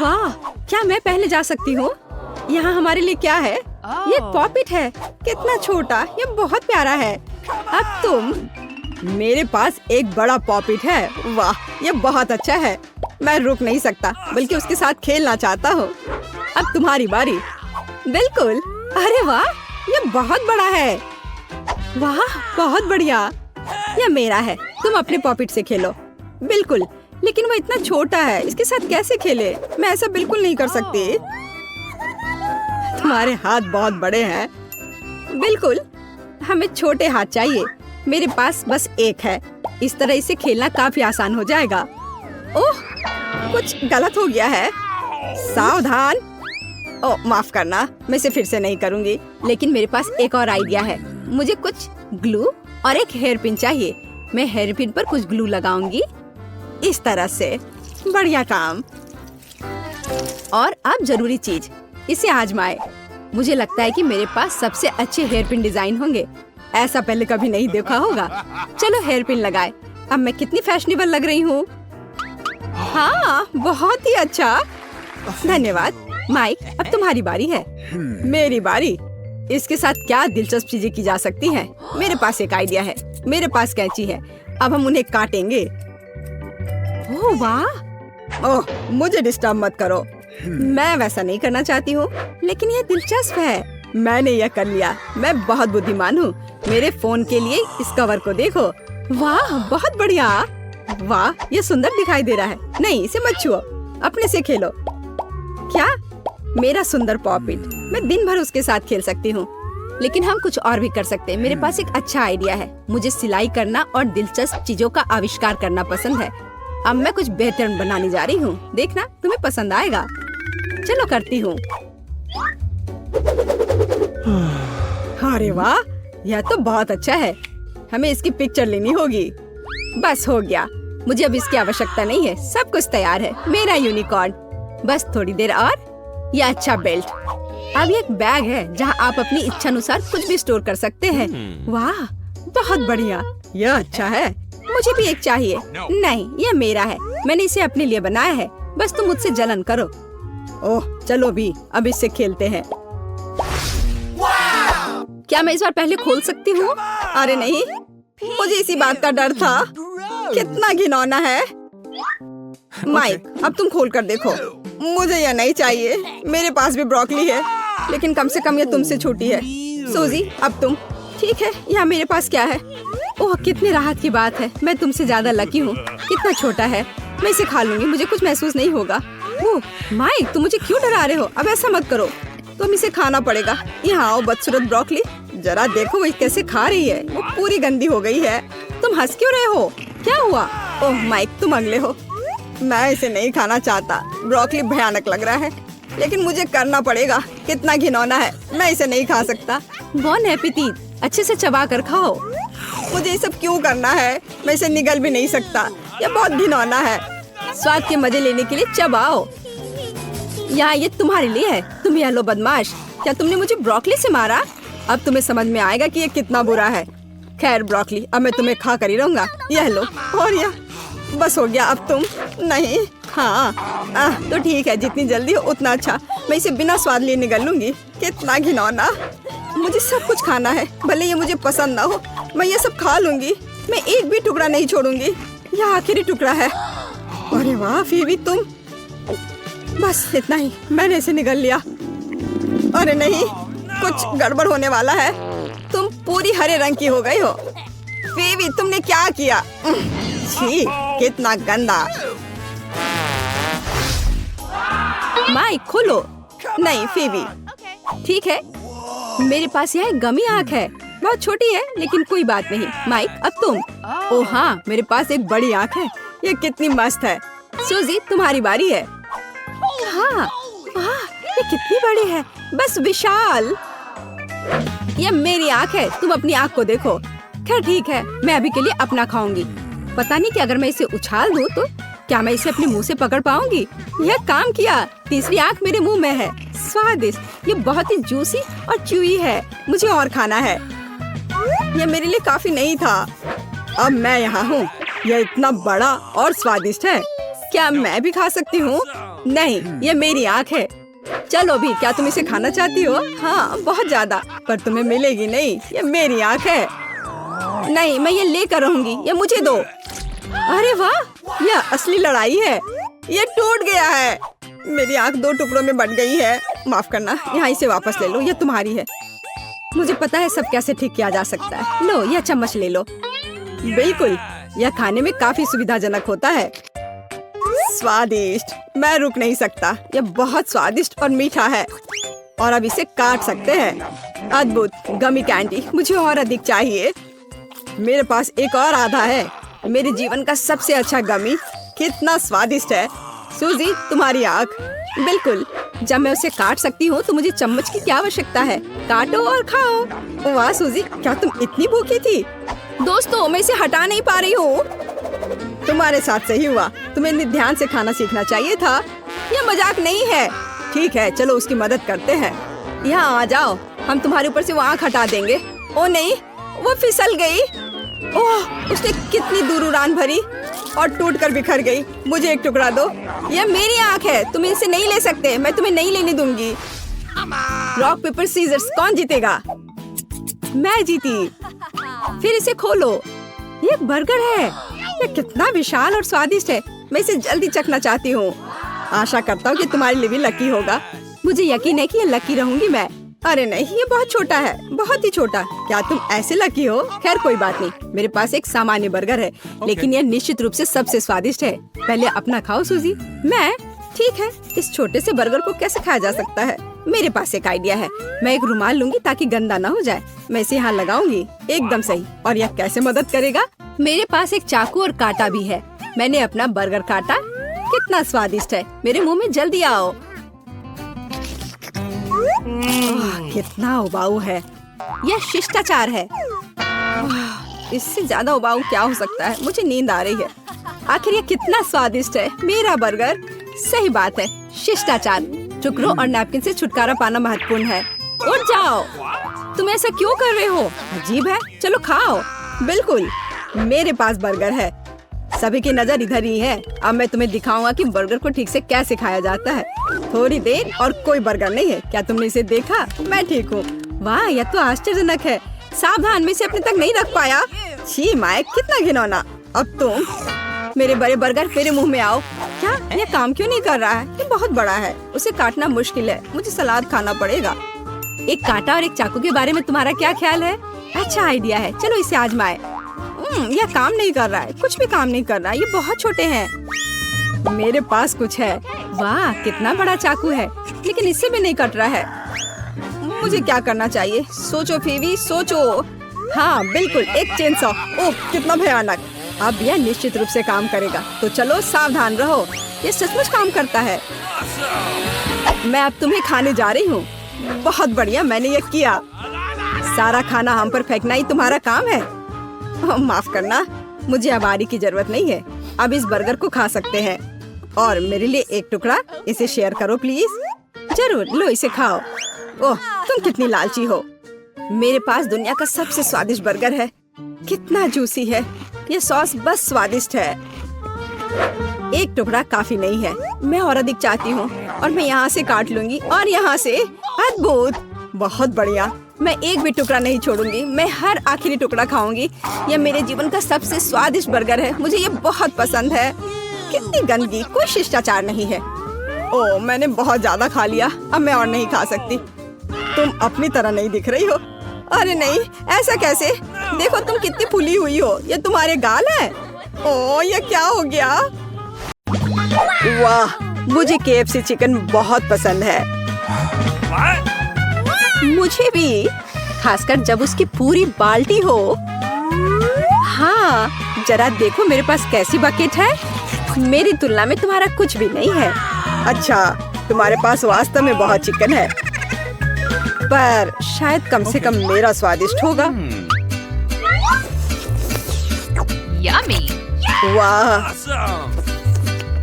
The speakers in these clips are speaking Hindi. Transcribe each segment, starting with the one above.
वाह, क्या मैं पहले जा सकती हूँ? यहाँ हमारे लिए क्या है? ये पॉपिट है। कितना छोटा, ये बहुत प्यारा है। अब तुम। मेरे पास एक बड़ा पॉपिट है। वाह, ये बहुत अच्छा है। मैं रुक नहीं सकता, बल्कि उसके साथ खेलना चाहता हूँ। अब तुम्हारी बारी। बिल्कुल। अरे वाह, ये बहुत बड़ा है। वाह, बहुत बढ़िया। यह मेरा है। तुम अपने पॉपिट से खेलो। बिल्कुल, लेकिन वो इतना छोटा है, इसके साथ कैसे खेले? मैं ऐसा बिल्कुल नहीं कर सकती। तुम्हारे हाथ बहुत बड़े हैं। बिल्कुल, हमें छोटे हाथ चाहिए। मेरे पास बस एक है। इस तरह इसे खेलना काफी आसान हो जाएगा। ओह, कुछ गलत हो गया है। सावधान। ओह, माफ करना, मैं इसे फिर से नहीं करूंगी। लेकिन मेरे पास एक और आइडिया है। मुझे कुछ ग्लू और एक हेयर पिन चाहिए। मैं हेयर पिन पर कुछ ग्लू लगाऊंगी, इस तरह से। बढ़िया काम। और अब जरूरी चीज, इसे आजमाए। मुझे लगता है कि मेरे पास सबसे अच्छे हेयर पिन डिजाइन होंगे। ऐसा पहले कभी नहीं देखा होगा। चलो हेयर पिन लगाए। अब मैं कितनी फैशनेबल लग रही हूँ। हाँ, बहुत ही अच्छा। धन्यवाद। माइक, अब तुम्हारी बारी है। मेरी बारी। इसके साथ क्या दिलचस्प चीजें की जा सकती हैं? मेरे पास एक आइडिया है। मेरे पास कैंची है। अब हम उन्हें काटेंगे। ओह वाह। ओह, मुझे डिस्टर्ब मत करो। मैं वैसा नहीं करना चाहती हूँ, लेकिन यह दिलचस्प है। मैंने यह कर लिया। मैं बहुत बुद्धिमान हूँ। मेरे फोन के लिए इस कवर को देखो। वाह, बहुत बढ़िया। वाह, ये सुंदर दिखाई दे रहा है। नहीं, इसे मत छुओ, अपने से खेलो। क्या? मेरा सुंदर पॉपिट। मैं दिन भर उसके साथ खेल सकती हूँ। लेकिन हम कुछ और भी कर सकते हैं। मेरे पास एक अच्छा आइडिया है। मुझे सिलाई करना और दिलचस्प चीजों का आविष्कार करना पसंद है। अब मैं कुछ बेहतर बनाने जा रही हूँ। देखना, तुम्हें पसंद आएगा। चलो करती हूँ। अरे वाह, यह तो बहुत अच्छा है। हमें इसकी पिक्चर लेनी होगी। बस हो गया। मुझे अब इसकी आवश्यकता नहीं है। सब कुछ तैयार है। मेरा यूनिकॉर्न। बस थोड़ी देर और। यह अच्छा बेल्ट। अब ये एक बैग है जहाँ आप अपनी इच्छा अनुसार कुछ भी स्टोर कर सकते हैं। वाह, बहुत बढ़िया। यह अच्छा है। मुझे भी एक चाहिए। नहीं, यह मेरा है। मैंने इसे अपने लिए बनाया है। बस तुम मुझसे जलन करो। ओह, चलो भी, अब इससे खेलते हैं। क्या मैं इस बार पहले खोल सकती हूँ? अरे नहीं, मुझे इसी बात का डर था। कितना घिनौना है। माइक, अब तुम खोल कर देखो। मुझे यह नहीं चाहिए। मेरे पास भी ब्रोकली है, लेकिन कम से कम यह तुमसे छोटी है। सूजी, अब तुम। ठीक है, यहाँ मेरे पास क्या है? ओह, कितनी राहत की बात है। मैं तुमसे ज्यादा लकी हूँ। कितना छोटा है। मैं इसे खा लूंगी, मुझे कुछ महसूस नहीं होगा। ओह माइक, तुम मुझे क्यों डरा रहे हो? अब ऐसा मत करो। तुम इसे खाना पड़ेगा। यहाँ आओ बदसूरत ब्रोकली, जरा देखो वो कैसे खा रही है। वो पूरी गंदी हो गई है। तुम हंस क्यों रहे हो? क्या हुआ? ओह माइक, तुम अगले हो। मैं इसे नहीं खाना चाहता। ब्रोकली भयानक लग रहा है, लेकिन मुझे करना पड़ेगा। कितना घिनौना है। मैं इसे नहीं खा सकता। बॉन एपेटीट, अच्छे से चबा कर खाओ। मुझे ये सब क्यों करना है? मैं इसे निगल भी नहीं सकता। यह बहुत घिनौना है। स्वाद के मजे लेने के लिए चबाओ। यहाँ ये तुम्हारे लिए है। तुम यह लो बदमाश। क्या तुमने मुझे ब्रोकली से मारा? अब तुम्हें समझ में आएगा कि ये कितना बुरा है। खैर ब्रोकली, अब मैं तुम्हें खा कर ही रहूंगा। यह लो। और यह बस हो गया। अब तुम नहीं। हाँ, तो ठीक है, जितनी जल्दी हो उतना अच्छा। मैं इसे बिना स्वाद लिए निगल लूंगी। कितना घिनौना। मुझे सब कुछ खाना है, भले ये मुझे पसंद ना हो। मैं ये सब खा लूंगी। मैं एक भी टुकड़ा नहीं छोड़ूंगी। यह आखिरी टुकड़ा है। अरे वाह फीबी, तुम। बस इतना ही, मैंने इसे निगल लिया। अरे नहीं, कुछ गड़बड़ होने वाला है। तुम पूरी हरे रंग की हो गई हो। फीबी, तुमने क्या किया? छी, कितना गंदा। माइक, खोलो। नहीं फीबी। ठीक है, मेरे पास यह गमी आँख है। बहुत छोटी है, लेकिन कोई बात नहीं। माइक, अब तुम। ओह हाँ, मेरे पास एक बड़ी आँख है। ये कितनी मस्त है। सूजी, तुम्हारी बारी है। हाँ, ये कितनी बड़ी है। बस विशाल। ये मेरी आँख है, तुम अपनी आँख को देखो। खैर ठीक है, मैं अभी के लिए अपना खाऊंगी। पता नहीं कि अगर मैं इसे उछाल दूँ तो क्या मैं इसे अपने मुंह से पकड़ पाऊंगी? यह काम किया। तीसरी आँख मेरे मुंह में है। स्वादिष्ट। ये बहुत ही जूसी और च्यूई है। मुझे और खाना है। यह मेरे लिए काफी नहीं था। अब मैं यहाँ हूँ। यह इतना बड़ा और स्वादिष्ट है। क्या मैं भी खा सकती हूँ? नहीं, ये मेरी आँख है। चलो भी, क्या तुम इसे खाना चाहती हो? हाँ, बहुत ज्यादा, पर तुम्हें मिलेगी नहीं, ये मेरी आँख है। नहीं, मैं ये लेकर रहूंगी, ये मुझे दो। अरे वाह, यह असली लड़ाई है। ये टूट गया है। मेरी आँख 2 टुकड़ों में बट गई है। माफ करना, यहाँ इसे वापस ले लो, यह तुम्हारी है। मुझे पता है सब कैसे ठीक किया जा सकता है। लो, यह चम्मच ले लो। बिल्कुल, यह खाने में काफी सुविधाजनक होता है। स्वादिष्ट, मैं रुक नहीं सकता। यह बहुत स्वादिष्ट और मीठा है। और अब इसे काट सकते हैं। अद्भुत गमी कैंडी, मुझे और अधिक चाहिए। मेरे पास एक और आधा है। मेरे जीवन का सबसे अच्छा गमी। कितना स्वादिष्ट है। सूजी, तुम्हारी आँख। बिल्कुल, जब मैं उसे काट सकती हूँ तो मुझे चम्मच की क्या आवश्यकता है। काटो और खाओ। वाह सूजी, क्या तुम इतनी भूखी थी? दोस्तों, मैं इसे हटा नहीं पा रही हूँ। तुम्हारे साथ सही हुआ। तुम्हें इतनी ध्यान से खाना सीखना चाहिए था। यह मजाक नहीं है। ठीक है, चलो उसकी मदद करते हैं। यहाँ आ जाओ, हम तुम्हारे ऊपर से वो आँख हटा देंगे। ओ नहीं, वो फिसल गई। ओह, उसने कितनी दूर उड़ान भरी और टूटकर बिखर गई। मुझे एक टुकड़ा दो। यह मेरी आँख है, तुम इसे नहीं ले सकते। मैं तुम्हें नहीं लेने दूंगी। रॉक पेपर सीजर्स, कौन जीतेगा? मैं जीती। फिर इसे खोलो। ये एक बर्गर है। ये कितना विशाल और स्वादिष्ट है। मैं इसे जल्दी चखना चाहती हूँ। आशा करता हूँ कि तुम्हारे लिए भी लकी होगा। मुझे यकीन है कि ये लकी रहूंगी मैं। अरे नहीं, ये बहुत छोटा है, बहुत ही छोटा। क्या तुम ऐसे लकी हो? खैर कोई बात नहीं, मेरे पास एक सामान्य बर्गर है, लेकिन यह निश्चित रूप से सबसे स्वादिष्ट है। पहले अपना खाओ सूजी। मैं? ठीक है, इस छोटे से बर्गर को कैसे खाया जा सकता है? मेरे पास एक आइडिया है। मैं एक रुमाल लूंगी ताकि गंदा ना हो जाए। मैं इसे यहाँ लगाऊंगी। एकदम सही। और यह कैसे मदद करेगा? मेरे पास एक चाकू और कांटा भी है। मैंने अपना बर्गर काटा। कितना स्वादिष्ट है। मेरे मुंह में जल्दी आओ। कितना उबाऊ है। यह शिष्टाचार है। इससे ज्यादा उबाऊ क्या हो सकता है? मुझे नींद आ रही है। आखिर यह कितना स्वादिष्ट है। मेरा बर्गर। सही बात है, शिष्टाचार। टुकड़ों और नैपकिन से छुटकारा पाना महत्वपूर्ण है। उठ जाओ। तुम ऐसा क्यों कर रहे हो? अजीब है। चलो खाओ। बिल्कुल, मेरे पास बर्गर है। सभी की नजर इधर ही है। अब मैं तुम्हें दिखाऊंगा कि बर्गर को ठीक से कैसे खाया जाता है। थोड़ी देर और कोई बर्गर नहीं है। क्या तुमने इसे देखा? मैं ठीक हूँ। वाह, यह तो आश्चर्यजनक है। सावधान, मैं इसे अपने तक नहीं रख पाया। छी माइक, कितना घिनौना। अब तुम मेरे बड़े बर्गर मेरे मुंह में आओ। क्या यह काम क्यों नहीं कर रहा है? ये बहुत बड़ा है, उसे काटना मुश्किल है। मुझे सलाद खाना पड़ेगा। एक कांटा और एक चाकू के बारे में तुम्हारा क्या ख्याल है? अच्छा आइडिया है, चलो इसे आजमाएं। यह काम नहीं कर रहा है, कुछ भी काम नहीं कर रहा है। ये बहुत छोटे हैं। मेरे पास कुछ है। वाह, कितना बड़ा चाकू है, लेकिन इससे भी नहीं कट रहा है। मुझे क्या करना चाहिए? सोचो फीवी, सोचो। हाँ बिल्कुल, एक चेनसॉ। ओह, कितना भयानक। अब यह निश्चित रूप से काम करेगा। तो चलो सावधान रहो, ये सचमुच काम करता है। मैं अब तुम्हें खाने जा रही हूँ। बहुत बढ़िया, मैंने ये किया। सारा खाना हम पर फेंकना ही तुम्हारा काम है? माफ करना, मुझे अब आरी की जरूरत नहीं है। अब इस बर्गर को खा सकते हैं। और मेरे लिए एक टुकड़ा, इसे शेयर करो प्लीज। जरूर, लो इसे खाओ। ओह, तुम कितनी लालची हो। मेरे पास दुनिया का सबसे स्वादिष्ट बर्गर है। कितना जूसी है। ये सॉस बस स्वादिष्ट है। एक टुकड़ा काफी नहीं है, मैं और अधिक चाहती हूँ। और मैं यहाँ से काट लूंगी और यहाँ से। अद्भुत, बहुत बढ़िया। मैं एक भी टुकड़ा नहीं छोड़ूंगी। मैं हर आखिरी टुकड़ा खाऊंगी। यह मेरे जीवन का सबसे स्वादिष्ट बर्गर है। मुझे ये बहुत पसंद है। कितनी गंदगी, कोई शिष्टाचार नहीं है। ओह, मैंने बहुत ज्यादा खा लिया। अब मैं और नहीं खा सकती। तुम अपनी तरह नहीं दिख रही हो। अरे नहीं, ऐसा कैसे? देखो तुम कितनी फूली हुई हो। ये तुम्हारे गाल है? ओह, ये क्या हो गया? वाह, मुझे KFC चिकन बहुत पसंद है। मुझे भी, खासकर जब उसकी पूरी बाल्टी हो। हाँ, जरा देखो मेरे पास कैसी बकेट है। मेरी तुलना में तुम्हारा कुछ भी नहीं है। अच्छा, तुम्हारे पास वास्तव में बहुत चिकन है, पर शायद कम से कम मेरा स्वादिष्ट होगा। Yummy. वाह,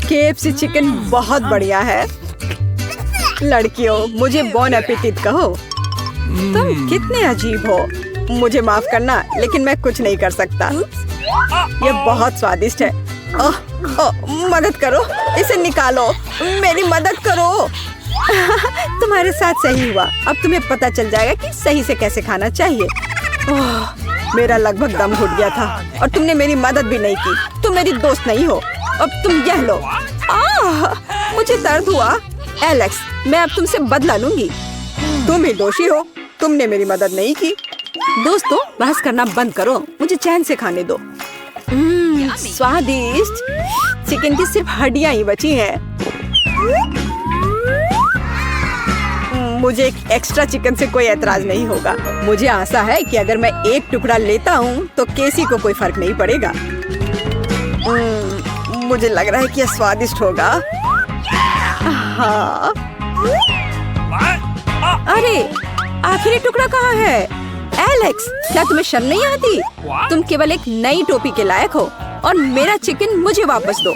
KFC चिकन बहुत बढ़िया है। लड़कियों, मुझे बॉन एपेटिट कहो। तुम कितने अजीब हो। मुझे माफ करना, लेकिन मैं कुछ नहीं कर सकता। यह बहुत स्वादिष्ट है। ओह, मदद करो, इसे निकालो, मेरी मदद करो। तुम्हारे साथ सही हुआ। अब तुम्हें पता चल जाएगा कि सही से कैसे खाना चाहिए। मेरा लगभग दम घुट गया था और तुमने मेरी मदद भी नहीं की। तुम मेरी दोस्त नहीं हो। अब तुम यह लो। मुझे दर्द हुआ। एलेक्स, मैं अब तुमसे बदला लूंगी। तुम ही दोषी हो, तुमने मेरी मदद नहीं की। दोस्तों, बहस करना बंद करो, मुझे चैन से खाने दो। स्वादिष्ट। चिकन की सिर्फ हड्डियां ही बची हैं। मुझे एक एक्स्ट्रा चिकन से कोई एतराज नहीं होगा। मुझे आशा है कि अगर मैं एक टुकड़ा लेता हूँ तो केसी को कोई फर्क नहीं पड़ेगा। मुझे लग रहा है कि यह स्वादिष्ट होगा। हाँ। अरे, आखिरी टुकड़ा कहाँ है? एलेक्स, क्या तुम्हें शर्म नहीं आती? तुम केवल एक नई टोपी के लायक हो और मेरा चिकन मुझे वापस दो।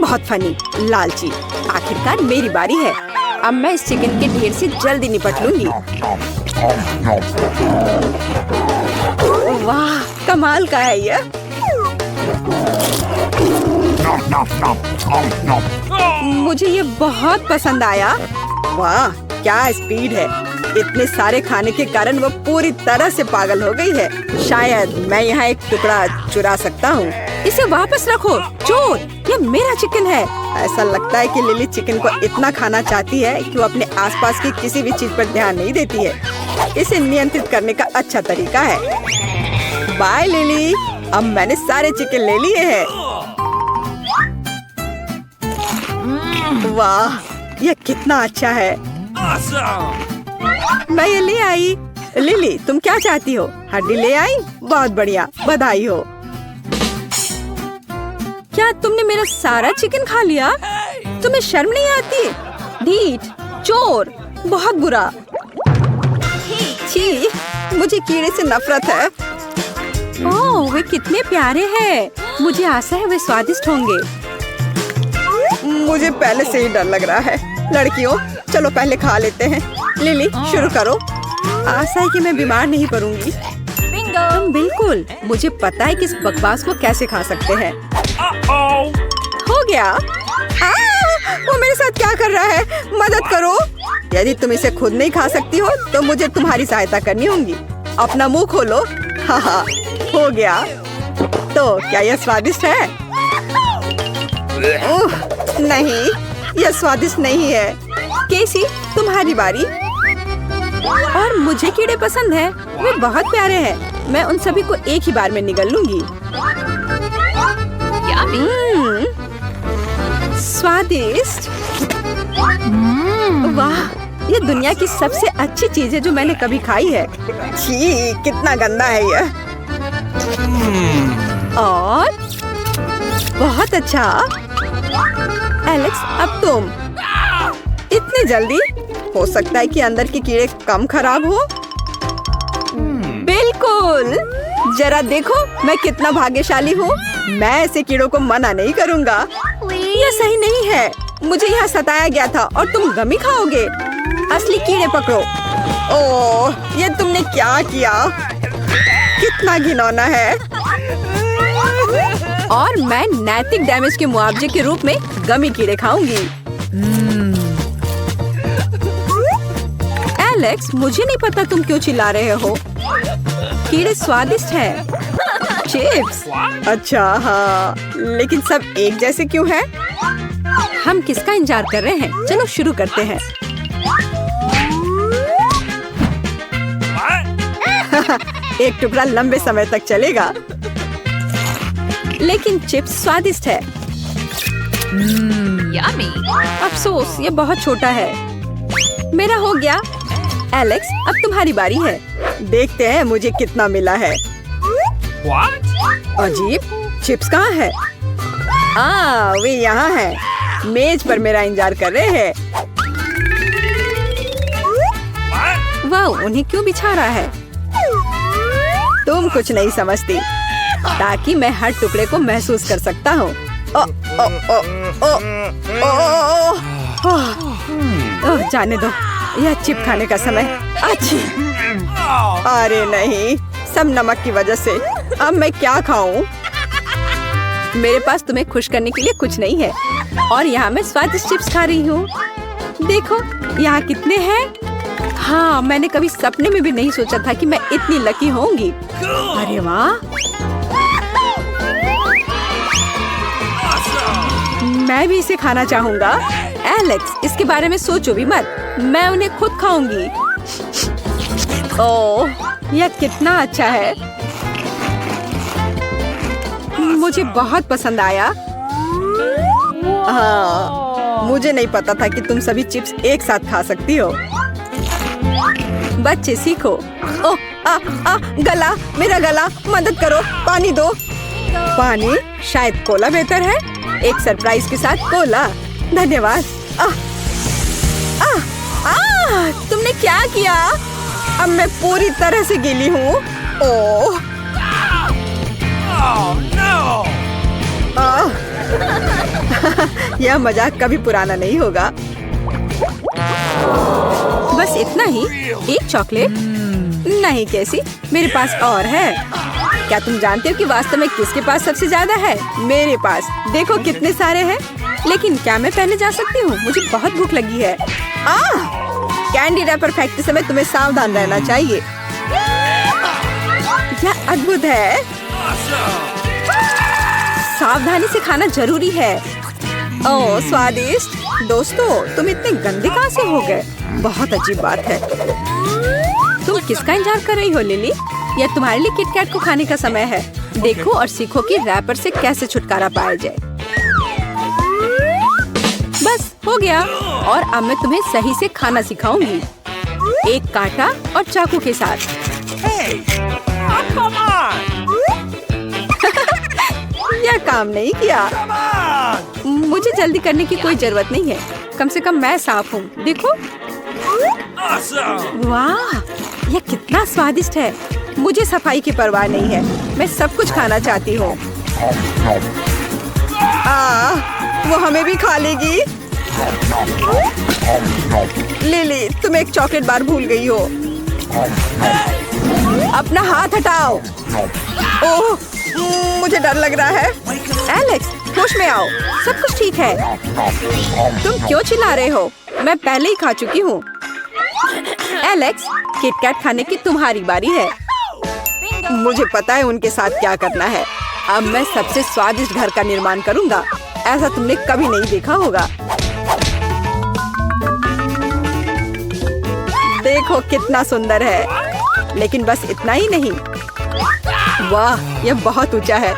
बहुत फनी, लालची। आखिरकार मेरी बारी है। अब मैं इस चिकन के ढेर से जल्दी निपट लूंगी। वाह, कमाल का है यह। मुझे ये बहुत पसंद आया। वाह, क्या स्पीड है। इतने सारे खाने के कारण वो पूरी तरह से पागल हो गई है। शायद मैं यहाँ एक टुकड़ा चुरा सकता हूँ। इसे वापस रखो, चोर। ये मेरा चिकन है। ऐसा लगता है कि लिली चिकन को इतना खाना चाहती है कि वो अपने आसपास की किसी भी चीज पर ध्यान नहीं देती है। इसे नियंत्रित करने का अच्छा तरीका है। बाय लिली, अब मैंने सारे चिकन ले लिए हैं। वाह, ये कितना अच्छा है। मैं ये ले आई। लिली, तुम क्या चाहती हो? हड्डी ले आई? बहुत बढ़िया, बधाई हो। क्या तुमने मेरा सारा चिकन खा लिया? तुम्हें शर्म नहीं आती? ढीठ, चोर, बहुत बुरा। छी, मुझे कीड़े से नफरत है। ओह, वे कितने प्यारे हैं। मुझे आशा है वे स्वादिष्ट होंगे। मुझे पहले से ही डर लग रहा है। लड़कियों, चलो पहले खा लेते हैं। लिली, शुरू करो। आशा है कि मैं बीमार नहीं पड़ूंगी। बिल्कुल, मुझे पता है कि इस बकवास को कैसे खा सकते हैं। हो गया। वो मेरे साथ क्या कर रहा है? मदद करो। यदि तुम इसे खुद नहीं खा सकती हो तो मुझे तुम्हारी सहायता करनी होगी। अपना मुंह खोलो। हाँ, हो गया। तो क्या यह स्वादिष्ट है? नहीं, यह स्वादिष्ट नहीं है। केसी, तुम्हारी बारी। और मुझे कीड़े पसंद हैं। वे बहुत प्यारे हैं। मैं उन सभी को एक ही बार में निगल लूंगी। स्वादिष्ट। वाह, ये दुनिया की सबसे अच्छी चीज है जो मैंने कभी खाई है। छी, कितना गंदा है यह। और बहुत अच्छा। एलेक्स, अब तुम। इतनी जल्दी? हो सकता है कि अंदर के कीड़े कम खराब हो। बिल्कुल। जरा देखो मैं कितना भाग्यशाली हूँ। मैं ऐसे कीड़ों को मना नहीं करूँगा। यह सही नहीं है। मुझे यहाँ सताया गया था और तुम गमी खाओगे। असली कीड़े पकड़ो। ओह, ये तुमने क्या किया? कितना घिनौना है। और मैं नैतिक डैमेज के मुआवजे के रूप में गमी कीड़े खाऊंगी। एलेक्स, मुझे नहीं पता तुम क्यों चिल्ला रहे हो। कीड़े स्वादिष्ट हैं। चिप्स? अच्छा, हाँ, लेकिन सब एक जैसे क्यों हैं? हम किसका इंतजार कर रहे हैं? चलो शुरू करते हैं। एक टुकड़ा लंबे समय तक चलेगा। लेकिन चिप्स स्वादिष्ट है। Yummy. अफसोस, ये बहुत छोटा है। मेरा हो गया। एलेक्स, अब तुम्हारी बारी है। देखते हैं मुझे कितना मिला है। What? अजीब, चिप्स कहाँ है? वे यहाँ हैं। मेज पर मेरा इंतजार कर रहे हैं। वाह, उन्हें क्यों बिछा रहा है? तुम कुछ नहीं समझती। ताकि मैं हर टुकड़े को महसूस कर सकता हूँ। जाने दो, यह चिप खाने का समय। अच्छी। अरे नहीं, सब नमक की वजह से। अब मैं क्या खाऊं? मेरे पास तुम्हें खुश करने के लिए कुछ नहीं है और यहाँ मैं स्वादिष्ट चिप्स खा रही हूँ। देखो यहाँ कितने हैं। हाँ, मैंने कभी सपने में भी नहीं सोचा था कि मैं इतनी लकी होंगी। अरे वाह, मैं भी इसे खाना चाहूँगा। एलेक्स, इसके बारे में सोचो भी मत, मैं उन्हें खुद खाऊंगी। ओह, यह कितना अच्छा है, मुझे बहुत पसंद आया। हाँ, मुझे नहीं पता था कि तुम सभी चिप्स एक साथ खा सकती हो। बच्चे सीखो। ओह, गला, मेरा गला, मदद करो, पानी दो। पानी? शायद कोला बेहतर है। एक सरप्राइज के साथ कोला। धन्यवाद। तुमने क्या किया? अब मैं पूरी तरह से गीली हूँ। ओह, यह मजाक कभी पुराना नहीं होगा। बस इतना ही? एक चॉकलेट? नहीं कैसी, मेरे पास और है। क्या तुम जानते हो कि वास्तव में किसके पास सबसे ज्यादा है? मेरे पास। देखो कितने सारे हैं। लेकिन क्या मैं पहले जा सकती हूँ? मुझे बहुत भूख लगी है। कैंडी रैपर फेंकते समय तुम्हें सावधान रहना चाहिए। यह अद्भुत है। सावधानी से खाना जरूरी है। ओह, स्वादिष्ट। दोस्तों, तुम इतने गंदे कहाँ से हो गए? बहुत अजीब बात है। तुम किसका इंतजार कर रही हो लिली? यह तुम्हारे लिए किटकैट को खाने का समय है। देखो और सीखो कि रैपर से कैसे छुटकारा पाया जाए। बस हो गया। और अब मैं तुम्हें सही से खाना सिखाऊंगी, एक कांटा और चाकू के साथ। यह काम नहीं किया। मुझे जल्दी करने की कोई जरूरत नहीं है, कम से कम मैं साफ हूँ। देखो, वाह, यह कितना स्वादिष्ट है। मुझे सफाई की परवाह नहीं है, मैं सब कुछ खाना चाहती हूँ। वो हमें भी खा लेगी। लिली, तुम एक चॉकलेट बार भूल गई हो। अपना हाथ हटाओ। ओह, मुझे डर लग रहा है। एलेक्स, होश में आओ, सब कुछ ठीक है। तुम क्यों चिल्ला रहे हो? मैं पहले ही खा चुकी हूँ। एलेक्स, किटकैट खाने की तुम्हारी बारी है। मुझे पता है उनके साथ क्या करना है। अब मैं सबसे स्वादिष्ट घर का निर्माण करूँगा। ऐसा तुमने कभी नहीं देखा होगा। देखो कितना सुंदर है। लेकिन बस इतना ही नहीं। वाह, यह बहुत ऊंचा है।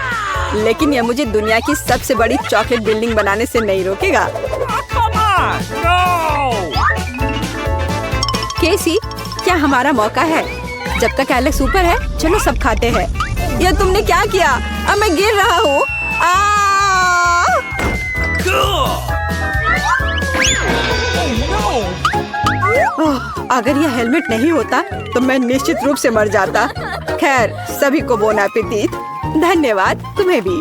लेकिन यह मुझे दुनिया की सबसे बड़ी चॉकलेट बिल्डिंग बनाने से नहीं रोकेगा। केसी, क्या हमारा मौका है? जब तक एलेक्स ऊपर है, चलो सब खाते हैं। यह तुमने क्या किया? अब मैं गिर रहा हूँ। अगर यह हेलमेट नहीं होता तो मैं निश्चित रूप से मर जाता। खैर, सभी को बोन एपेटिट। धन्यवाद, तुम्हें भी।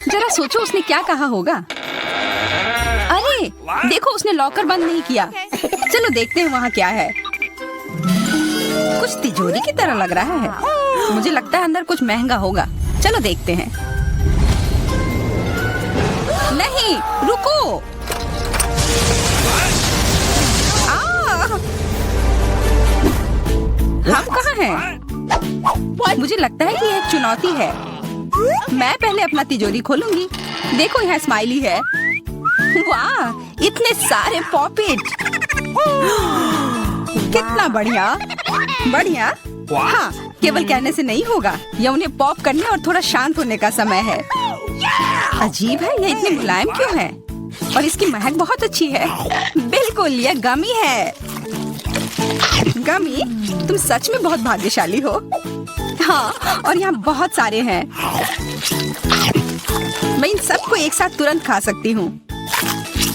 जरा सोचो उसने क्या कहा होगा। अरे देखो, उसने लॉकर बंद नहीं किया। चलो देखते हैं वहाँ क्या है। कुछ तिजोरी की तरह लग रहा है। मुझे लगता है अंदर कुछ महंगा होगा। चलो देखते हैं। नहीं, रुको। हम कहाँ हैं? मुझे लगता है कि यह एक चुनौती है। मैं पहले अपना तिजोरी खोलूंगी। देखो, यहाँ स्माइली है। वाह, इतने सारे पॉपेट। कितना बढ़िया। बढ़िया। हाँ, केवल कहने से नहीं होगा। यह उन्हें पॉप करने और थोड़ा शांत होने का समय है। अजीब है, यह इतने मुलायम क्यों है? और इसकी महक बहुत अच्छी है। बिल्कुल, यह गमी है। गमी, तुम सच में बहुत भाग्यशाली हो। हाँ, और यहाँ बहुत सारे हैं। मैं इन सबको एक साथ तुरंत खा सकती हूँ।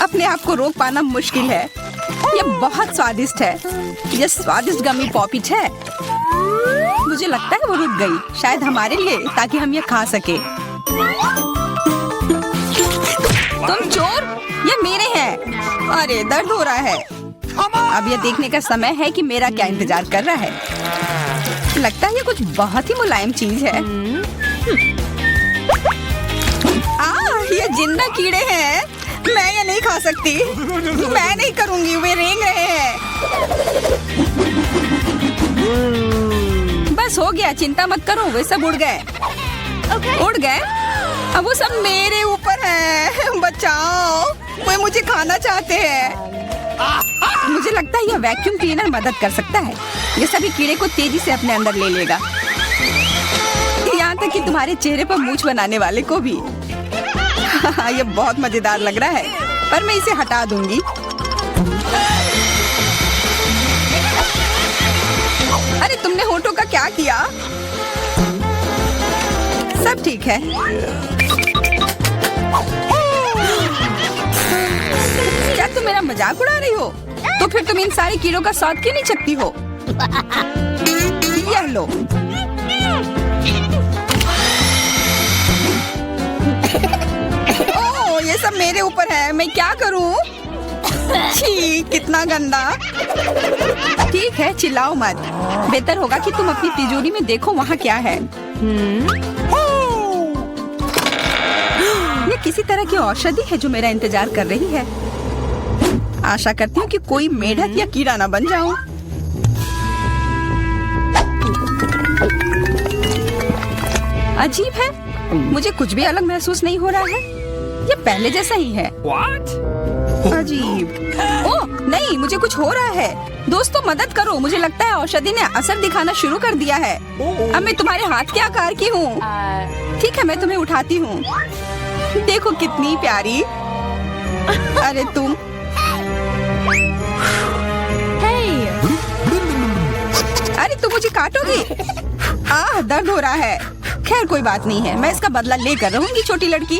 अपने आप को रोक पाना मुश्किल है। यह बहुत स्वादिष्ट है। यह स्वादिष्ट गमी पॉपिट है। मुझे लगता है वो रुक गई, शायद हमारे लिए, ताकि हम यह खा सके। तुम चोर, ये मेरे हैं। अरे दर्द हो रहा है। अब यह देखने का समय है कि मेरा क्या इंतजार कर रहा है। लगता है ये कुछ बहुत ही मुलायम चीज है। ये जिंदा कीड़े हैं। मैं ये नहीं खा सकती। मैं नहीं करूंगी, वे रेंग रहे हैं। बस हो गया, चिंता मत करो, वे सब उड़ गए। उड़ गए? अब वो सब मेरे ऊपर है। बचाओ, वे मुझे खाना चाहते हैं। मुझे लगता है यह वैक्यूम क्लीनर मदद कर सकता है। ये सभी कीड़े को तेजी से अपने अंदर ले लेगा, यहाँ तक कि तुम्हारे चेहरे पर मूंछ बनाने वाले को भी। ये बहुत मजेदार लग रहा है, पर मैं इसे हटा दूंगी। अरे तुमने होठों का क्या किया? सब ठीक है। क्या तुम मेरा मजाक उड़ा रही हो? तो फिर तुम इन सारे कीड़ों का स्वाद क्यों नहीं चखती हो? यह लो। ओह, ये सब मेरे ऊपर है। मैं क्या करूं? छी, कितना गंदा। ठीक है, चिल्लाओ मत। बेहतर होगा कि तुम अपनी तिजोरी में देखो वहाँ क्या है। ये किसी तरह की औषधि है जो मेरा इंतजार कर रही है। आशा करती हूँ कि कोई मेढक या कीड़ा ना बन जाऊं। अजीब है, मुझे कुछ भी अलग महसूस नहीं हो रहा है। ये पहले जैसा ही है। What? अजीब। ओह नहीं, मुझे कुछ हो रहा है। दोस्तों मदद करो, मुझे लगता है औषधि ने असर दिखाना शुरू कर दिया है। अब मैं तुम्हारे हाथ के आकार की हूँ। ठीक है, मैं तुम्हें उठाती हूँ। देखो कितनी प्यारी। अरे तुम। अरे तुम मुझे काटोगी? दर्द हो रहा है। खैर कोई बात नहीं है, मैं इसका बदला लेकर रहूंगी। छोटी लड़की,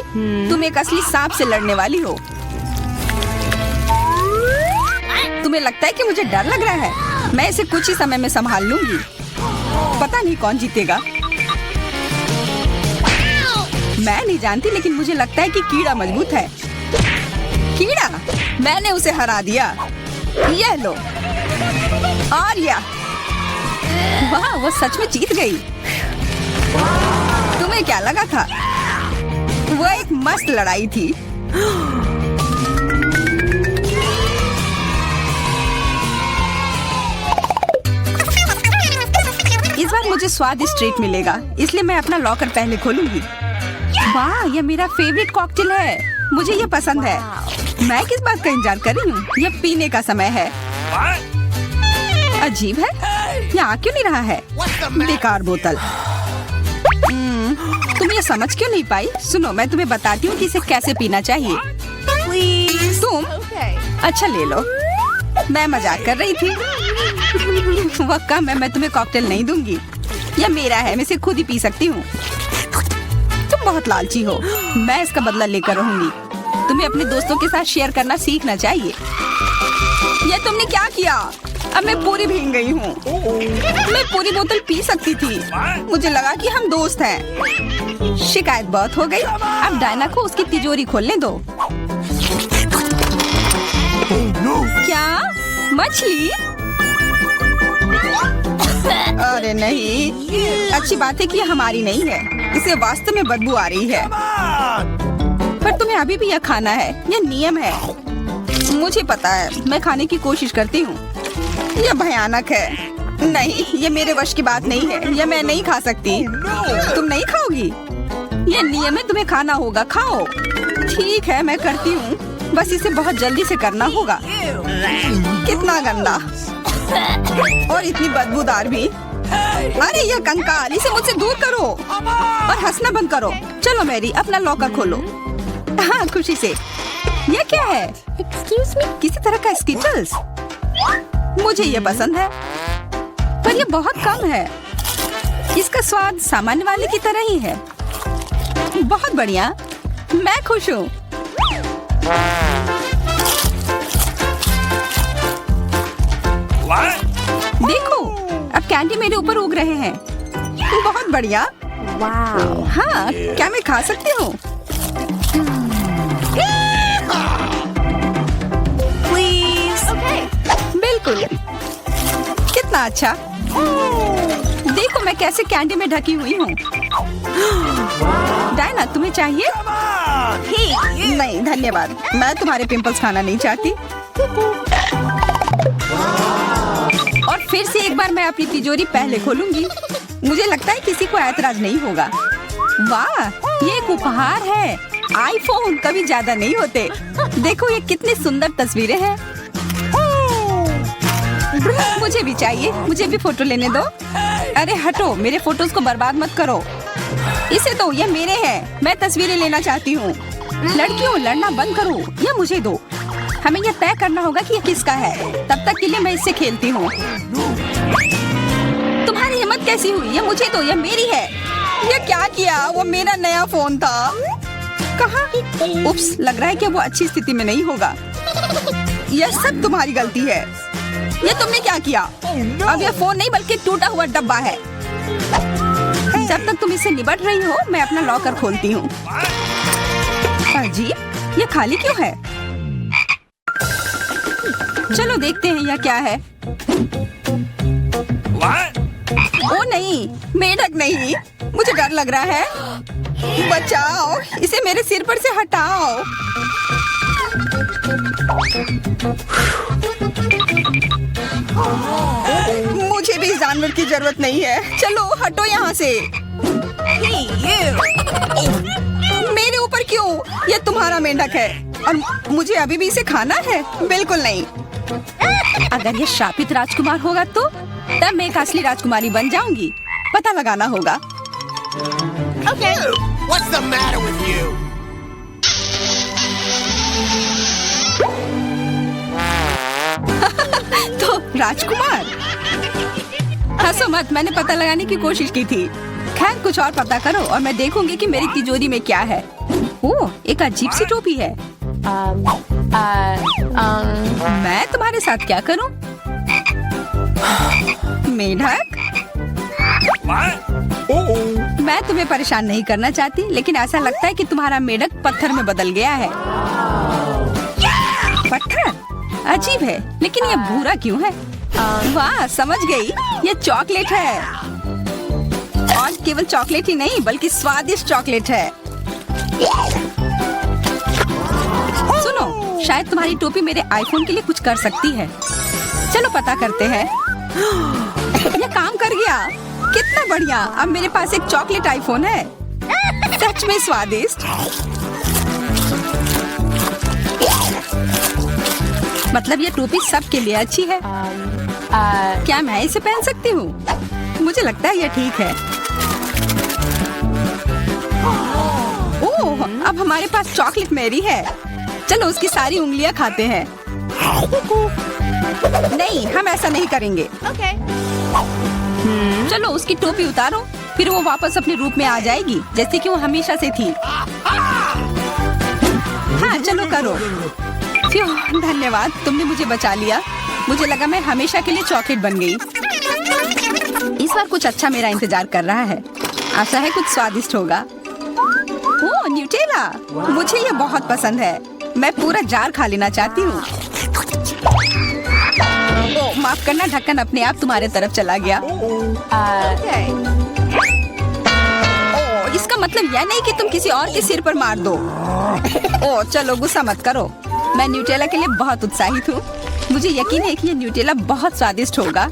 तुम एक असली सांप से लड़ने वाली हो। तुम्हें लगता है कि मुझे डर लग रहा है? मैं इसे कुछ ही समय में संभाल लूंगी। पता नहीं कौन जीतेगा। मैं नहीं जानती, लेकिन मुझे लगता है कि कीड़ा मजबूत है। कीड़ा? मैंने उसे हरा दिया। यह लो। और यह। वाह, वो सच में जीत गई। तुम्हें क्या लगा था? वो एक मस्त लड़ाई थी। इस बार मुझे स्वादिष्ट ट्रीट मिलेगा, इसलिए मैं अपना लॉकर पहले खोलूंगी। वाह, यह मेरा फेवरेट कॉकटेल है। मुझे यह पसंद है। मैं किस बात का इंतजार कर रही हूँ? यह पीने का समय है। अजीब है, यह आ क्यों नहीं रहा है? बेकार बोतल। तुम ये समझ क्यों नहीं पाई? सुनो, मैं तुम्हें बताती हूँ कि इसे कैसे पीना चाहिए। तुम? अच्छा ले लो। मैं मजाक कर रही थी। वह कम है, मैं तुम्हें कॉकटेल नहीं दूंगी। यह मेरा है, मैं इसे खुद ही पी सकती हूँ। तुम बहुत लालची हो। मैं इसका बदला लेकर रहूंगी। तुम्हें अपने दोस्तों के साथ शेयर करना सीखना चाहिए। यह तुमने क्या किया? अब मैं पूरी भीग गई हूँ। मैं पूरी बोतल पी सकती थी। मुझे लगा कि हम दोस्त हैं। शिकायत बहुत हो गई। अब डायना को उसकी तिजोरी खोलने दो। क्या? मछली? अरे नहीं, अच्छी बात है कि यह हमारी नहीं है। इसे वास्तव में बदबू आ रही है। पर तुम्हें अभी भी यह खाना है। यह नियम है। मुझे पता है, मैं खाने की कोशिश करती हूँ। यह भयानक है। नहीं, ये मेरे वश की बात नहीं है। यह मैं नहीं खा सकती। तुम नहीं खाओगी? यह नियम है, तुम्हें खाना होगा। खाओ। ठीक है, मैं करती हूँ। बस इसे बहुत जल्दी से करना होगा। कितना गंदा और इतनी बदबूदार भी। अरे यह कंकाल, इसे मुझसे दूर करो और हंसना बंद करो। चलो मैरी, अपना लॉकर खोलो। हाँ, खुशी से। यह क्या है? एक्सक्यूज मी, किसी तरह का स्किटल्स। मुझे ये पसंद है, पर ये बहुत कम है। इसका स्वाद सामान्य वाले की तरह ही है। बहुत बढ़िया, मैं खुश हूँ। देखो, अब कैंडी मेरे ऊपर उग रहे हैं। बहुत बढ़िया। हाँ, क्या मैं खा सकती हूँ? बिल्कुल। कितना अच्छा। देखो मैं कैसे कैंडी में ढकी हुई हूँ। डायना तुम्हें चाहिए? नहीं धन्यवाद, मैं तुम्हारे पिंपल्स खाना नहीं चाहती। और फिर से एक बार मैं अपनी तिजोरी पहले खोलूंगी। मुझे लगता है किसी को ऐतराज नहीं होगा। वाह, ये एक उपहार है। आईफोन कभी ज्यादा नहीं होते। देखो ये कितनी सुंदर तस्वीरें हैं। मुझे भी चाहिए, मुझे भी फोटो लेने दो। अरे हटो, मेरे फोटोज को बर्बाद मत करो। इसे दो, ये मेरे हैं। मैं तस्वीरें लेना चाहती हूँ। लड़कियों लड़ना बंद करो, ये मुझे दो। हमें ये तय करना होगा कि ये किसका है। तब तक के लिए मैं इससे खेलती हूँ। तुम्हारी हिम्मत कैसी हुई? ये मुझे दो, ये मेरी है। ये क्या किया? वो मेरा नया फोन था। कहाँ? उप्स, लग रहा है कि वो अच्छी स्थिति में नहीं होगा। यह सब तुम्हारी गलती है। ये तुमने क्या किया? अब यह फोन नहीं बल्कि टूटा हुआ डब्बा है। जब तक तुम इससे निपट रही हो, मैं अपना लॉकर खोलती हूँ। अजीब, ये खाली क्यों है? चलो देखते हैं यह क्या है। ओ नहीं, मेढक नहीं, मुझे डर लग रहा है। बचाओ, इसे मेरे सिर पर से हटाओ। मुझे भी इस जानवर की जरूरत नहीं है। चलो हटो यहाँ से। मेरे ऊपर क्यों? ये तुम्हारा मेंढक है और मुझे अभी भी इसे खाना है? बिल्कुल नहीं। अगर ये शापित राजकुमार होगा तो तब मैं एक असली राजकुमारी बन जाऊंगी। पता लगाना होगा। Okay. What's the matter with you? तो राजकुमार, हंसो मत, मैंने पता लगाने की कोशिश की थी। खैर कुछ और पता करो और मैं देखूंगी कि मेरी तिजोरी में क्या है। ओह, एक अजीब सी टोपी है। मैं तुम्हारे साथ क्या करूं? मेढक, मैं तुम्हें परेशान नहीं करना चाहती, लेकिन ऐसा लगता है कि तुम्हारा मेढक पत्थर में बदल गया है। पत्थर? अजीब है, लेकिन ये भूरा क्यों है? वाह, समझ गई, ये चॉकलेट है। और केवल चॉकलेट ही नहीं बल्कि स्वादिष्ट चॉकलेट है। सुनो, शायद तुम्हारी टोपी मेरे आईफोन के लिए कुछ कर सकती है। चलो पता करते हैं। ये काम कर गया, कितना बढ़िया। अब मेरे पास एक चॉकलेट आईफोन है। सच में स्वादिष्ट। मतलब ये टोपी सबके लिए अच्छी है। क्या मैं इसे पहन सकती हूँ? मुझे लगता है ये ठीक है। ओह, अब हमारे पास चॉकलेट मैरी है। चलो उसकी सारी उंगलियां खाते हैं। नहीं, हम ऐसा नहीं करेंगे। Okay. चलो उसकी टोपी उतारो, फिर वो वापस अपने रूप में आ जाएगी जैसे कि वो हमेशा से थी। हाँ चलो करो। फ्यू, धन्यवाद, तुमने मुझे बचा लिया। मुझे लगा मैं हमेशा के लिए चॉकलेट बन गई। इस बार कुछ अच्छा मेरा इंतजार कर रहा है। आशा है कुछ स्वादिष्ट होगा। ओह, न्यूटेला, मुझे ये बहुत पसंद है। मैं पूरा जार खा लेना चाहती हूँ। ओह, माफ करना, ढक्कन अपने आप तुम्हारे तरफ चला गया। ओह, इसका मतलब यह नहीं कि तुम किसी और के सिर पर मार दो। ओह, चलो गुस्सा मत करो। मैं न्यूटेला के लिए बहुत उत्साहित हूँ। मुझे यकीन है कि ये न्यूटेला बहुत स्वादिष्ट होगा।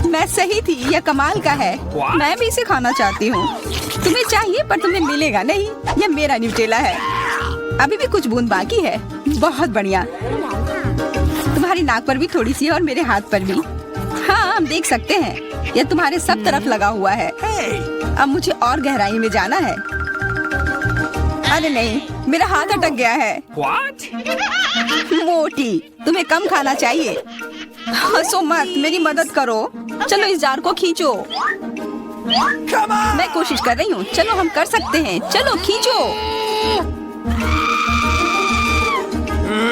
मैं सही थी, यह कमाल का है। मैं भी इसे खाना चाहती हूँ। तुम्हें चाहिए पर तुम्हें मिलेगा नहीं। यह मेरा न्यूटेला है। अभी भी कुछ बूंद बाकी है। बहुत बढ़िया। तुम्हारी नाक पर भी थोड़ी सी है और मेरे हाथ पर भी। हाँ, हम देख सकते हैं। यह तुम्हारे सब तरफ लगा हुआ है। अब मुझे और गहराई में जाना है। अरे नहीं, मेरा हाथ अटक गया है। What? मोटी, तुम्हें कम खाना चाहिए। हंसो मत, मेरी मदद करो। चलो इस जार को खींचो। मैं कोशिश कर रही हूँ। चलो हम कर सकते हैं। चलो खींचो,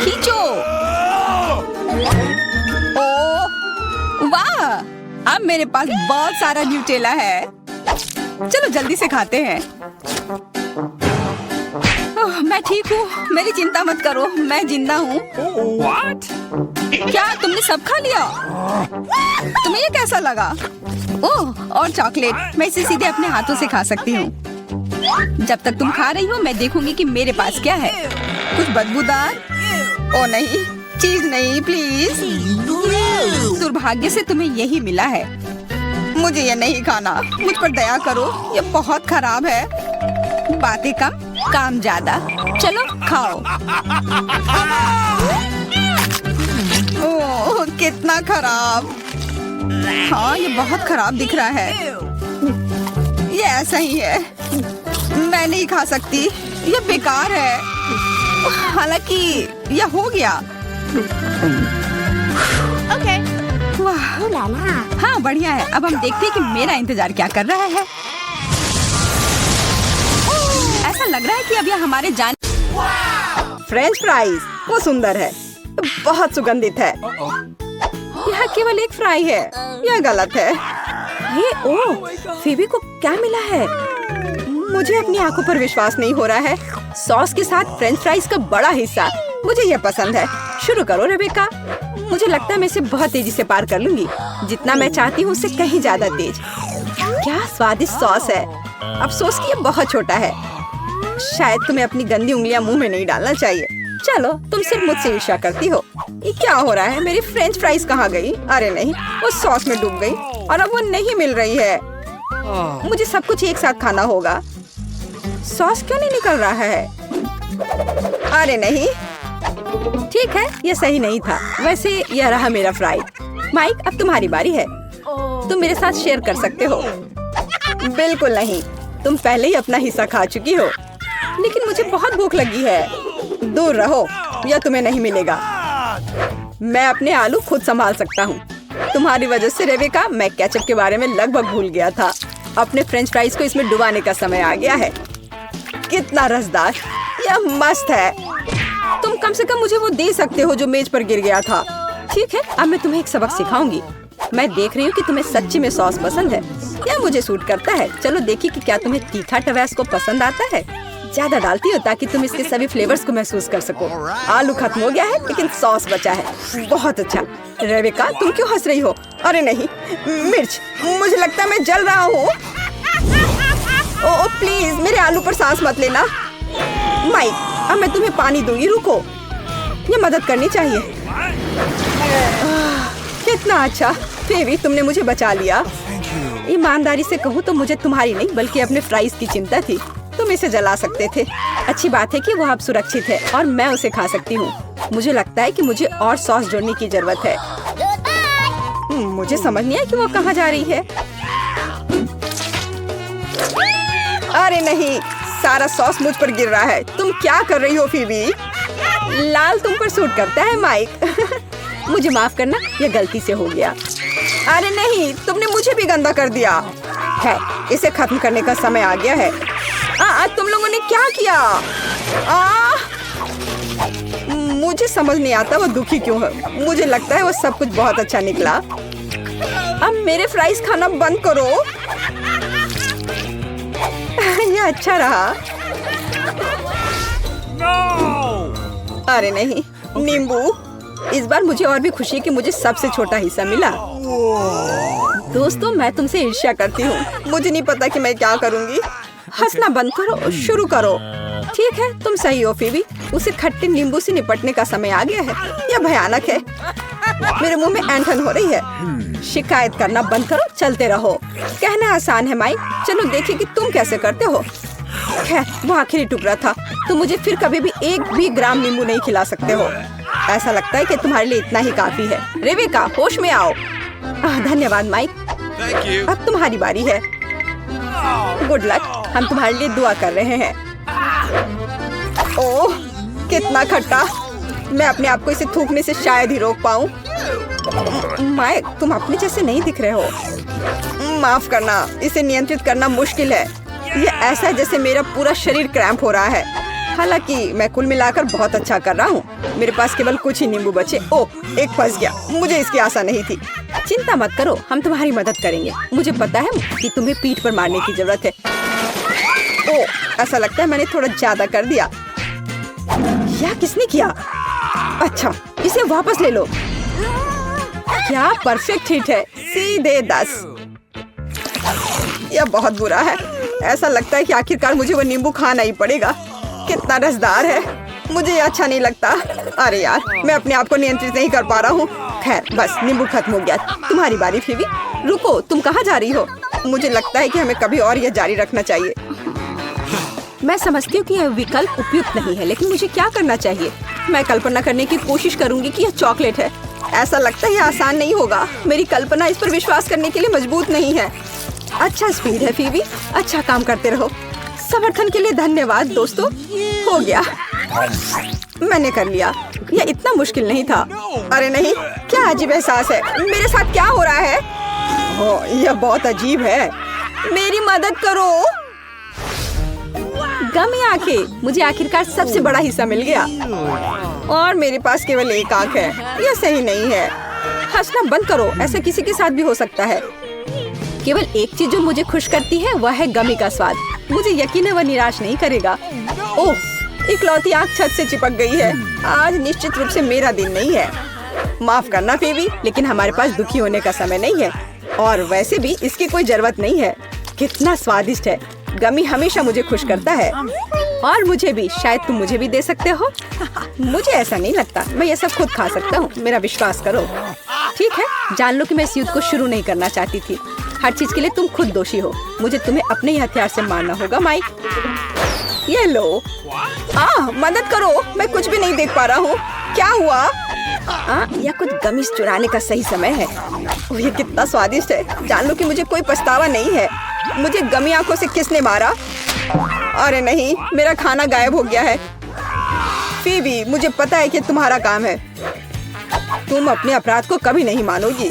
खींचो। ओह वाह, अब मेरे पास बहुत सारा न्यूटेला है। चलो जल्दी से खाते हैं। मैं ठीक हूँ, मेरी चिंता मत करो, मैं जिंदा हूँ। What? क्या तुमने सब खा लिया? तुम्हें ये कैसा लगा? ओह, और चॉकलेट, मैं इसे सीधे अपने हाथों से खा सकती हूँ। जब तक तुम खा रही हो मैं देखूंगी कि मेरे पास क्या है। कुछ बदबूदार? ओ नहीं, चीज नहीं प्लीज। दुर्भाग्य से तुम्हें यही मिला है। मुझे ये नहीं खाना, मुझ पर दया करो, ये बहुत खराब है। बातें कम, काम ज्यादा। चलो खाओ। ओह कितना खराब। हाँ ये बहुत खराब दिख रहा है। ये ऐसा ही है, मैं नहीं खा सकती, ये बेकार है। हालांकि यह हो गया। Okay. वाह, हाँ बढ़िया है। अब हम देखते हैं कि मेरा इंतजार क्या कर रहा है। ऐसा लग रहा है कि अब यह हमारे जान। फ्रेंच फ्राइज, वो सुंदर है, बहुत सुगंधित है। यह केवल एक फ्राई है, यह गलत है। ये ओह, फीबी को क्या मिला है? मुझे अपनी आंखों पर विश्वास नहीं हो रहा है। सॉस के साथ फ्रेंच फ्राइज का बड़ा हिस्सा, मुझे यह पसंद है। शुरू करो रेबेका। मुझे लगता है मैं इसे बहुत तेजी से पार कर लूंगी, जितना मैं चाहती हूँ उससे कहीं ज्यादा तेज। क्या स्वादिष्ट सॉस है। अफसोस कि ये बहुत छोटा है। शायद तुम्हें अपनी गंदी उंगलियां मुंह में नहीं डालना चाहिए। चलो, तुम सिर्फ मुझसे ईर्ष्या करती हो। ये क्या हो रहा है? मेरी फ्रेंच फ्राइज कहाँ गई? अरे नहीं, वो सॉस में डूब गई और अब वो नहीं मिल रही है। मुझे सब कुछ एक साथ खाना होगा। सॉस क्यों नहीं निकल रहा है? अरे नहीं, ठीक है, ये सही नहीं था। वैसे यह रहा मेरा फ्राई। माइक, अब तुम्हारी बारी है। तुम मेरे साथ शेयर कर सकते हो। बिल्कुल नहीं, तुम पहले ही अपना हिस्सा खा चुकी हो। लेकिन मुझे बहुत भूख लगी है। दूर रहो, यह तुम्हें नहीं मिलेगा। मैं अपने आलू खुद संभाल सकता हूँ। तुम्हारी वजह से रेबेका, मैं केचप के बारे में लगभग भूल गया था। अपने फ्रेंच फ्राइज को इसमें डुबाने का समय आ गया है। कितना रसदार, यह मस्त है। तुम कम से कम मुझे वो दे सकते हो जो मेज पर गिर गया था। ठीक है, अब मैं तुम्हें एक सबक सिखाऊंगी। मैं देख रही हूँ कि तुम्हें सच्ची में सॉस पसंद है। यह मुझे सूट करता है। चलो देखिए कि क्या तुम्हें तीखा टबैस्को पसंद आता है। ज्यादा डालती हो ताकि तुम इसके सभी फ्लेवर्स को महसूस कर सको। आलू खत्म हो गया है लेकिन सॉस बचा है। बहुत अच्छा। रेबेका, तुम क्यों हंस रही हो? अरे नहीं, मिर्च, मुझे लगता है मैं जल रहा हूँ। ओह प्लीज, मेरे आलू पर सांस मत लेना। माइक, अब मैं तुम्हें पानी दूंगी, रुको। ये मदद करनी चाहिए। कितना अच्छा फेवी, तुमने मुझे बचा लिया। ईमानदारी से कहूँ तो मुझे तुम्हारी नहीं बल्कि अपने फ्राइज की चिंता थी। तुम इसे जला सकते थे। अच्छी बात है कि वो अब सुरक्षित है और मैं उसे खा सकती हूँ। मुझे लगता है कि मुझे और सॉस जोड़ने की जरूरत है। मुझे समझ नहीं आया कि वो कहाँ जा रही है। अरे नहीं, सारा सॉस मुझ पर गिर रहा है। तुम क्या कर रही हो फीबी? लाल तुम पर सूट करता है माइक। मुझे माफ करना, यह गलती से हो गया। अरे नहीं, तुमने मुझे भी गंदा कर दिया है। इसे खत्म करने का समय आ गया है। तुम लोगों ने क्या किया? मुझे समझ नहीं आता वो दुखी क्यों है। मुझे लगता है वो सब कुछ बहुत अच्छा निकला। अब मेरे फ्राइज खाना बंद करो। यह अच्छा रहा। No! अरे नहीं, नींबू। इस बार मुझे और भी खुशी है कि मुझे सबसे छोटा हिस्सा मिला। दोस्तों, मैं तुमसे ईर्ष्या करती हूँ। मुझे नहीं पता कि मैं क्या करूँगी। हंसना बंद करो, शुरू करो। ठीक है, तुम सही हो फीबी। उसे खट्टे नींबू से निपटने का समय आ गया है। यह भयानक है। मेरे मुंह में ऐंठन हो रही है। शिकायत करना बंद करो, चलते रहो। कहना आसान है माइक, चलो देखिए कि तुम कैसे करते हो। खैर, वो आखिरी टुकड़ा था। तुम मुझे फिर कभी भी एक भी ग्राम नींबू नहीं खिला सकते हो। ऐसा लगता है कि तुम्हारे लिए इतना ही काफी है। रेबेका, होश में आओ। धन्यवाद माइक। अब तुम्हारी बारी है। गुड लक, हम तुम्हारे लिए दुआ कर रहे हैं। ओह, कितना खट्टा। मैं अपने आप को इसे थूकने से शायद ही रोक पाऊं। माइक, तुम अपने जैसे नहीं दिख रहे हो। माफ करना, इसे नियंत्रित करना मुश्किल है। ये ऐसा है जैसे मेरा पूरा शरीर क्रैम्प हो रहा है। हालांकि मैं कुल मिलाकर बहुत अच्छा कर रहा हूँ। मेरे पास केवल कुछ ही नींबू बचे। ओह, एक फंस गया। मुझे इसकी आशा नहीं थी। चिंता मत करो, हम तुम्हारी मदद करेंगे। मुझे पता है कि तुम्हें पीठ पर मारने की जरूरत है। ओह, ऐसा लगता है मैंने थोड़ा ज्यादा कर दिया। यह किसने किया? अच्छा, इसे वापस ले लो। क्या परफेक्ट हिट है, सीधे 10। यह बहुत बुरा है। ऐसा लगता है कि आखिरकार मुझे वो नींबू खाना ही पड़ेगा। कितना रसदार है, मुझे ये अच्छा नहीं लगता। अरे यार, मैं अपने आप को नियंत्रित नहीं कर पा रहा हूँ। खैर, बस नींबू खत्म हो गया। तुम्हारी बारी फीवी। रुको, तुम कहाँ जा रही हो? मुझे लगता है कि हमें कभी और यह जारी रखना चाहिए। मैं समझती हूँ कि यह विकल्प उपयुक्त नहीं है, लेकिन मुझे क्या करना चाहिए? मैं कल्पना करने की कोशिश करूंगी कि यह चॉकलेट है। ऐसा लगता है यह आसान नहीं होगा। मेरी कल्पना इस पर विश्वास करने के लिए मजबूत नहीं है। अच्छा स्पीड है फीवी, अच्छा काम करते रहो। समर्थन के लिए धन्यवाद दोस्तों। हो गया, मैंने कर लिया। यह इतना मुश्किल नहीं था। अरे नहीं, क्या अजीब एहसास है। मेरे साथ क्या हो रहा है? ओह, यह बहुत अजीब है। मेरी मदद करो। गमी आंखें, मुझे आखिरकार सबसे बड़ा हिस्सा मिल गया और मेरे पास केवल एक आंख है। यह सही नहीं है। हंसना बंद करो, ऐसा किसी के साथ भी हो सकता है। केवल एक चीज जो मुझे खुश करती है वह है गमी का स्वाद। मुझे यकीन है वह निराश नहीं करेगा। ओह, इकलौती आंख छत से चिपक गई है। आज निश्चित रूप से मेरा दिन नहीं है। माफ करना फेवी, लेकिन हमारे पास दुखी होने का समय नहीं है और वैसे भी इसकी कोई जरूरत नहीं है। कितना स्वादिष्ट है। गमी हमेशा मुझे खुश करता है और मुझे भी। शायद तुम मुझे भी दे सकते हो। मुझे ऐसा नहीं लगता, मैं ये सब खुद खा सकता हूँ। मेरा विश्वास करो। ठीक है, जान लो कि मैं इस युद्ध को शुरू नहीं करना चाहती थी। हर चीज के लिए तुम खुद दोषी हो। मुझे तुम्हें अपने ही हथियार से मारना होगा माइक। ये लो। मदद करो, मैं कुछ भी नहीं देख पा रहा हूँ। क्या हुआ? यह कुछ गमी चुराने का सही समय है। ओह, ये कितना स्वादिष्ट है। जान लो कि मुझे कोई पछतावा नहीं है। मुझे गमी आंखों से किसने मारा? अरे नहीं, मेरा खाना गायब हो गया है। फीवी, मुझे पता है कि तुम्हारा काम है। तुम अपने अपराध को कभी नहीं मानोगी।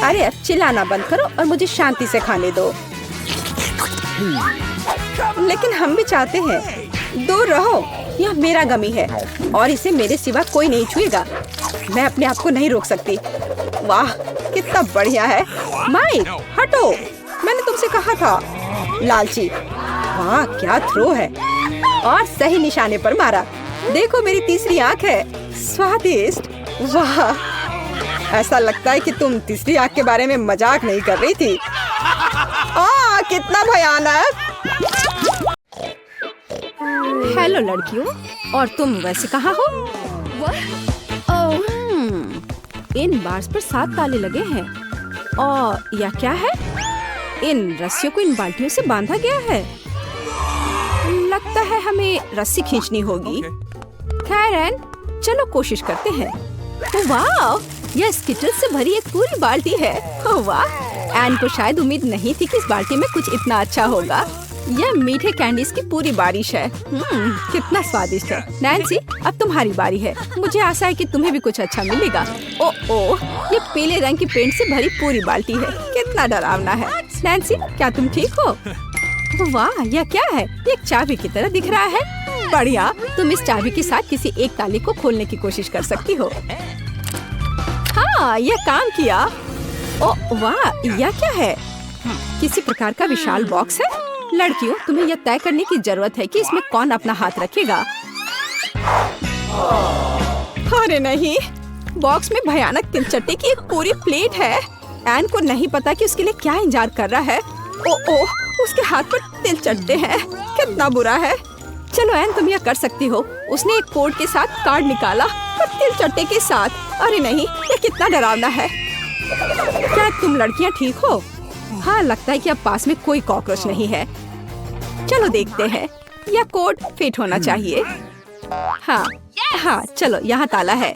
अरे अब चिल्लाना बंद करो और मुझे शांति से खाने दो। लेकिन हम भी चाहते हैं। दूर रहो, यह मेरा गमी है और इसे मेरे सिवा कोई नहीं छुएगा। मैं अपने आप को नहीं रोक सकती। वाह, कितना बढ़िया है। माइक, हटो, मैंने तुमसे कहा था। लालची। वाह, क्या थ्रो है और सही निशाने पर मारा। देखो, मेरी तीसरी आंख है। स्वादिष्ट। वाह, ऐसा लगता है कि तुम तीसरी आंख के बारे में मजाक नहीं कर रही थी। कितना भयानक। हेलो लड़कियों, और तुम वैसे कहाँ हो? इन बार्स पर 7 ताले लगे हैं। और यह क्या है? इन रस्सियों को इन बाल्टियों से बांधा गया है। लगता है हमें रस्सी खींचनी होगी। खैर एन, चलो कोशिश करते हैं। वाह, यह स्किटल्स से भरी एक पूरी बाल्टी है। वाह, एन को शायद उम्मीद नहीं थी कि इस बाल्टी में कुछ इतना अच्छा होगा। यह मीठे कैंडीज की पूरी बारिश है। कितना स्वादिष्ट है। नैन्सी, अब तुम्हारी बारी है। मुझे आशा है कि तुम्हें भी कुछ अच्छा मिलेगा। ओह, ये पीले रंग की पेंट से भरी पूरी बाल्टी है। कितना डरावना है। नैन्सी, क्या तुम ठीक हो? वाह, यह क्या है? ये एक चाबी की तरह दिख रहा है। बढ़िया, तुम इस चाबी के साथ किसी एक ताले को खोलने की कोशिश कर सकती हो। हाँ, यह काम किया। ओह वाह, यह क्या है? किसी प्रकार का विशाल बॉक्स है। लड़कियों, तुम्हें यह तय करने की जरूरत है कि इसमें कौन अपना हाथ रखेगा। अरे नहीं, बॉक्स में भयानक तिलचट्टे की एक पूरी प्लेट है। एन को नहीं पता कि उसके लिए क्या इंतजार कर रहा है। ओह, उसके हाथ पर तिलचट्टे हैं। कितना बुरा है। चलो एन, तुम यह कर सकती हो। उसने एक कोड के साथ कार्ड निकाला और तिलचट्टे के साथ। अरे नहीं, यह कितना डरावना है। क्या तुम लड़कियां ठीक हो? हाँ, लगता है कि अब पास में कोई कॉकरोच नहीं है। चलो देखते हैं। यह कोड फिट होना चाहिए। हाँ, चलो यहाँ ताला है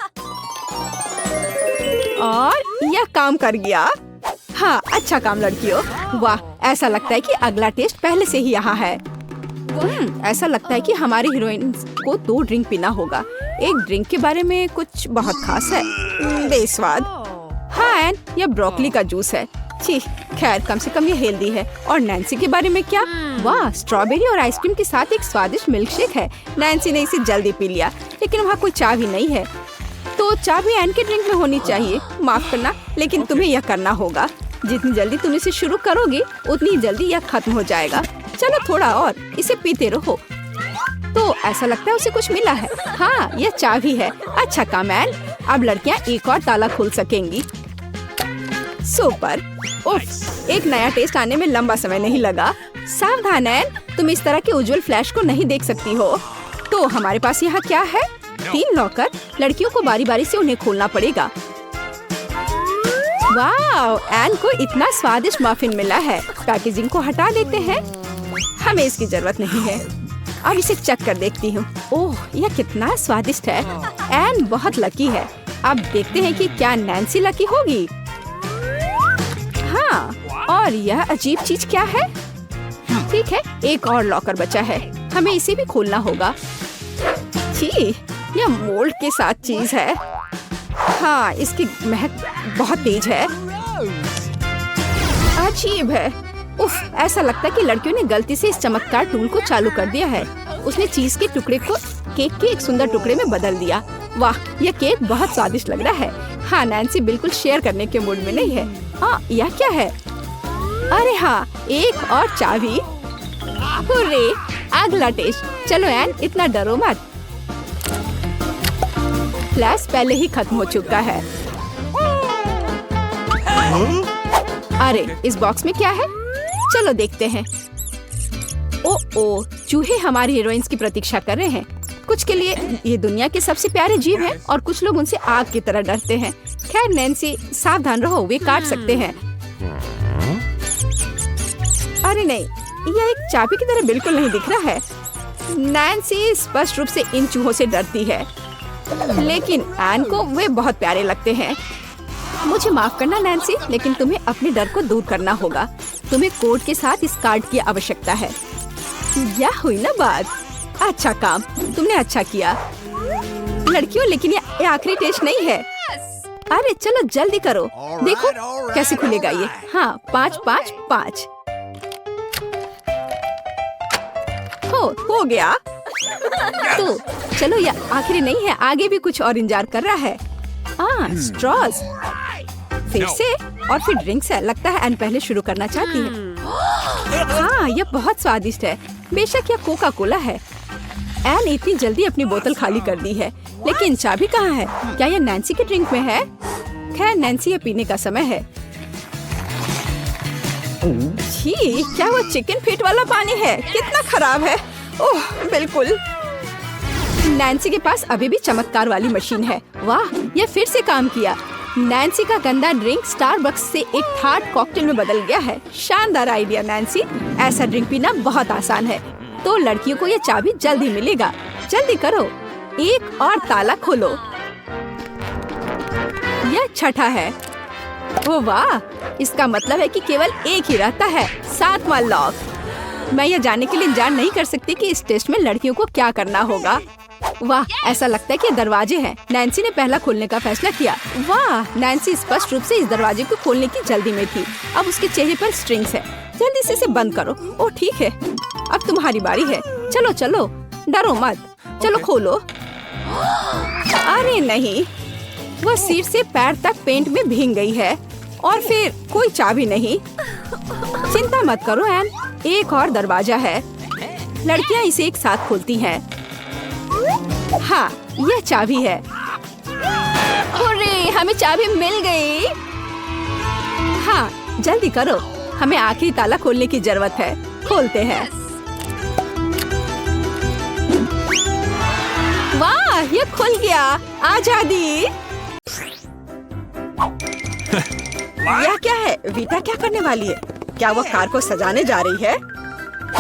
और यह काम कर गया। हाँ, अच्छा काम लड़कियों। वाह, ऐसा लगता है कि अगला टेस्ट पहले से ही यहाँ है। ऐसा लगता है कि हमारी हीरोइन को 2 ड्रिंक पीना होगा। एक ड्रिंक के बारे में कुछ बहुत खास है। बेस्वाद। हाँ एन, यह ब्रोकली का जूस है। छी, खैर कम से कम ये हेल्दी है। और नैन्सी के बारे में क्या? वाह, स्ट्रॉबेरी और आइसक्रीम के साथ एक स्वादिष्ट मिल्क शेक है। नैन्सी ने इसे जल्दी पी लिया, लेकिन वहाँ कोई चाबी नहीं है। तो चाबी एन के ड्रिंक में होनी चाहिए। माफ करना, लेकिन तुम्हें यह करना होगा। जितनी जल्दी तुम इसे शुरू करोगे, उतनी जल्दी यह खत्म हो जाएगा। चलो थोड़ा और, इसे पीते रहो। तो ऐसा लगता है उसे कुछ मिला है। हाँ, यह चाबी है। अच्छा काम एन, अब लड़कियाँ एक और ताला खोल सकेंगी। सुपर। उफ, एक नया टेस्ट आने में लंबा समय नहीं लगा। सावधान एन, तुम इस तरह के उज्जवल फ्लैश को नहीं देख सकती हो। तो हमारे पास यहाँ क्या है? 3 लॉकर। लड़कियों को बारी बारी से उन्हें खोलना पड़ेगा। वाव, एन को इतना स्वादिष्ट मफिन मिला है। पैकेजिंग को हटा देते हैं, हमें इसकी जरूरत नहीं है। अब इसे चख कर देखती हूँ। ओह, यह कितना स्वादिष्ट है। एन बहुत लकी है। अब देखते हैं कि क्या नैन्सी लकी होगी। हाँ, और यह अजीब चीज क्या है? ठीक है, एक और लॉकर बचा है, हमें इसे भी खोलना होगा। छी, यह मोल्ड के साथ चीज है। हाँ, इसकी महक बहुत तेज है। अजीब है। उफ, ऐसा लगता है कि लड़कियों ने गलती से इस चमत्कार टूल को चालू कर दिया है। उसने चीज के टुकड़े को केक के एक सुंदर टुकड़े में बदल दिया। वाह, यह केक बहुत स्वादिष्ट लग रहा है। हाँ, नैन्सी बिल्कुल शेयर करने के मूड में नहीं है। हाँ, यह क्या है? अरे हाँ, एक और चाबी। हुर्रे, अगला टेस्ट। चलो एन, इतना डरो मत। फ्लैश पहले ही खत्म हो चुका है। अरे, इस बॉक्स में क्या है? चलो देखते हैं। ओ, चूहे हमारी हीरोइंस की प्रतीक्षा कर रहे हैं। कुछ के लिए ये दुनिया के सबसे प्यारे जीव हैं और कुछ लोग उनसे आग की तरह डरते हैं। खैर नैन्सी, सावधान रहो, वे काट सकते हैं। अरे नहीं, यह एक चाबी की तरह बिल्कुल नहीं दिख रहा है। नैन्सी स्पष्ट रूप से इन चूहों से डरती है, लेकिन एन को वे बहुत प्यारे लगते हैं। मुझे माफ करना नैन्सी, लेकिन तुम्हें अपने डर को दूर करना होगा। तुम्हें कोड के साथ इस कार्ड की आवश्यकता है। यह हुई ना बात। अच्छा काम, तुमने अच्छा किया। लड़कियों, लेकिन ये आखिरी टेस्ट नहीं है। अरे चलो जल्दी करो, देखो कैसे खुलेगा ये। हाँ, 5 5 5। हो गया। तो चलो, ये आखिरी नहीं है, आगे भी कुछ और इंतजार कर रहा है। स्ट्रॉज। फिर से और फिर ड्रिंक्स है। लगता है एन पहले शुरू करना चाहती है। हाँ, यह बहुत स्वादिष्ट है। बेशक यह कोका कोला है। एन इतनी जल्दी अपनी बोतल खाली कर दी है, लेकिन चाबी कहाँ है? क्या यह नैन्सी के ड्रिंक में है? खैर नैन्सी, ये पीने का समय है। छी, क्या वो चिकन फीट वाला पानी है? कितना खराब है। ओह, बिल्कुल। नैन्सी के पास अभी भी चमत्कार वाली मशीन है। वाह, यह फिर से काम किया। नैन्सी का गंदा ड्रिंक स्टारबक्स से एक हार्ड कॉकटेल में बदल गया है। शानदार आइडिया नैन्सी। ऐसा ड्रिंक पीना बहुत आसान है। तो लड़कियों को यह चाबी जल्दी मिलेगा। जल्दी करो, एक और ताला खोलो। यह छठा है। ओ वाह, इसका मतलब है कि केवल एक ही रहता है, 7वां लॉक। मैं यह जानने के लिए इंतजार नहीं कर सकती कि इस टेस्ट में लड़कियों को क्या करना होगा। वाह, ऐसा लगता है कि दरवाजे हैं। नैन्सी ने पहला खोलने का फैसला किया। वाह, नैन्सी स्पष्ट रूप से इस दरवाजे को खोलने की जल्दी में थी। अब उसके चेहरे पर स्ट्रिंग्स है। जल्दी से इसे बंद करो। ओह ठीक है, अब तुम्हारी बारी है। चलो चलो, डरो मत। चलो खोलो। अरे नहीं, वह सिर से पैर तक पेंट में भीग गई है और फिर कोई चाबी नहीं। चिंता मत करो एन, एक और दरवाजा है। लड़कियां इसे एक साथ खोलती हैं। हाँ, यह चाबी है। हुर्रे, हमें चाबी मिल गई। हाँ, जल्दी करो, हमें आखिरी ताला खोलने की जरूरत है। खोलते हैं। वाह, यह खुल गया। आजादी। यह क्या है? वीटा क्या करने वाली है? क्या वो कार को सजाने जा रही है?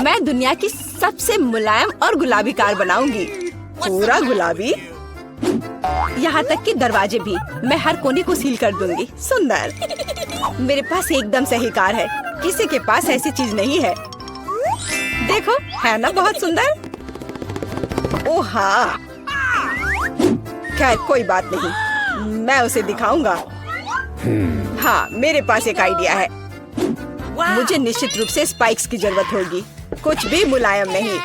मैं दुनिया की सबसे मुलायम और गुलाबी कार बनाऊंगी। पूरा गुलाबी, यहाँ तक कि दरवाजे भी। मैं हर कोने को सील कर दूंगी। सुंदर। मेरे पास एकदम सही कार है। किसी के पास ऐसी चीज नहीं है। देखो, है ना बहुत सुंदर? ओह हाँ, खैर कोई बात नहीं, मैं उसे दिखाऊंगा। हाँ, मेरे पास एक आइडिया है। मुझे निश्चित रूप से स्पाइक्स की जरूरत होगी। कुछ भी मुलायम नहीं।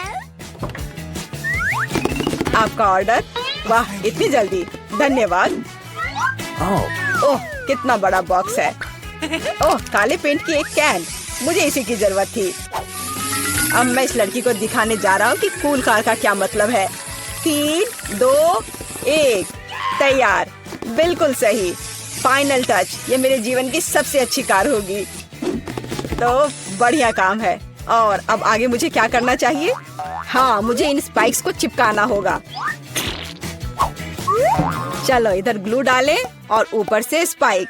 आपका ऑर्डर। वाह, इतनी जल्दी, धन्यवाद। ओह, कितना बड़ा बॉक्स है। ओह, काले पेंट की एक कैन। मुझे इसी की जरूरत थी। अब मैं इस लड़की को दिखाने जा रहा हूँ कि कूल कार का क्या मतलब है। 3, 2, 1 तैयार। बिल्कुल सही। Final touch. ये मेरे जीवन की सबसे अच्छी कार होगी। तो बढ़िया काम है। और अब आगे मुझे क्या करना चाहिए? हाँ, मुझे इन स्पाइक्स को चिपकाना होगा। चलो इधर ग्लू डालें और ऊपर से स्पाइक।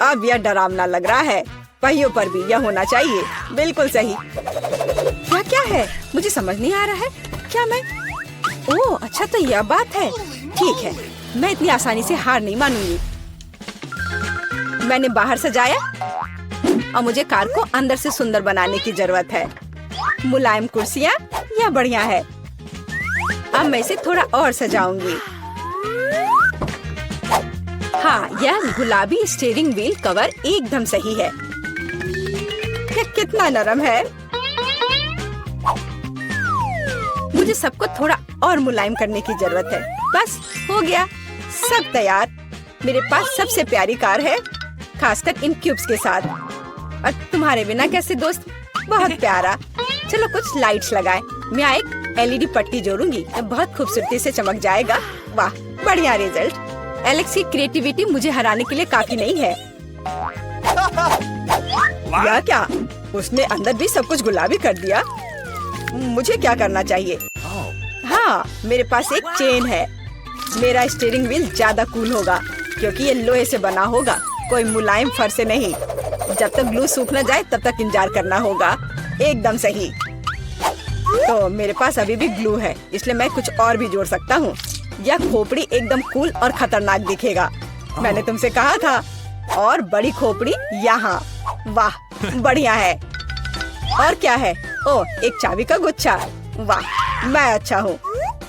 अब यह डरावना लग रहा है। पहियों पर भी यह होना चाहिए। बिल्कुल सही। क्या क्या है? मुझे समझ नहीं आ रहा है। क्या मैं? ओह अच्छा, तो यह बात है। ठीक है, मैं इतनी आसानी से हार नहीं मानूंगी। मैंने बाहर सजाया और मुझे कार को अंदर से सुंदर बनाने की जरूरत है। मुलायम कुर्सियाँ, यह बढ़िया है। अब मैं इसे थोड़ा और सजाऊंगी। हाँ, यह गुलाबी स्टीयरिंग व्हील कवर एकदम सही है। यह कितना नरम है। मुझे सबको थोड़ा और मुलायम करने की जरूरत है। बस हो गया, सब तैयार। मेरे पास सबसे प्यारी कार है, खासकर इन क्यूब्स के साथ। और तुम्हारे बिना कैसे दोस्त? बहुत प्यारा। चलो कुछ लाइट्स लगाएं। मैं एक एलईडी पट्टी जोड़ूंगी, बहुत खूबसूरती से चमक जाएगा। वाह, बढ़िया रिजल्ट। एलेक्स की क्रिएटिविटी मुझे हराने के लिए काफी नहीं है। या क्या? उसने अंदर भी सब कुछ गुलाबी कर दिया। मुझे क्या करना चाहिए? हाँ, मेरे पास एक चेन है। मेरा स्टीयरिंग व्हील ज्यादा कूल होगा क्योंकि ये लोहे से बना होगा, कोई मुलायम फर से नहीं। जब तक ग्लू सूख न जाए तब तक इंतजार करना होगा। एकदम सही। तो मेरे पास अभी भी ग्लू है, इसलिए मैं कुछ और भी जोड़ सकता हूँ। यह खोपड़ी एकदम कूल और खतरनाक दिखेगा। मैंने तुमसे कहा था। और बड़ी खोपड़ी यहाँ। वाह, बढ़िया है। और क्या है? ओह, एक चाबी का गुच्छा। वाह, मैं अच्छा हूँ।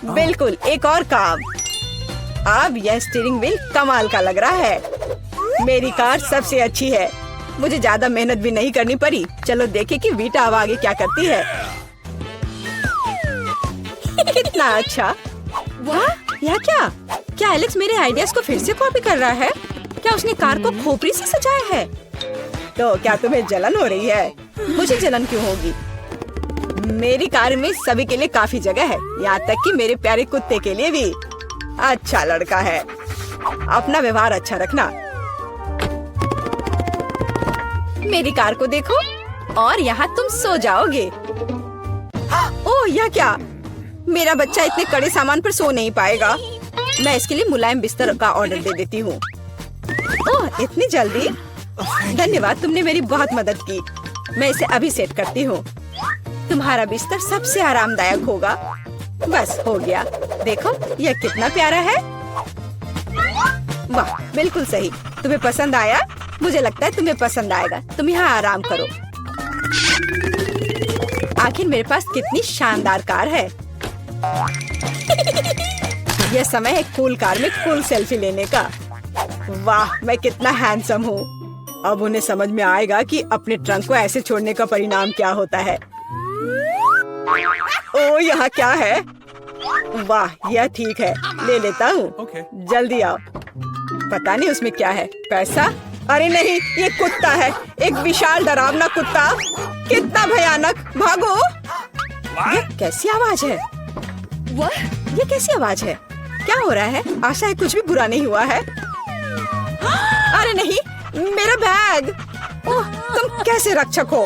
बिल्कुल, एक और काम। अब यह स्टीयरिंग व्हील कमाल का लग रहा है। मेरी कार सबसे अच्छी है। मुझे ज्यादा मेहनत भी नहीं करनी पड़ी। चलो देखें कि वीटा अब आगे क्या करती है। कितना अच्छा। वाह, यह क्या? क्या एलेक्स मेरे आइडियाज को फिर से कॉपी कर रहा है? क्या उसने कार को खोपड़ी से सजाया है? तो क्या तुम्हें जलन हो रही है? मुझे जलन क्यों होगी? मेरी कार में सभी के लिए काफी जगह है, यहाँ तक कि मेरे प्यारे कुत्ते के लिए भी। अच्छा लड़का है। अपना व्यवहार अच्छा रखना। मेरी कार को देखो और यहाँ तुम सो जाओगे। ओह, यह क्या? मेरा बच्चा इतने कड़े सामान पर सो नहीं पाएगा। मैं इसके लिए मुलायम बिस्तर का ऑर्डर दे देती हूँ। ओह, इतनी जल्दी? धन्यवाद, तुमने मेरी बहुत मदद की। मैं इसे अभी सेट करती हूँ। तुम्हारा बिस्तर सबसे आरामदायक होगा। बस हो गया। देखो, यह कितना प्यारा है। वाह, बिल्कुल सही। तुम्हें पसंद आया? मुझे लगता है तुम्हें पसंद आएगा। तुम यहाँ आराम करो। आखिर मेरे पास कितनी शानदार कार है। यह समय है कूल कार में कूल सेल्फी लेने का। वाह, मैं कितना हैंडसम हूँ। अब उन्हें समझ में आएगा कि अपने ट्रंक को ऐसे छोड़ने का परिणाम क्या होता है। ओह, यहाँ क्या है? वाह, यह ठीक है, ले लेता हूँ। जल्दी आओ। पता नहीं उसमें क्या है। पैसा? अरे नहीं, ये कुत्ता है। एक विशाल डरावना कुत्ता। कितना भयानक। भागो। ये कैसी आवाज है? ये कैसी आवाज है? क्या हो रहा है? आशा है कुछ भी बुरा नहीं हुआ है। अरे नहीं, मेरा बैग। ओह, तुम कैसे रक्षक हो?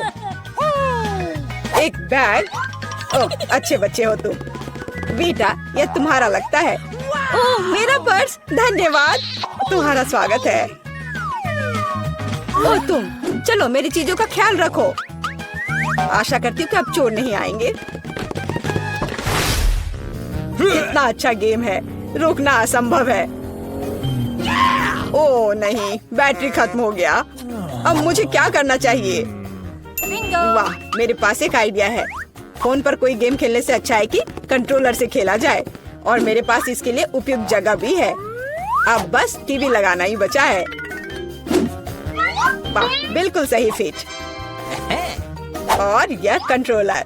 एक बैग? ओह, अच्छे बच्चे हो तुम। वीटा, यह तुम्हारा लगता है। ओह, मेरा पर्स। धन्यवाद, तुम्हारा स्वागत है। ओह, तुम चलो, मेरी चीजों का ख्याल रखो। आशा करती हूँ कि अब चोर नहीं आएंगे। कितना अच्छा गेम है। रोकना असंभव है। ओह नहीं, बैटरी खत्म हो गया। अब मुझे क्या करना चाहिए? वाह, मेरे पास एक आइडिया है। फोन पर कोई गेम खेलने से अच्छा है कि कंट्रोलर से खेला जाए। और मेरे पास इसके लिए उपयुक्त जगह भी है। अब बस टीवी लगाना ही बचा है। वाह, बिल्कुल सही फिट। और यह कंट्रोलर।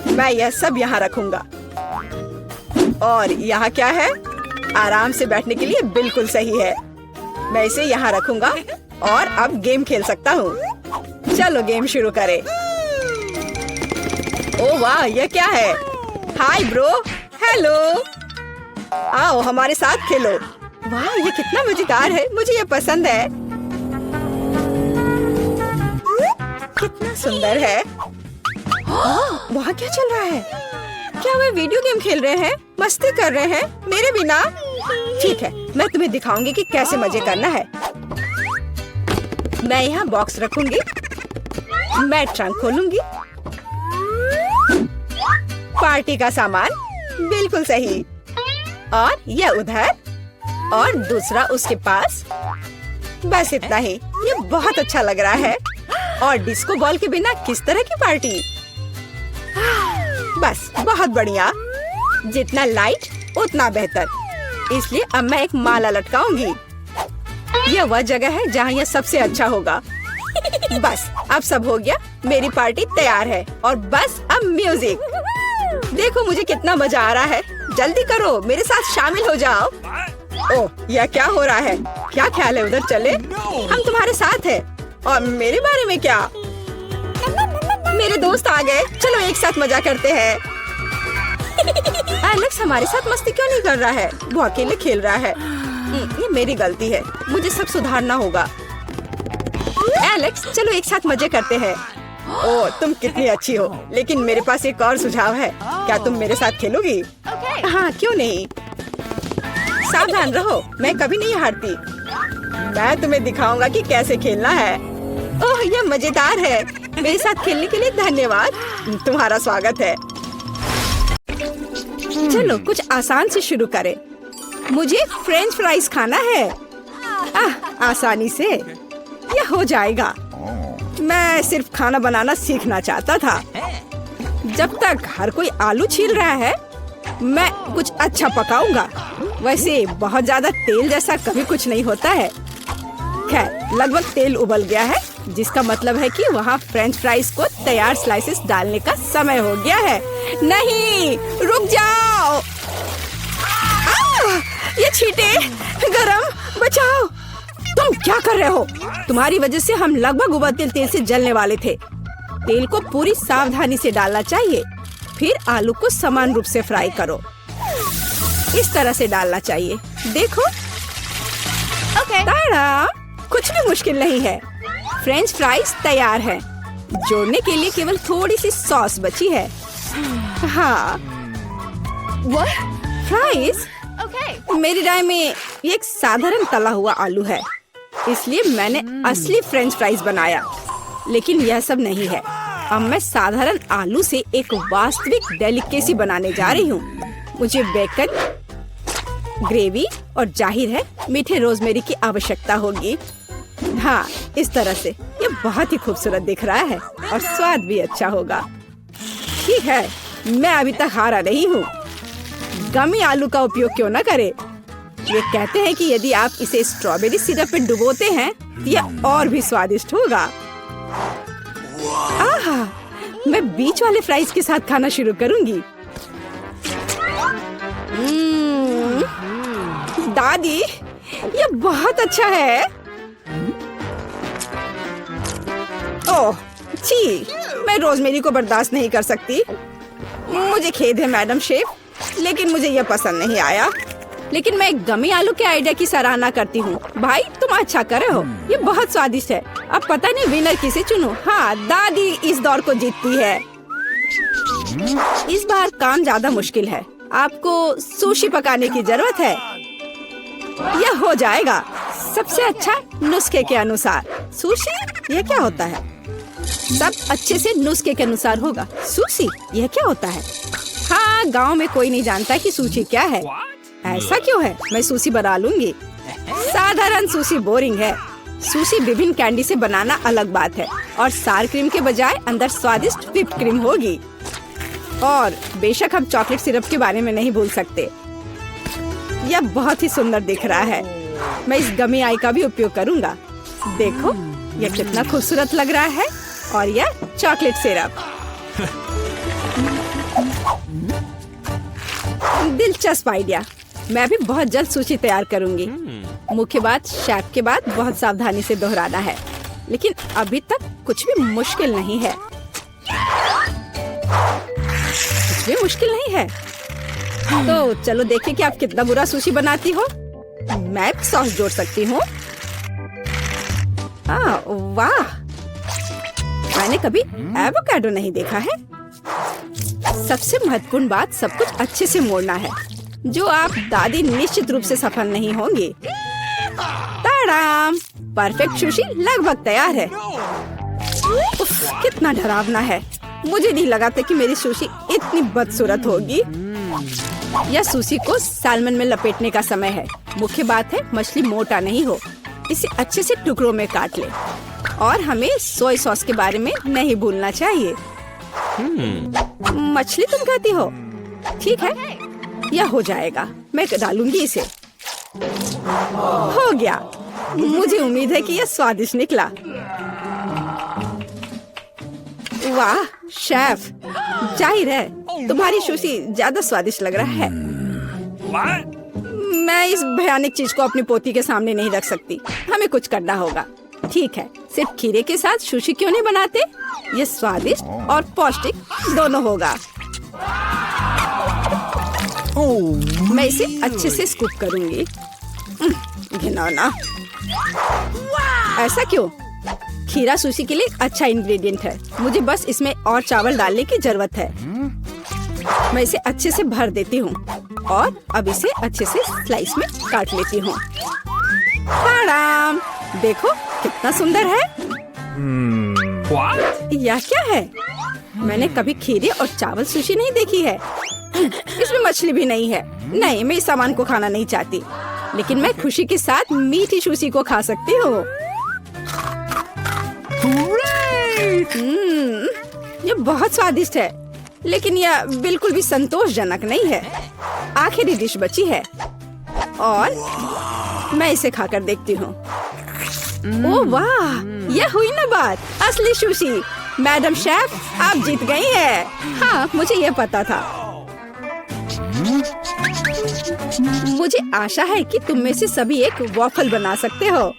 मैं यह सब यहाँ रखूंगा। और यहाँ क्या है? आराम से बैठने के लिए बिल्कुल सही है। मैं इसे यहाँ रखूंगा और अब गेम खेल सकता हूँ। चलो गेम शुरू करें। ओ वाह, ये क्या है? हाय ब्रो, हेलो, आओ हमारे साथ खेलो। वाह, ये कितना मजेदार है, मुझे ये पसंद है। कितना सुंदर है। वहाँ क्या चल रहा है? क्या वे वीडियो गेम खेल रहे हैं, मस्ती कर रहे हैं मेरे बिना? ठीक है, मैं तुम्हें दिखाऊंगी कि कैसे मजे करना है। मैं यहाँ बॉक्स रखूंगी, मैं ट्रंक खोलूंगी। पार्टी का सामान बिल्कुल सही, और यह उधर और दूसरा उसके पास। बस इतना ही। ये बहुत अच्छा लग रहा है। और डिस्को बॉल के बिना किस तरह की पार्टी? बस बहुत बढ़िया। जितना लाइट उतना बेहतर। इसलिए अब मैं एक माला लटकाऊंगी। यह वह जगह है जहाँ यह सबसे अच्छा होगा। बस अब सब हो गया, मेरी पार्टी तैयार है। और बस अब म्यूजिक। देखो मुझे कितना मजा आ रहा है। जल्दी करो, मेरे साथ शामिल हो जाओ। ओह, यह क्या हो रहा है? क्या ख्याल है उधर चले? हम तुम्हारे साथ हैं। और मेरे बारे में क्या? मेरे दोस्त आ गए, चलो एक साथ मजा करते हैं। एलेक्स हमारे साथ मस्ती क्यों नहीं कर रहा है? वो अकेले खेल रहा है। ये मेरी गलती है, मुझे सब सुधारना होगा। एलेक्स चलो एक साथ मजे करते हैं। ओह, तुम कितनी अच्छी हो, लेकिन मेरे पास एक और सुझाव है। क्या तुम मेरे साथ खेलोगी? हाँ, क्यों नहीं। सावधान रहो, मैं कभी नहीं हारती। मैं तुम्हें दिखाऊंगा कि कैसे खेलना है। ओह, यह मजेदार है। मेरे साथ खेलने के लिए धन्यवाद। तुम्हारा स्वागत है। चलो कुछ आसान से शुरू करें। मुझे फ्रेंच फ्राइज खाना है। आसानी से यह हो जाएगा। मैं सिर्फ खाना बनाना सीखना चाहता था। जब तक हर कोई आलू छील रहा है, मैं कुछ अच्छा पकाऊंगा। वैसे बहुत ज्यादा तेल जैसा कभी कुछ नहीं होता है। खैर, लगभग तेल उबल गया है, जिसका मतलब है कि वहाँ फ्रेंच फ्राइज को तैयार स्लाइसेस डालने का समय हो गया है। नहीं, रुक जाओ। ये छींटे, गरम, बचाओ। तुम क्या कर रहे हो? तुम्हारी वजह से हम लगभग उबलते तेल से जलने वाले थे। तेल को पूरी सावधानी से डालना चाहिए। फिर आलू को समान रूप से फ्राई करो। इस तरह से डालना चाहिए। देखो, ताड़ा, कुछ भी मुश्किल नहीं है। फ्रेंच फ्राइज तैयार है। जोड़ने के लिए केवल थोड़ी सी सॉस बची है। हाँ, फ्राइज? मेरी राय में ये एक साधारण तला हुआ आलू है, इसलिए मैंने असली फ्रेंच फ्राइज बनाया। लेकिन यह सब नहीं है। अब मैं साधारण आलू से एक वास्तविक डेलिकेसी बनाने जा रही हूँ। मुझे बेकन, ग्रेवी और जाहिर है मीठे रोजमेरी की आवश्यकता होगी। हाँ, इस तरह से ये बहुत ही खूबसूरत दिख रहा है और स्वाद भी अच्छा होगा। ठीक है, मैं अभी तक हारा नहीं हूँ। गमी आलू का उपयोग क्यों न करें? ये कहते हैं कि यदि आप इसे स्ट्रॉबेरी सिरप में डुबोते हैं तो यह और भी स्वादिष्ट होगा। आहा, मैं बीच वाले फ्राइज के साथ खाना शुरू करूंगी। दादी, ये बहुत अच्छा है। ओह, छी, मैं रोजमेरी को बर्दाश्त नहीं कर सकती। मुझे खेद है मैडम शेफ, लेकिन मुझे यह पसंद नहीं आया। लेकिन मैं एक गमी आलू के आइडिया की सराहना करती हूँ। भाई, तुम अच्छा कर रहे हो। ये बहुत स्वादिष्ट है। अब पता नहीं विनर किसे चुनूं। हाँ, दादी इस दौर को जीतती है। इस बार काम ज्यादा मुश्किल है। आपको सुशी पकाने की जरूरत है। यह हो जाएगा सबसे अच्छा नुस्खे के अनुसार। सुशी? यह क्या होता है? सब अच्छे से नुस्खे के अनुसार होगा। सुशी? यह क्या होता है? हाँ, गांव में कोई नहीं जानता कि सुशी क्या है। ऐसा क्यों है? मैं सुशी बना लूंगी। साधारण सुशी बोरिंग है। सुशी विभिन्न कैंडी से बनाना अलग बात है। और सार क्रीम के बजाय अंदर स्वादिष्ट व्हिप्ड क्रीम होगी। और बेशक हम चॉकलेट सिरप के बारे में नहीं भूल सकते। यह बहुत ही सुंदर दिख रहा है। मैं इस गमी आई का भी उपयोग करूंगा। देखो, यह कितना खूबसूरत लग रहा है। और यह चॉकलेट सिरप। दिलचस्प आइडिया। मैं भी बहुत जल्द सूची तैयार करूंगी। मुख्य बात शेफ के बाद बहुत सावधानी से दोहराना है। लेकिन अभी तक कुछ भी मुश्किल नहीं है। सच में मुश्किल नहीं है। तो चलो देखें कि आप कितना बुरा सुशी बनाती हो। मैं सॉस जोड़ सकती हूँ। वाह, मैंने कभी एवोकाडो नहीं देखा है। सबसे महत्वपूर्ण बात सब कुछ अच्छे से मोड़ना है, जो आप दादी निश्चित रूप से सफल नहीं होंगी। ताड़ाम, परफेक्ट सुशी लगभग तैयार है। उफ, कितना डरावना है। मुझे नहीं लगा था कि मेरी सुशी इतनी बदसूरत होगी। यह सुशी को सालमन में लपेटने का समय है। मुख्य बात है मछली मोटा नहीं हो। इसे अच्छे से टुकड़ों में काट ले। और हमें सोया सॉस के बारे में नहीं भूलना चाहिए। मछली तुम खाती हो? ठीक है, यह हो जाएगा। मैं डालूंगी इसे। हो गया। मुझे उम्मीद है कि यह स्वादिष्ट निकला। वाह शेफ, जाहिर है तुम्हारी सुशी ज्यादा स्वादिष्ट लग रहा है। What? मैं इस भयानक चीज को अपनी पोती के सामने नहीं रख सकती। हमें कुछ करना होगा। ठीक है, सिर्फ खीरे के साथ सुशी क्यों नहीं बनाते? ये स्वादिष्ट और पौष्टिक दोनों होगा। मैं इसे अच्छे से स्कूप करूंगी। घिनौना। ऐसा क्यों? खीरा सुशी के लिए एक अच्छा इंग्रेडिएंट है। मुझे बस इसमें और चावल डालने की जरूरत है। मैं इसे अच्छे से भर देती हूँ और अब इसे अच्छे से स्लाइस में काट लेती हूँ। देखो कितना सुंदर है। What? यह क्या है? मैंने कभी खीरे और चावल सुशी नहीं देखी है। इसमें मछली भी नहीं है। नहीं, मैं इस सामान को खाना नहीं चाहती, लेकिन मैं खुशी के साथ मीठी सुशी को खा सकती हूँ। ये बहुत स्वादिष्ट है, लेकिन यह बिल्कुल भी संतोषजनक नहीं है। आखिरी डिश बची है और मैं इसे खाकर देखती हूँ। ओह वाह, यह हुई ना बात, असली सुशी। मैडम शेफ, आप जीत गई हैं। हाँ, मुझे यह पता था। मुझे आशा है कि तुम में से सभी एक वॉफल बना सकते हो।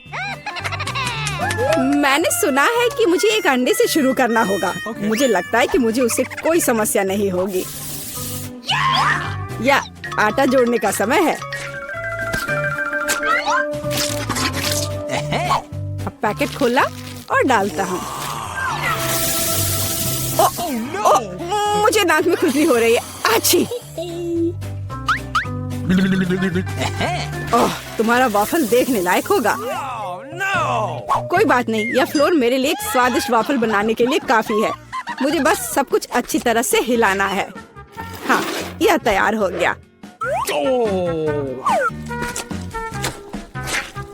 मैंने सुना है कि मुझे एक अंडे से शुरू करना होगा। मुझे लगता है कि मुझे उससे कोई समस्या नहीं होगी। या आटा जोड़ने का समय है। अब पैकेट खोला और डालता हूँ। मुझे नाक में खुजली हो रही है। आछी। ओह, तुम्हारा वॉफल देखने लायक होगा। Oh no! कोई बात नहीं, यह फ्लोर मेरे लिए एक स्वादिष्ट वॉफल बनाने के लिए काफी है। मुझे बस सब कुछ अच्छी तरह से हिलाना है। हाँ, यह तैयार हो गया।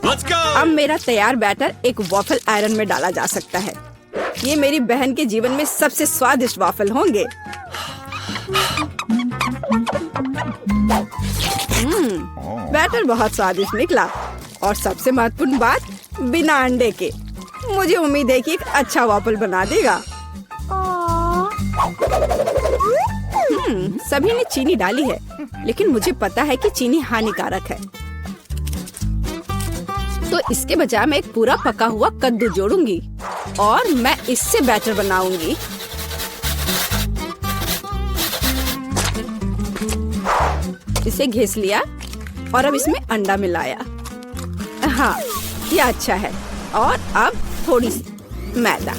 Let's go! अब मेरा तैयार बैटर एक वॉफल आयरन में डाला जा सकता है। ये मेरी बहन के जीवन में सबसे स्वादिष्ट वॉफल होंगे। बैटर बहुत स्वादिष्ट निकला और सबसे महत्वपूर्ण बात, बिना अंडे के। मुझे उम्मीद है कि एक अच्छा वॉफल बना देगा। सभी ने चीनी डाली है, लेकिन मुझे पता है कि चीनी हानिकारक है। तो इसके बजाय मैं एक पूरा पका हुआ कद्दू जोड़ूंगी और मैं इससे बैटर बनाऊंगी। इसे घिस लिया और अब इसमें अंडा मिलाया। हाँ, ये अच्छा है। और अब थोड़ी सी मैदा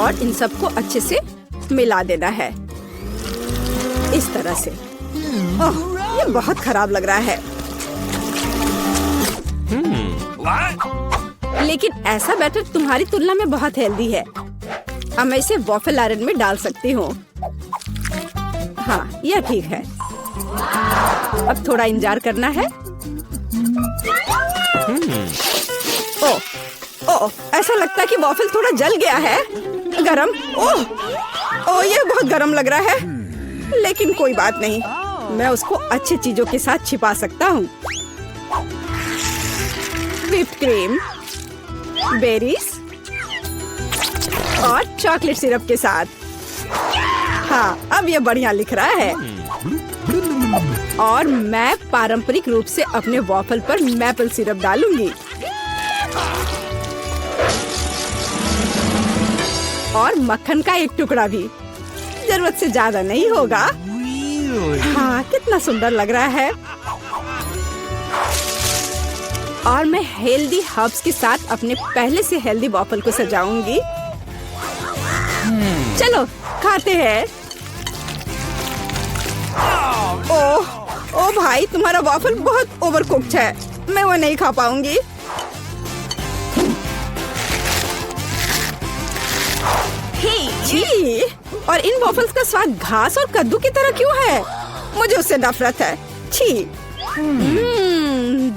और इन सबको अच्छे से मिला देना है इस तरह से। ओह, ये बहुत खराब लग रहा है। What? लेकिन ऐसा बैटर तुम्हारी तुलना में बहुत हेल्दी है। अब मैं इसे वॉफल आयरन में डाल सकती हूँ। हाँ, यह ठीक है। अब थोड़ा इंतजार करना है। ओह, ओह, ऐसा लगता है कि वॉफल थोड़ा जल गया है। गरम। ओह, ओह, यह बहुत गरम लग रहा है। लेकिन कोई बात नहीं, मैं उसको अच्छी चीजों के साथ छिपा सकता हूँ। व्हिप्ड क्रीम, बेरीज और चॉकलेट सिरप के साथ। हाँ, अब यह बढ़िया लिख रहा है। और मैं पारंपरिक रूप से अपने वॉफल पर मैपल सिरप डालूंगी और मक्खन का एक टुकड़ा भी। जरूरत से ज्यादा नहीं होगा। हाँ, कितना सुंदर लग रहा है। और मैं हेल्दी हर्ब्स के साथ अपने पहले से हेल्दी वॉफल को सजाऊंगी। चलो खाते हैं। ओह भाई, तुम्हारा वॉफल बहुत ओवरकुक्ड है, मैं वो नहीं खा पाऊंगी। छी, और इन वॉफल्स का स्वाद घास और कद्दू की तरह क्यों है? मुझे उससे नफरत है। छी।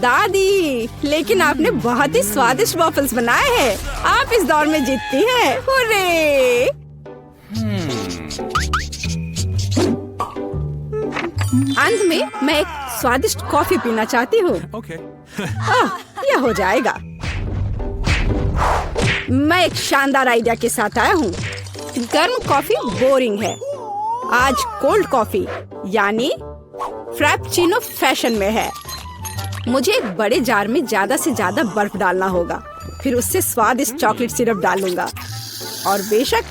दादी, लेकिन आपने बहुत ही स्वादिष्ट वॉफल्स बनाए हैं। आप इस दौर में जीतती हैं। हुर्रे! अंत में मैं एक स्वादिष्ट कॉफी पीना चाहती हूँ। Okay. यह हो जाएगा। मैं एक शानदार आइडिया के साथ आया हूँ। गर्म कॉफी बोरिंग है। आज कोल्ड कॉफी यानी फ्रैप्चिनो फैशन में है। मुझे एक बड़े जार में ज्यादा से ज्यादा बर्फ डालना होगा, फिर उससे स्वादिष्ट चॉकलेट सिरप डालूंगा। और बेशक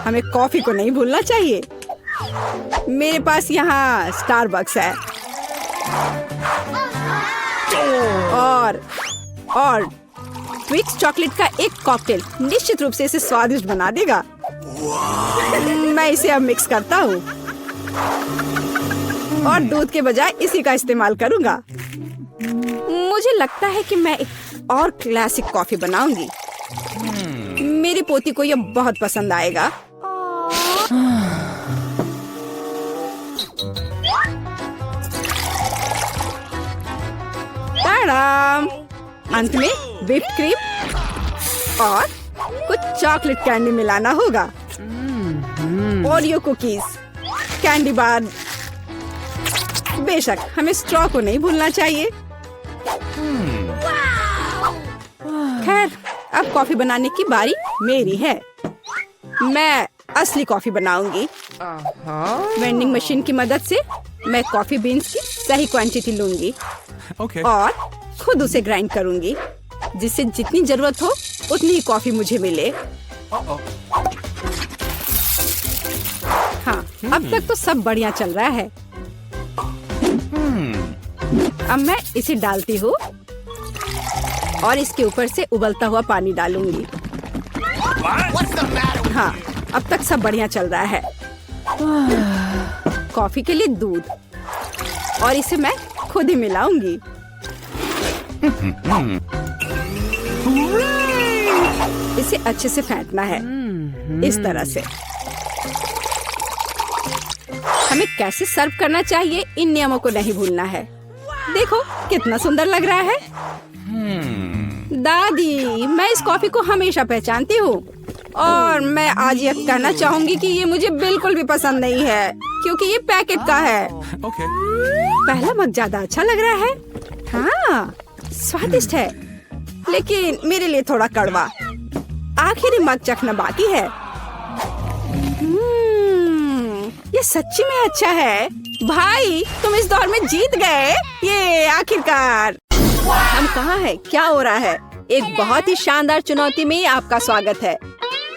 हमें कॉफी को नहीं भूलना चाहिए। मेरे पास यहाँ स्टारबक्स है और ट्विक्स चॉकलेट का एक कॉकटेल निश्चित रूप से इसे स्वादिष्ट बना देगा। मैं इसे अब मिक्स करता हूँ और दूध के बजाय इसी का इस्तेमाल करूँगा। मुझे लगता है कि मैं एक और क्लासिक कॉफी बनाऊंगी। मेरी पोती को यह बहुत पसंद आएगा। ताड़ाम! अंत में व्हिप्ड क्रीम और कुछ चॉकलेट कैंडी मिलाना होगा। Oreo cookies, candy bar. बेशक हमें स्ट्रॉ को नहीं भूलना चाहिए। खैर, अब कॉफी बनाने की बारी मेरी है। मैं असली कॉफी बनाऊंगी। वेंडिंग मशीन की मदद से मैं कॉफी बीन्स की सही क्वांटिटी लूंगी Okay. और खुद उसे ग्राइंड करूंगी, जिससे जितनी जरूरत हो उतनी ही कॉफी मुझे मिले। हाँ, अब तक तो सब बढ़िया चल रहा है। अब मैं इसे डालती हूँ और इसके ऊपर से उबलता हुआ पानी डालूंगी। What's the matter? हाँ, अब तक सब बढ़िया चल रहा है। कॉफी के लिए दूध, और इसे मैं खुद ही मिलाऊंगी। इसे अच्छे से फेंटना है, इस तरह से। हमें कैसे सर्व करना चाहिए, इन नियमों को नहीं भूलना है। देखो कितना सुंदर लग रहा है। दादी, मैं इस कॉफी को हमेशा पहचानती हूँ और मैं आज यह कहना चाहूंगी कि ये मुझे बिल्कुल भी पसंद नहीं है, क्योंकि ये पैकेट का है। Okay. पहला मग ज्यादा अच्छा लग रहा है। हाँ, स्वादिष्ट है, लेकिन मेरे लिए थोड़ा कड़वा। आखिरी मग चखना बाकी है। ये सच्ची में अच्छा है। भाई, तुम इस दौर में जीत गए। ये आखिरकार। हम कहाँ हैं? क्या हो रहा है? एक बहुत ही शानदार चुनौती में आपका स्वागत है।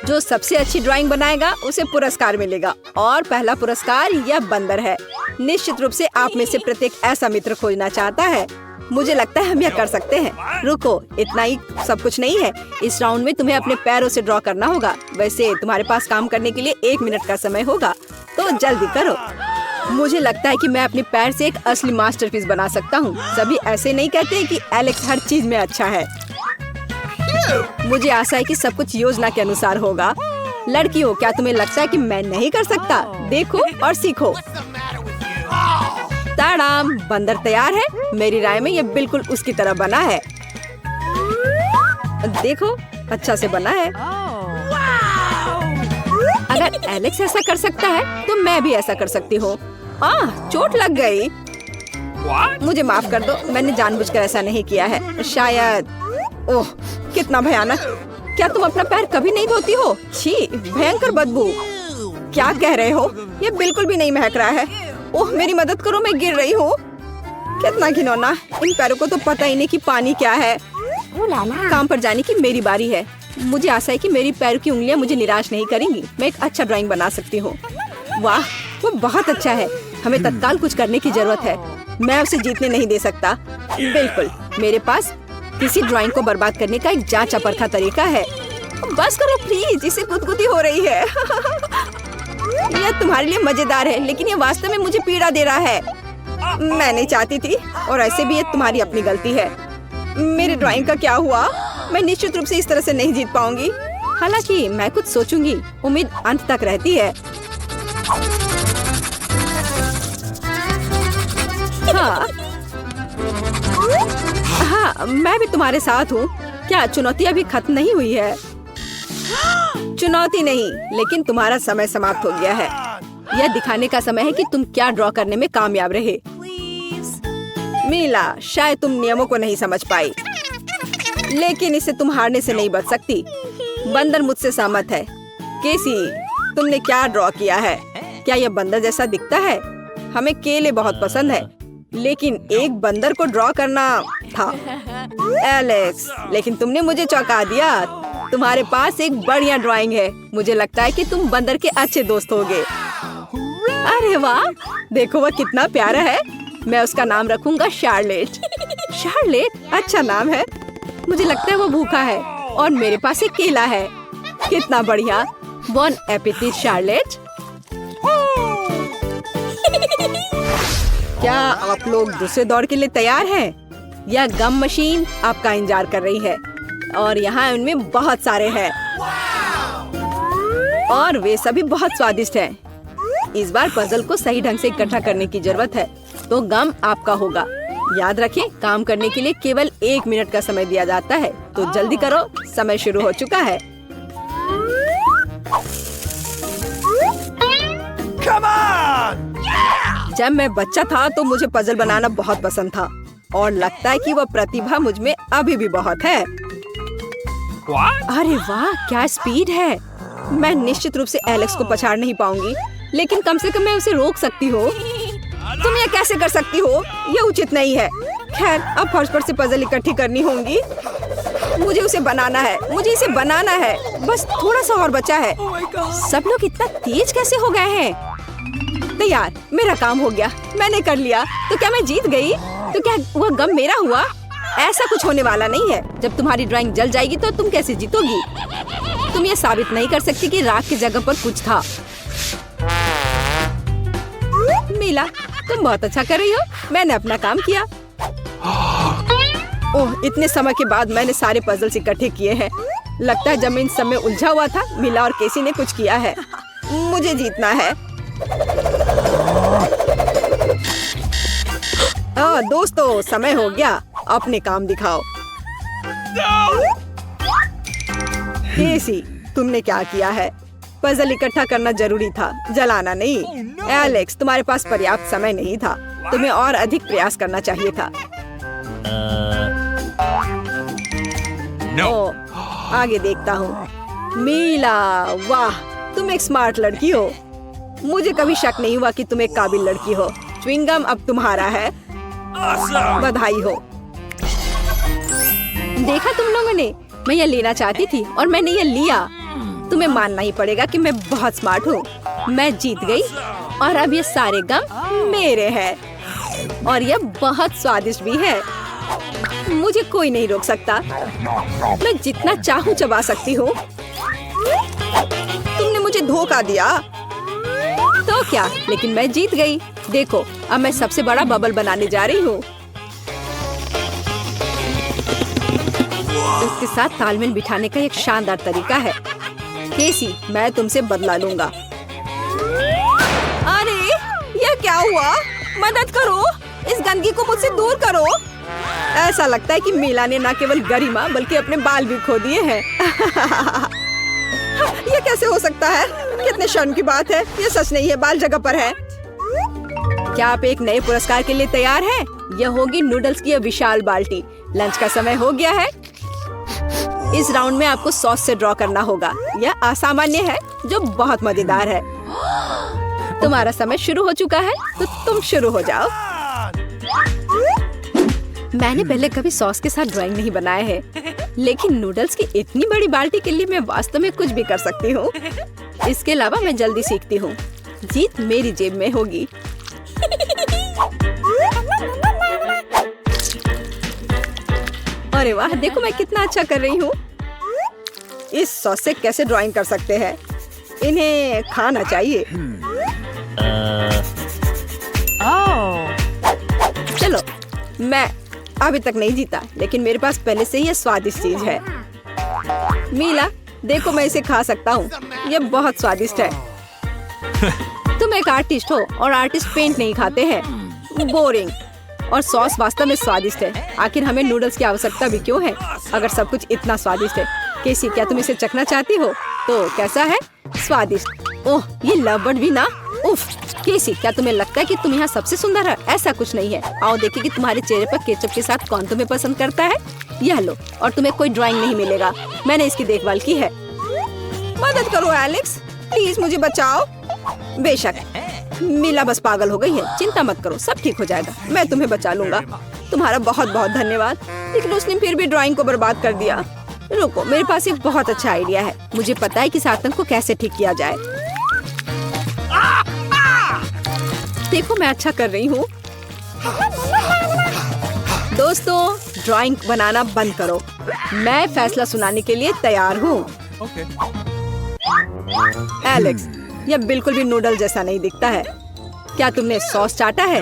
जो सबसे अच्छी ड्राइंग बनाएगा उसे पुरस्कार मिलेगा, और पहला पुरस्कार यह बंदर है। निश्चित रूप से आप में से प्रत्येक ऐसा मित्र खोजना चाहता है। मुझे लगता है हम यह कर सकते हैं। रुको, इतना ही सब कुछ नहीं है। इस राउंड में तुम्हें अपने पैरों से ड्रॉ करना होगा। वैसे तुम्हारे पास काम करने के लिए 1 मिनट का समय होगा, तो जल्दी करो। मुझे लगता है कि मैं अपने पैर से एक असली मास्टरपीस बना सकता हूँ। सभी ऐसे नहीं कहते कि एलेक्स हर चीज में अच्छा है। मुझे आशा है कि सब कुछ योजना के अनुसार होगा। लड़कियों, क्या तुम्हें लगता है कि मैं नहीं कर सकता? देखो और सीखो। ताड़ाम! बंदर तैयार है। मेरी राय में यह बिल्कुल उसकी तरह बना है। देखो, अच्छा से बना है। अगर एलेक्स ऐसा कर सकता है तो मैं भी ऐसा कर सकती हूँ। चोट लग गई। मुझे माफ कर दो, मैंने जानबूझकर ऐसा नहीं किया है। शायद। ओह, कितना भयानक। क्या तुम अपना पैर कभी नहीं धोती हो? छी, भयंकर बदबू। क्या कह रहे हो? ये बिल्कुल भी नहीं महक रहा है। ओह, मेरी मदद करो, मैं गिर रही हूँ। कितना घिनौना। इन पैरों को तो पता ही नहीं कि पानी क्या है। काम पर जाने की मेरी बारी है। मुझे आशा है कि मेरी पैरों की उंगलियां मुझे निराश नहीं करेंगी। मैं एक अच्छा ड्राइंग बना सकती हूँ। वाह, वो बहुत अच्छा है। हमें तत्काल कुछ करने की जरूरत है। मैं उसे जीतने नहीं दे सकता। बिल्कुल, मेरे पास किसी ड्राइंग को बर्बाद करने का एक जांचा परखा तरीका है। बस करो प्लीज, इसे गुदगुदी हो रही है। यह तुम्हारे लिए मजेदार है, लेकिन ये वास्तव में मुझे पीड़ा दे रहा है। मैं नहीं चाहती थी, और ऐसे भी ये तुम्हारी अपनी गलती है। मेरी ड्राइंग का क्या हुआ? मैं निश्चित रूप से इस तरह से नहीं जीत पाऊंगी। हालांकि मैं कुछ सोचूंगी, उम्मीद अंत तक रहती है। हाँ, मैं भी तुम्हारे साथ हूँ। क्या चुनौती अभी खत्म नहीं हुई है? चुनौती नहीं, लेकिन तुम्हारा समय समाप्त हो गया है। यह दिखाने का समय है कि तुम क्या ड्रॉ करने में कामयाब रहे। मीला, शायद तुम नियमों को नहीं समझ पाई, लेकिन इससे तुम हारने से नहीं बच सकती। बंदर मुझसे सहमत है। केसी, तुमने क्या ड्रॉ किया है? क्या यह बंदर जैसा दिखता है? हमें केले बहुत पसंद है, लेकिन एक बंदर को ड्रॉ करना था। एलेक्स, लेकिन तुमने मुझे चौंका दिया। तुम्हारे पास एक बढ़िया ड्राइंग है। मुझे लगता है कि तुम बंदर के अच्छे दोस्त होगे। अरे वाह, देखो वह कितना प्यारा है। मैं उसका नाम रखूंगा शार्लेट। शार्लेट अच्छा नाम है। मुझे लगता है वो भूखा है और मेरे पास एक केला है। कितना बढ़िया। बॉन एपेटिट शार्लेट। क्या आप लोग दूसरे दौर के लिए तैयार हैं? यह गम मशीन आपका इंतजार कर रही है और यहाँ उनमें बहुत सारे हैं और वे सभी बहुत स्वादिष्ट हैं। इस बार पजल को सही ढंग से इकट्ठा करने की जरूरत है, तो गम आपका होगा। याद रखें, काम करने के लिए केवल 1 मिनट का समय दिया जाता है, तो जल्दी करो, समय शुरू हो चुका है। Come on! जब मैं बच्चा था तो मुझे पजल बनाना बहुत पसंद था और लगता है कि वह प्रतिभा मुझ में अभी भी बहुत है। What? अरे वाह, क्या स्पीड है। मैं निश्चित रूप से एलेक्स को पछाड़ नहीं पाऊंगी, लेकिन कम से कम मैं उसे रोक सकती हूँ। तुम ये कैसे कर सकती हो? ये उचित नहीं है। खैर, अब फर्श पर से पजल इकट्ठी करनी होंगी। मुझे उसे बनाना है, मुझे इसे बनाना है। बस थोड़ा सा और बचा है। सब लोग इतना तेज कैसे हो गए हैं? तैयार, मेरा काम हो गया, मैंने कर लिया। तो क्या मैं जीत गई? तो क्या वह गम मेरा हुआ? ऐसा कुछ होने वाला नहीं है। जब तुम्हारी ड्राइंग जल जाएगी तो तुम कैसे जीतोगी? तुम ये साबित नहीं कर सकती कि राख की जगह पर कुछ था। मीला, तुम बहुत अच्छा कर रही हो। मैंने अपना काम किया। ओह, इतने समय के बाद मैंने सारे पजल्स इकट्ठे किए हैं। लगता है जब मैं इन सब में उलझा हुआ था, मीला और केसी ने कुछ किया है। मुझे जीतना है। दोस्तों, समय हो गया, अपने काम दिखाओ। केसी, तुमने क्या किया है? पजल इकट्ठा करना जरूरी था, जलाना नहीं। एलेक्स, तुम्हारे पास पर्याप्त समय नहीं था, तुम्हें और अधिक प्रयास करना चाहिए था। No. आगे देखता हूँ। मीला, वाह, तुम एक स्मार्ट लड़की हो। मुझे कभी शक नहीं हुआ कि तुम एक काबिल लड़की हो। च्युइंगम अब तुम्हारा है। Awesome! बधाई हो। देखा तुम लोगों ने, मैं ये लेना चाहती थी और मैंने ये लिया। तुम्हें मानना ही पड़ेगा कि मैं बहुत स्मार्ट हूँ। मैं जीत गई और अब ये सारे गम मेरे हैं और ये बहुत स्वादिष्ट भी है। मुझे कोई नहीं रोक सकता। मैं जितना चाहूँ चबा सकती हूँ। तुमने मुझे धोखा दिया तो क्या, लेकिन मैं जीत गई। देखो, अब मैं सबसे बड़ा बबल बनाने जा रही हूँ। इसके साथ तालमेल बिठाने का एक शानदार तरीका है। केसी, मैं तुमसे बदला लूंगा। अरे, यह क्या हुआ? मदद करो, इस गंदगी को मुझसे दूर करो। ऐसा लगता है कि मीला ने न केवल गरिमा बल्कि अपने बाल भी खो दिए हैं। यह कैसे हो सकता है? कितने शर्म की बात है। यह सच नहीं है, बाल जगह पर है। क्या आप एक नए पुरस्कार के लिए तैयार हैं? यह होगी नूडल्स की यह विशाल बाल्टी। लंच का समय हो गया है। इस राउंड में आपको सॉस से ड्रॉ करना होगा। यह असामान्य है, जो बहुत मजेदार है। तुम्हारा समय शुरू हो चुका है, तो तुम शुरू हो जाओ। मैंने पहले कभी सॉस के साथ ड्राइंग नहीं बनाया है, लेकिन नूडल्स की इतनी बड़ी बाल्टी के लिए मैं वास्तव में कुछ भी कर सकती हूँ। इसके अलावा मैं जल्दी सीखती हूँ। जीत मेरी जेब में होगी। अरे वाह, देखो मैं कितना अच्छा कर रही हूँ। इस सॉस से कैसे ड्राइंग कर सकते हैं? इन्हें खाना चाहिए। चलो, मैं अभी तक नहीं जीता, लेकिन मेरे पास पहले से ही ये स्वादिष्ट चीज है। मीला, देखो मैं इसे खा सकता हूँ। ये बहुत स्वादिष्ट है। तुम एक आर्टिस्ट हो और आर्टिस्ट पेंट नहीं खाते हैं। बोरिंग। और सॉस वास्तव में स्वादिष्ट है। आखिर हमें नूडल्स की आवश्यकता भी क्यों है अगर सब कुछ इतना स्वादिष्ट है? केसी, क्या तुम इसे चखना चाहती हो? तो कैसा है? स्वादिष्ट। ओह, ये लवबर्ड भी ना। उफ। केसी, क्या तुम्हें लगता है कि तुम यहाँ सबसे सुंदर है? ऐसा कुछ नहीं है। आओ देखें कि तुम्हारे चेहरे पर केचप के साथ कौन तुम्हें पसंद करता है। यह लो, और तुम्हें कोई ड्राइंग नहीं मिलेगा। मैंने इसकी देखभाल की है। मदद करो एलेक्स, प्लीज मुझे बचाओ। बेशक, मीला बस पागल हो गई है। चिंता मत करो, सब ठीक हो जाएगा। मैं तुम्हें बचा लूंगा। तुम्हारा बहुत बहुत धन्यवाद। लेकिन उसने फिर भी ड्राइंग को बर्बाद कर दिया। रुको, मेरे पास एक बहुत अच्छा आइडिया है। मुझे पता है कि इस आतंक को कैसे ठीक किया जाए। देखो मैं अच्छा कर रही हूँ। दोस्तों, ड्राइंग बनाना बंद करो। मैं फैसला सुनाने के लिए तैयार हूँ। एलेक्स, यह बिल्कुल भी नूडल जैसा नहीं दिखता है। क्या तुमने सॉस चाटा है?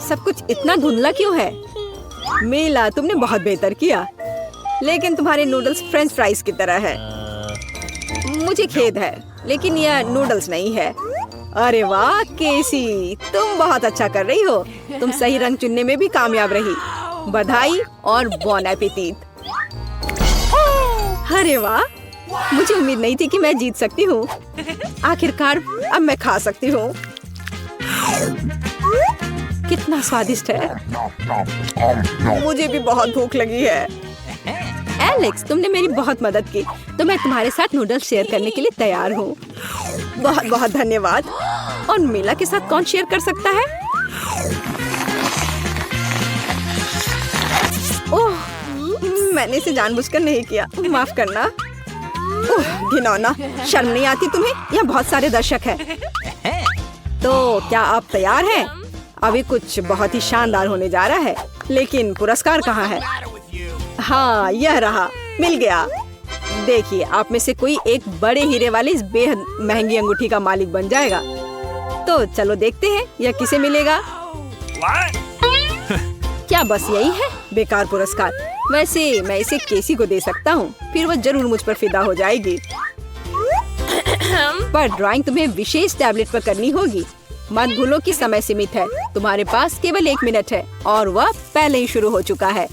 सब कुछ इतना धुंधला क्यों है? मीला, तुमने बहुत बेहतर किया, लेकिन तुम्हारे नूडल्स फ्रेंच फ्राइज की तरह है। मुझे खेद है, लेकिन यह नूडल्स नहीं है। अरे वाह केसी, तुम बहुत अच्छा कर रही हो। तुम सही रंग चुनने में भी कामयाब रही। बधाई और बॉन एपेटीट। अरे वाह, मुझे उम्मीद नहीं थी कि मैं जीत सकती हूँ। आखिरकार अब मैं खा सकती हूँ। कितना स्वादिष्ट है। मुझे भी बहुत भूख लगी है। एलेक्स, तुमने मेरी बहुत मदद की, तो मैं तुम्हारे साथ नूडल्स शेयर करने के लिए तैयार हूँ। बहुत बहुत धन्यवाद। और मीला के साथ कौन शेयर कर सकता है? ओह, मैंने इसे जानबूझकर नहीं किया, माफ करना। ओह, घिनौना, शर्म नहीं आती तुम्हें? यहाँ बहुत सारे दर्शक हैं। तो क्या आप तैयार हैं? अभी कुछ बहुत ही शानदार होने जा रहा है, लेकिन पुरस्कार कहाँ है? हाँ, यह रहा, मिल गया। देखिए, आप में से कोई एक बड़े हीरे वाली इस बेहद महंगी अंगूठी का मालिक बन जाएगा। तो चलो देखते हैं यह किसे मिलेगा। क्या बस यही है? बेकार पुरस्कार। वैसे मैं इसे केसी को दे सकता हूँ, फिर वो जरूर मुझ पर फिदा हो जाएगी। पर ड्राइंग तुम्हें विशेष टैबलेट पर करनी होगी। मत भूलो कि समय सीमित है। तुम्हारे पास केवल 1 मिनट है और वह पहले ही शुरू हो चुका है।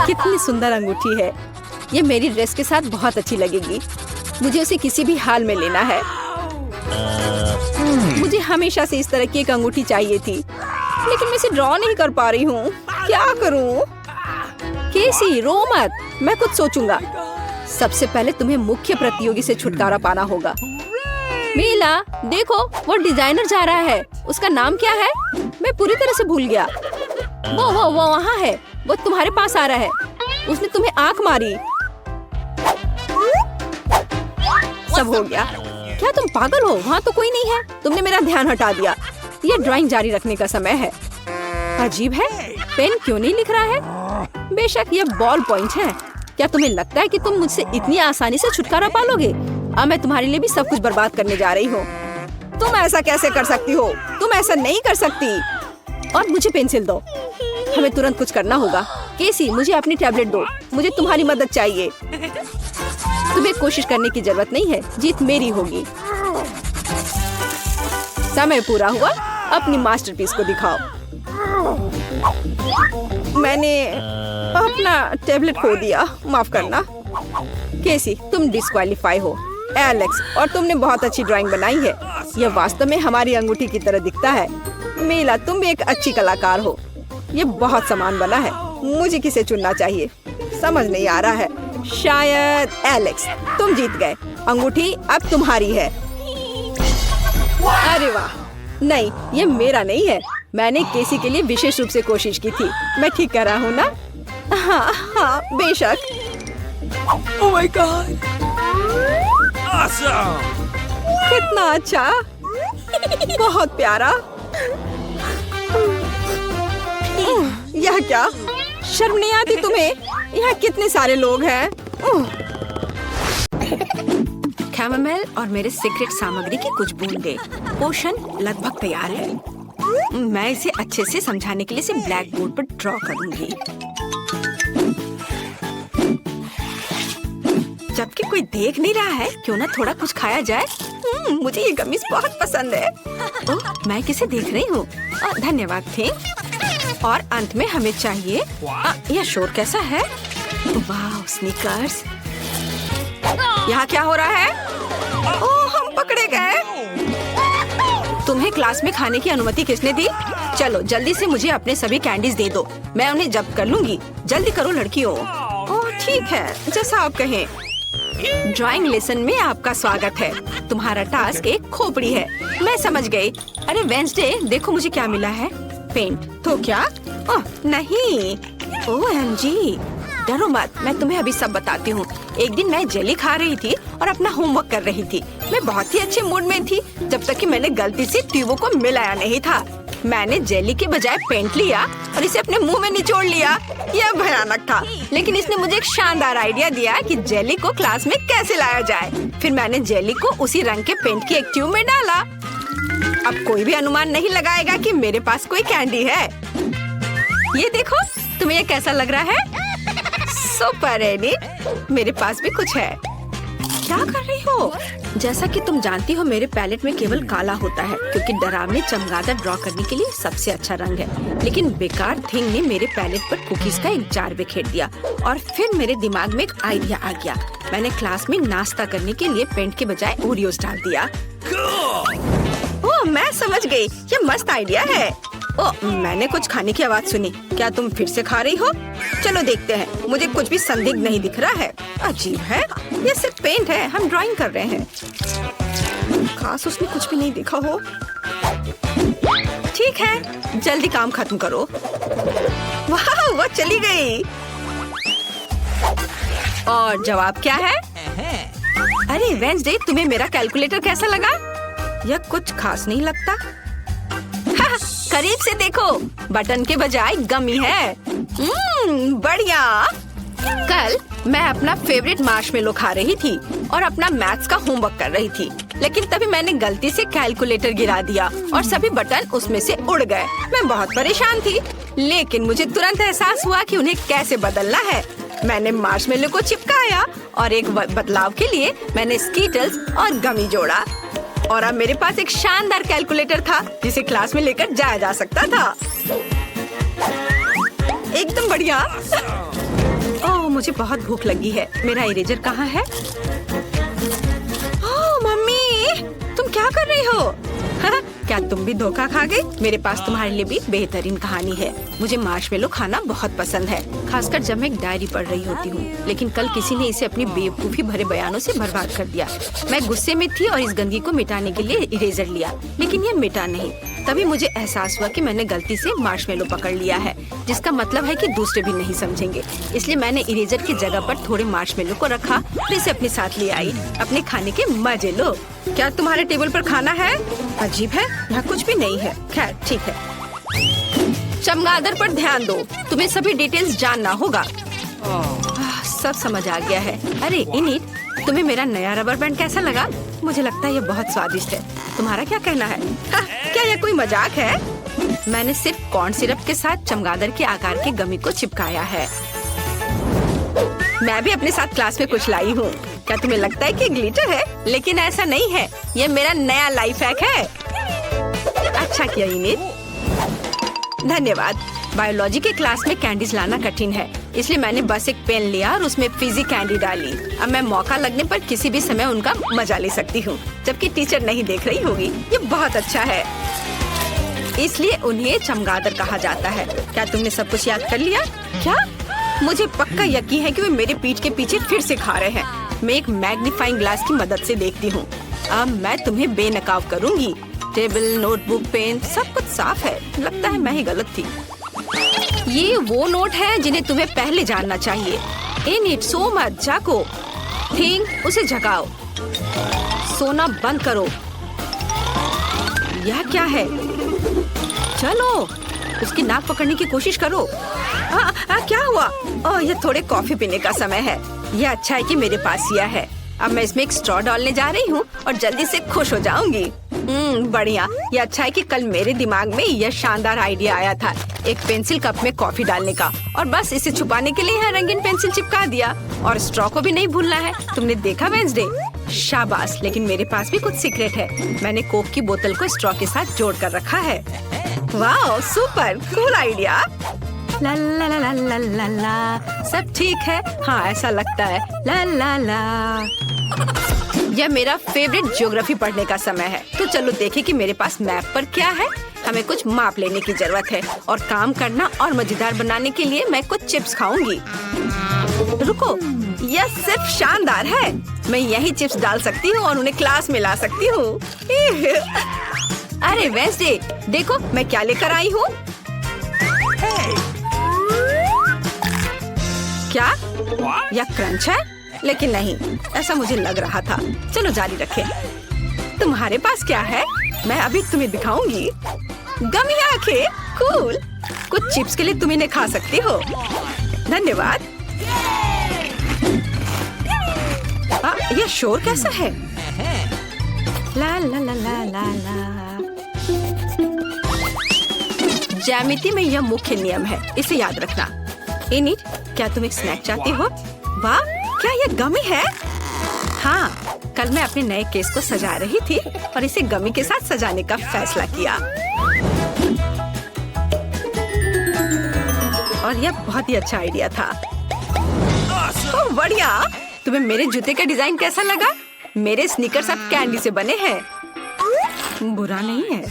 कितनी सुंदर अंगूठी है। ये मेरी ड्रेस के साथ बहुत अच्छी लगेगी। मुझे उसे किसी भी हाल में लेना है। मुझे हमेशा से इस तरह की एक अंगूठी चाहिए थी, लेकिन मैं इसे ड्रॉ नहीं कर पा रही हूँ। क्या करूँ? केसी, रो मत, मैं कुछ सोचूंगा। सबसे पहले तुम्हें मुख्य प्रतियोगी से छुटकारा पाना होगा। मीला, देखो वो डिजाइनर जा रहा है। उसका नाम क्या है? मैं पूरी तरह से भूल गया। वो वहाँ है। वो तुम्हारे पास आ रहा है। उसने तुम्हें आंख मारी। सब हो गया। क्या तुम पागल हो? वहाँ तो कोई नहीं है। तुमने मेरा ध्यान हटा दिया। ये ड्राइंग जारी रखने का समय है। अजीब है, पेन क्यों नहीं लिख रहा है? बेशक ये बॉल पॉइंट है। क्या तुम्हें लगता है कि तुम मुझसे इतनी आसानी से छुटकारा पालोगे? अब मैं तुम्हारे लिए भी सब कुछ बर्बाद करने जा रही हूँ। तुम ऐसा कैसे कर सकती हो? तुम ऐसा नहीं कर सकती। और मुझे पेंसिल दो। हमें तुरंत कुछ करना होगा। केसी, मुझे अपनी टैबलेट दो। मुझे तुम्हारी मदद चाहिए। तुम्हें कोशिश करने की जरूरत नहीं है। जीत मेरी होगी। समय पूरा हुआ। अपनी मास्टरपीस को दिखाओ। मैंने अपना टैबलेट खो दिया, माफ करना। केसी, तुम डिस्क्वालीफाई हो। एलेक्स, और तुमने बहुत अच्छी ड्राइंग बनाई है। यह वास्तव में हमारी अंगूठी की तरह दिखता है। मीला, तुम भी एक अच्छी कलाकार हो। ये बहुत समान बना है। मुझे किसे चुनना चाहिए समझ नहीं आ रहा है। शायद एलेक्स। तुम जीत गए। अंगूठी अब तुम्हारी है। अरे वाह, नहीं, ये मेरा नहीं है। मैंने केसी के लिए विशेष रूप से कोशिश की थी। मैं ठीक कर रहा हूँ ना? हाँ, बेशक। Oh my God! Awesome! कितना अच्छा, बहुत प्यारा। यह क्या, शर्म नहीं आती तुम्हें? यहाँ कितने सारे लोग हैं। कैमोमाइल और मेरे सीक्रेट सामग्री की कुछ बूंदे। पोशन लगभग तैयार है। मैं इसे अच्छे से समझाने के लिए इसे ब्लैक बोर्ड पर ड्रॉ करूंगी। जबकि कोई देख नहीं रहा है, क्यों ना थोड़ा कुछ खाया जाए। मुझे ये गमीज बहुत पसंद है। ओह, मैं किसे देख रही हूँ? धन्यवाद थे। और अंत में हमें चाहिए, यह शोर कैसा है? वाह, स्नीकर्स। यहाँ क्या हो रहा है? ओह, हम पकड़े गए। तुम्हें क्लास में खाने की अनुमति किसने दी? चलो जल्दी से मुझे अपने सभी कैंडीज दे दो, मैं उन्हें जब्त कर लूंगी। जल्दी करो लड़कियों। ओह ठीक है, जैसा आप कहें। ड्राइंग लेसन में आपका स्वागत है। तुम्हारा टास्क एक खोपड़ी है। मैं समझ गई। अरे वेंसडे, देखो मुझे क्या मिला है। पेंट। तो क्या? ओह नहीं। OMG, डरो मत, मैं तुम्हें अभी सब बताती हूँ। एक दिन मैं जेली खा रही थी और अपना होमवर्क कर रही थी। मैं बहुत ही अच्छे मूड में थी जब तक कि मैंने गलती से ट्यूबों को मिलाया नहीं था। मैंने जेली के बजाय पेंट लिया और इसे अपने मुंह में निचोड़ लिया। यह भयानक था, लेकिन इसने मुझे एक शानदार आइडिया दिया कि जेली को क्लास में कैसे लाया जाए। फिर मैंने जेली को उसी रंग के पेंट की एक ट्यूब में डाला। अब कोई भी अनुमान नहीं लगाएगा कि मेरे पास कोई कैंडी है। ये देखो, तुम्हें ये कैसा लग रहा है? सुपर एडिट, मेरे पास भी कुछ है। क्या कर रही हो? जैसा कि तुम जानती हो, मेरे पैलेट में केवल काला होता है क्योंकि डरावने चमगादड़ ड्रॉ करने के लिए सबसे अच्छा रंग है। लेकिन बेकार थिंग ने मेरे पैलेट पर कुकीज का एक जार बिखेर दिया और फिर मेरे दिमाग में एक आइडिया आ गया। मैंने क्लास में नाश्ता करने के लिए पेंट के बजाय ओरियोस डाल दिया। ओह, मैं समझ गई, ये मस्त आइडिया है। ओह, मैंने कुछ खाने की आवाज सुनी। क्या तुम फिर से खा रही हो? चलो देखते हैं। मुझे कुछ भी संदिग्ध नहीं दिख रहा है। अजीब है, ये सिर्फ पेंट है, हम ड्राइंग कर रहे हैं। खास उसने कुछ भी नहीं देखा हो। ठीक है, जल्दी काम खत्म करो। वाह, वो चली गई। और जवाब क्या है? अरे वेंसडे, तुम्हें मेरा कैलकुलेटर कैसा लगा? यह कुछ खास नहीं लगता। करीब से देखो, बटन के बजाय गमी है। बढ़िया। कल मैं अपना फेवरेट मार्शमेलो खा रही थी और अपना मैथ्स का होमवर्क कर रही थी, लेकिन तभी मैंने गलती से कैलकुलेटर गिरा दिया और सभी बटन उसमें से उड़ गए। मैं बहुत परेशान थी, लेकिन मुझे तुरंत एहसास हुआ कि उन्हें कैसे बदलना है। मैंने मार्शमेलो को चिपकाया और एक बदलाव के लिए मैंने स्कीटल्स और गमी जोड़ा। और अब मेरे पास एक शानदार कैलकुलेटर था जिसे क्लास में लेकर जाया जा सकता था। एकदम बढ़िया। ओह, मुझे बहुत भूख लगी है। मेरा इरेजर कहाँ है? ओह मम्मी, तुम क्या कर रही हो? क्या तुम भी धोखा खा गई? मेरे पास तुम्हारे लिए भी बेहतरीन कहानी है। मुझे मार्शमेलो खाना बहुत पसंद है, खासकर जब मैं एक डायरी पढ़ रही होती हूँ। लेकिन कल किसी ने इसे अपनी बेवकूफी भरे बयानों से बर्बाद कर दिया। मैं गुस्से में थी और इस गंदगी को मिटाने के लिए इरेजर लिया, लेकिन ये मिटा नहीं। तभी मुझे एहसास हुआ कि मैंने गलती से मार्शमेलो पकड़ लिया है, जिसका मतलब है कि दूसरे भी नहीं समझेंगे। इसलिए मैंने इरेजर की जगह पर थोड़े मार्शमेलो को रखा और इसे अपने साथ ले आई। अपने खाने के मजे लो। क्या तुम्हारे टेबल पर खाना है? अजीब है, यहाँ कुछ भी नहीं है। खैर ठीक है। चमगादड़ पर ध्यान दो, तुम्हें सभी डिटेल्स जानना होगा। सब समझ आ गया है। अरे इनिट, तुम्हें मेरा नया रबर बैंड कैसा लगा? मुझे लगता है ये बहुत स्वादिष्ट है। तुम्हारा क्या कहना है? क्या यह कोई मजाक है? मैंने सिर्फ कॉर्न सिरप के साथ चमगादड़ के आकार के गमी को चिपकाया है। मैं भी अपने साथ क्लास में कुछ लाई हूँ। क्या तुम्हें लगता है कि ग्लिटर है? लेकिन ऐसा नहीं है, ये मेरा नया लाइफ हैक है। अच्छा किया इनिट, धन्यवाद। बायोलॉजी के क्लास में कैंडीज लाना कठिन है, इसलिए मैंने बस एक पेन लिया और उसमें फिजी कैंडी डाली। अब मैं मौका लगने पर किसी भी समय उनका मजा ले सकती हूँ, जबकि टीचर नहीं देख रही होगी। ये बहुत अच्छा है, इसलिए उन्हें चमगादड़ कहा जाता है। क्या तुमने सब कुछ याद कर लिया? क्या? मुझे पक्का यकीन है कि वे मेरे पीठ के पीछे फिर से खा रहे हैं। मैं एक मैग्नीफाइंग ग्लास की मदद से देखती हूँ। अब मैं तुम्हें बेनकाब करूँगी। टेबल, नोटबुक, पेन, सब कुछ साफ है। लगता है मैं ही गलत थी। ये वो नोट है जिन्हें तुम्हें पहले जानना चाहिए। इनिट, सो मत, जागो। थिंग, उसे जगाओ। सोना बंद करो। यह क्या है? चलो उसकी नाक पकड़ने की कोशिश करो। क्या हुआ? यह थोड़े कॉफी पीने का समय है। यह अच्छा है कि मेरे पास यह है। अब मैं इसमें एक स्ट्रॉ डालने जा रही हूँ और जल्दी से खुश हो जाऊंगी। बढ़िया। यह अच्छा है कि कल मेरे दिमाग में यह शानदार आइडिया आया था, एक पेंसिल कप में कॉफी डालने का, और बस इसे छुपाने के लिए यहाँ रंगीन पेंसिल चिपका दिया। और स्ट्रॉ को भी नहीं भूलना है। तुमने देखा वेंसडे? शाबाश। लेकिन मेरे पास भी कुछ सीक्रेट है। मैंने कोक की बोतल को स्ट्रॉ के साथ जोड़ कर रखा है। वाह, सुपर कूल आइडिया। ला ला ला ला ला ला, सब ठीक है। हाँ, ऐसा लगता है। ला ला ला। यह मेरा फेवरेट ज्योग्राफी पढ़ने का समय है। तो चलो देखें कि मेरे पास मैप पर क्या है। हमें कुछ माप लेने की जरूरत है और काम करना और मजेदार बनाने के लिए मैं कुछ चिप्स खाऊंगी। रुको, यह सिर्फ शानदार है। मैं यही चिप्स डाल सकती हूँ और उन्हें क्लास में ला सकती हूँ। अरे वेंसडे, देखो मैं क्या लेकर आई हूँ। क्या यह क्रंच है? लेकिन नहीं, ऐसा मुझे लग रहा था। चलो जारी रखें। तुम्हारे पास क्या है? मैं अभी तुम्हें दिखाऊंगी। गमी आंखें, कूल। कुछ चिप्स के लिए तुम इन्हें खा सकती हो। धन्यवाद। यह शोर कैसा है? ला ला ला ला ला ला। ज्यामिति में यह मुख्य नियम है, इसे याद रखना। इनिट, क्या तुम एक स्नैक चाहती हो? वाह, क्या यह गमी है? हाँ, कल मैं अपने नए केस को सजा रही थी और इसे गमी के साथ सजाने का फैसला किया। और यह बहुत ही अच्छा आइडिया था। ओह बढ़िया। तुम्हें मेरे जूते का डिजाइन कैसा लगा? मेरे स्नीकर्स अब कैंडी से बने हैं। बुरा नहीं है।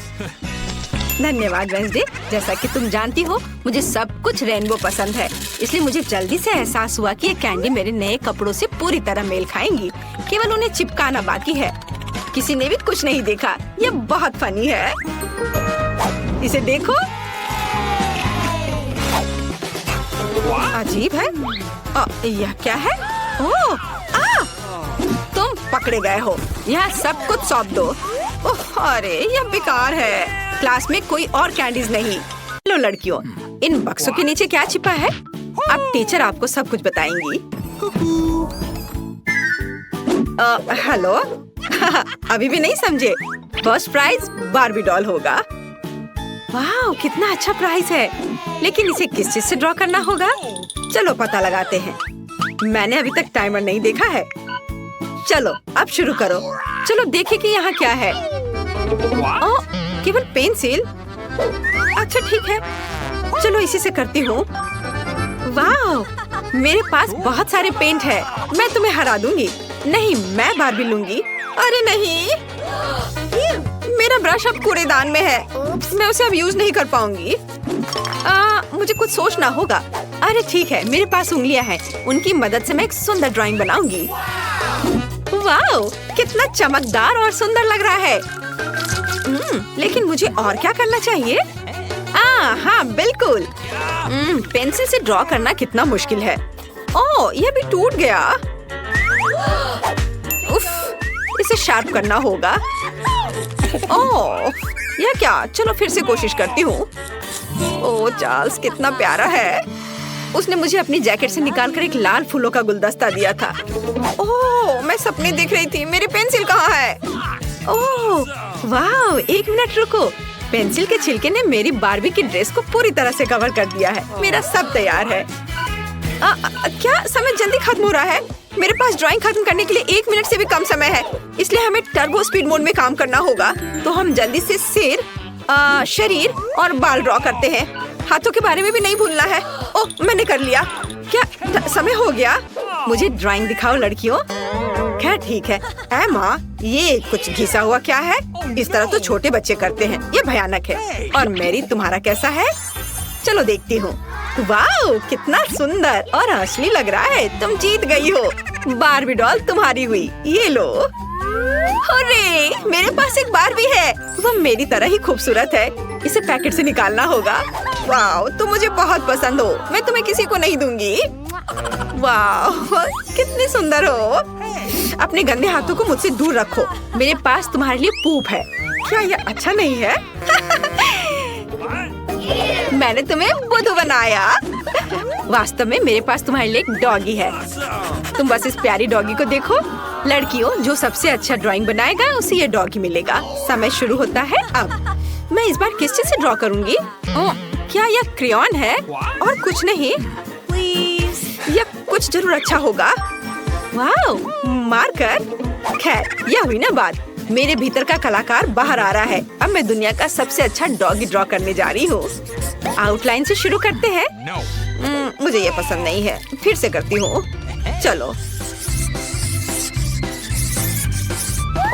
धन्यवाद वेंसडे। जैसा कि तुम जानती हो, मुझे सब कुछ रेनबो पसंद है, इसलिए मुझे जल्दी से एहसास हुआ कि ये कैंडी मेरे नए कपड़ों से पूरी तरह मेल खाएंगी। केवल उन्हें चिपकाना बाकी है। किसी ने भी कुछ नहीं देखा। ये बहुत फनी है। इसे देखो, अजीब है। यह क्या है? ओह, तुम पकड़े गए हो। यह सब कुछ सौंप दो। अरे यह बेकार है। क्लास में कोई और कैंडीज नहीं। लो लड़कियों, इन बक्सों के नीचे क्या छिपा है? अब टीचर आपको सब कुछ बताएंगी। हेलो। अभी भी नहीं समझे? फर्स्ट प्राइज बार्बी डॉल होगा। वाह, कितना अच्छा प्राइज है। लेकिन इसे किस चीज से ड्रॉ करना होगा? चलो पता लगाते हैं। मैंने अभी तक टाइमर नहीं देखा है। चलो अब शुरू करो। चलो देखें कि यहाँ क्या है। ओह, केवल पेंसिल। अच्छा ठीक है, चलो इसी से करती हूँ। वाह, मेरे पास बहुत सारे पेंट है। मैं तुम्हें हरा दूंगी। नहीं, मैं बार्बी लूंगी। अरे नहीं, मेरा ब्रश अब कूड़ेदान में है। मैं उसे अब यूज नहीं कर पाऊंगी। मुझे कुछ सोचना होगा। अरे ठीक है, मेरे पास उंगलियां हैं। उनकी मदद से मैं एक सुंदर ड्राइंग बनाऊंगी। वाह, कितना चमकदार और सुंदर लग रहा है। लेकिन मुझे और क्या करना चाहिए? हाँ बिल्कुल। पेंसिल से ड्रॉ करना कितना मुश्किल है। ओह, यह भी टूट गया। उफ, इसे शार्प करना होगा। ओह, यह क्या? चलो फिर से कोशिश करती हूँ। ओह चार्ल्स, कितना प्यारा है। उसने मुझे अपनी जैकेट से निकालकर एक लाल फूलों का गुलदस्ता दिया था। ओह, मैं सपने देख रही थी। मेरी पेंसिल कहाँ है? ओह वाह, एक मिनट रुको। पेंसिल के छिलके ने मेरी बार्बी की ड्रेस को पूरी तरह से कवर कर दिया है। मेरा सब तैयार है। क्या समय जल्दी खत्म हो रहा है? मेरे पास ड्राइंग खत्म करने के लिए 1 मिनट से भी कम समय है, इसलिए हमें टर्बो स्पीड मोड में काम करना होगा। तो हम जल्दी से सिर, शरीर और बाल ड्रॉ करते हैं। हाथों के बारे में भी नहीं भूलना है। ओह, मैंने कर लिया। क्या समय हो गया? मुझे ड्राइंग दिखाओ लड़कियों। खैर ठीक है। एमा, ये कुछ घिसा हुआ क्या है? इस तरह तो छोटे बच्चे करते हैं। ये भयानक है। और मेरी, तुम्हारा कैसा है? चलो देखती हूँ। वाह, कितना सुंदर और असली लग रहा है। तुम जीत गई हो। बार्बी डॉल तुम्हारी हुई। ये लो। अरे, मेरे पास एक बार्बी है। वो मेरी तरह ही खूबसूरत है। इसे पैकेट से निकालना होगा। वाह, तुम मुझे बहुत पसंद हो। मैं तुम्हें किसी को नहीं दूंगी। वाह, कितनी सुंदर हो। अपने गंदे हाथों को मुझसे दूर रखो। मेरे पास तुम्हारे लिए पूप है। क्या ये अच्छा नहीं है? मैंने तुम्हें बुद्धू बनाया। वास्तव में मेरे पास तुम्हारे लिए एक डॉगी है। तुम बस इस प्यारी डॉगी को देखो। लड़कियों, जो सबसे अच्छा ड्राइंग बनाएगा उसे ये डॉगी मिलेगा। समय शुरू होता है अब। मैं इस बार किस चीज से ड्रॉ करूंगी? क्या यह क्रेयॉन है और कुछ नहीं? यह कुछ जरूर अच्छा होगा। Wow, marker. खैर, यह हुई ना बात। मेरे भीतर का कलाकार बाहर आ रहा है। अब मैं दुनिया का सबसे अच्छा डॉगी ड्रॉ करने जा रही हूँ। आउटलाइन से शुरू करते हैं। No. मुझे ये पसंद नहीं है। फिर से करती हूँ। चलो।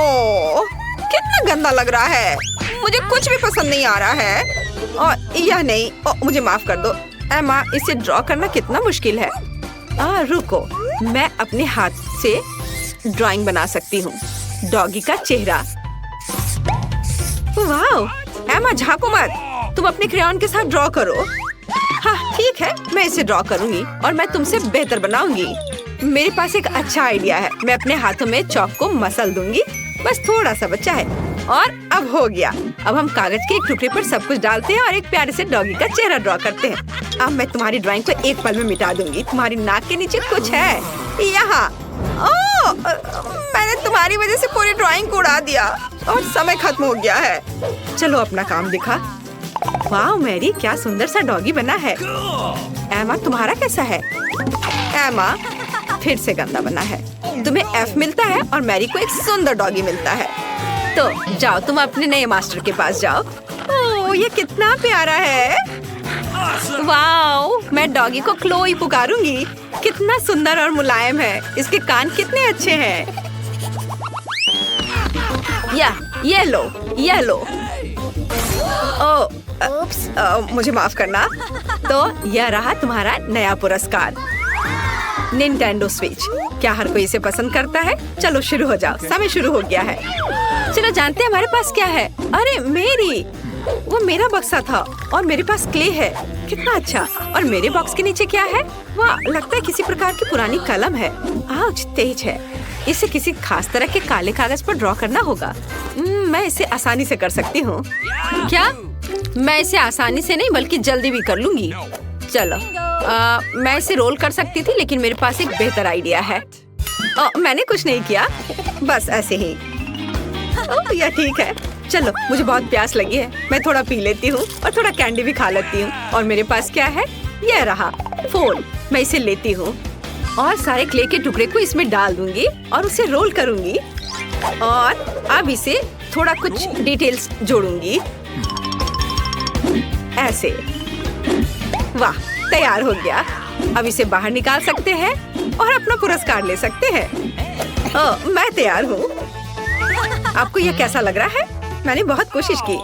ओह, कितना गंदा लग रहा है। मुझे कुछ भी पसंद नहीं आ रहा है। और यह नहीं। मुझे माफ कर दो एमा, इसे ड्रॉ करना कितना मुश्किल है। रुको, मैं अपने हाथ से ड्राइंग बना सकती हूँ। डॉगी का चेहरा। वाओ, एमा झांको मत। तुम अपने क्रेयॉन के साथ ड्रॉ करो। हाँ ठीक है, मैं इसे ड्रॉ करूंगी और मैं तुमसे बेहतर बनाऊंगी। मेरे पास एक अच्छा आइडिया है। मैं अपने हाथों में चॉक को मसल दूंगी। बस थोड़ा सा बचा है और अब हो गया। अब हम कागज के एक टुकड़े पर सब कुछ डालते हैं और एक प्यारे से डॉगी का चेहरा ड्रॉ करते हैं। अब मैं तुम्हारी ड्राइंग को एक पल में मिटा दूंगी। तुम्हारी नाक के नीचे कुछ है यहाँ। मैंने तुम्हारी वजह से पूरी ड्राइंग को उड़ा दिया और समय खत्म हो गया है। चलो अपना काम दिखा। वाह मैरी, क्या सुंदर सा डॉगी बना है। एमा, तुम्हारा कैसा है? एमा, फिर से गंदा बना है। तुम्हें F मिलता है और मैरी को एक सुंदर डॉगी मिलता है। तो जाओ, तुम अपने नए मास्टर के पास जाओ। ओह, ये कितना प्यारा है। वाओ, मैं डॉगी को क्लोई पुकारूंगी। कितना सुंदर और मुलायम है। इसके कान कितने अच्छे हैं। ये लो। मुझे माफ करना। तो यह रहा तुम्हारा नया पुरस्कार, निंटेंडो स्विच। क्या हर कोई इसे पसंद करता है? चलो शुरू हो जाओ, समय शुरू हो गया है। चलो जानते हैं हमारे पास क्या है। अरे मेरी, वो मेरा बक्सा था और मेरे पास क्ले है। कितना अच्छा। और मेरे बॉक्स के नीचे क्या है? वाह, लगता है किसी प्रकार की पुरानी कलम है। आउच, तेज है। इसे किसी खास तरह के काले कागज पर ड्रॉ करना होगा। मैं इसे आसानी से कर सकती हूँ। क्या? मैं इसे आसानी से नहीं बल्कि जल्दी भी कर लूंगी। चलो, मैं इसे रोल कर सकती थी, लेकिन मेरे पास एक बेहतर आइडिया है। मैंने कुछ नहीं किया, बस ऐसे ही। यह ठीक है। चलो, मुझे बहुत प्यास लगी है। मैं थोड़ा पी लेती हूँ और थोड़ा कैंडी भी खा लेती हूँ। और मेरे पास क्या है? यह रहा फोन। मैं इसे लेती हूँ और सारे क्ले के टुकड़े को इसमें डाल दूंगी और उसे रोल करूंगी। और अब इसे थोड़ा कुछ डिटेल्स जोड़ूंगी, ऐसे। वाह, तैयार हो गया। अब इसे बाहर निकाल सकते हैं और अपना पुरस्कार ले सकते हैं। मैं तैयार हूँ। आपको यह कैसा लग रहा है? मैंने बहुत कोशिश की।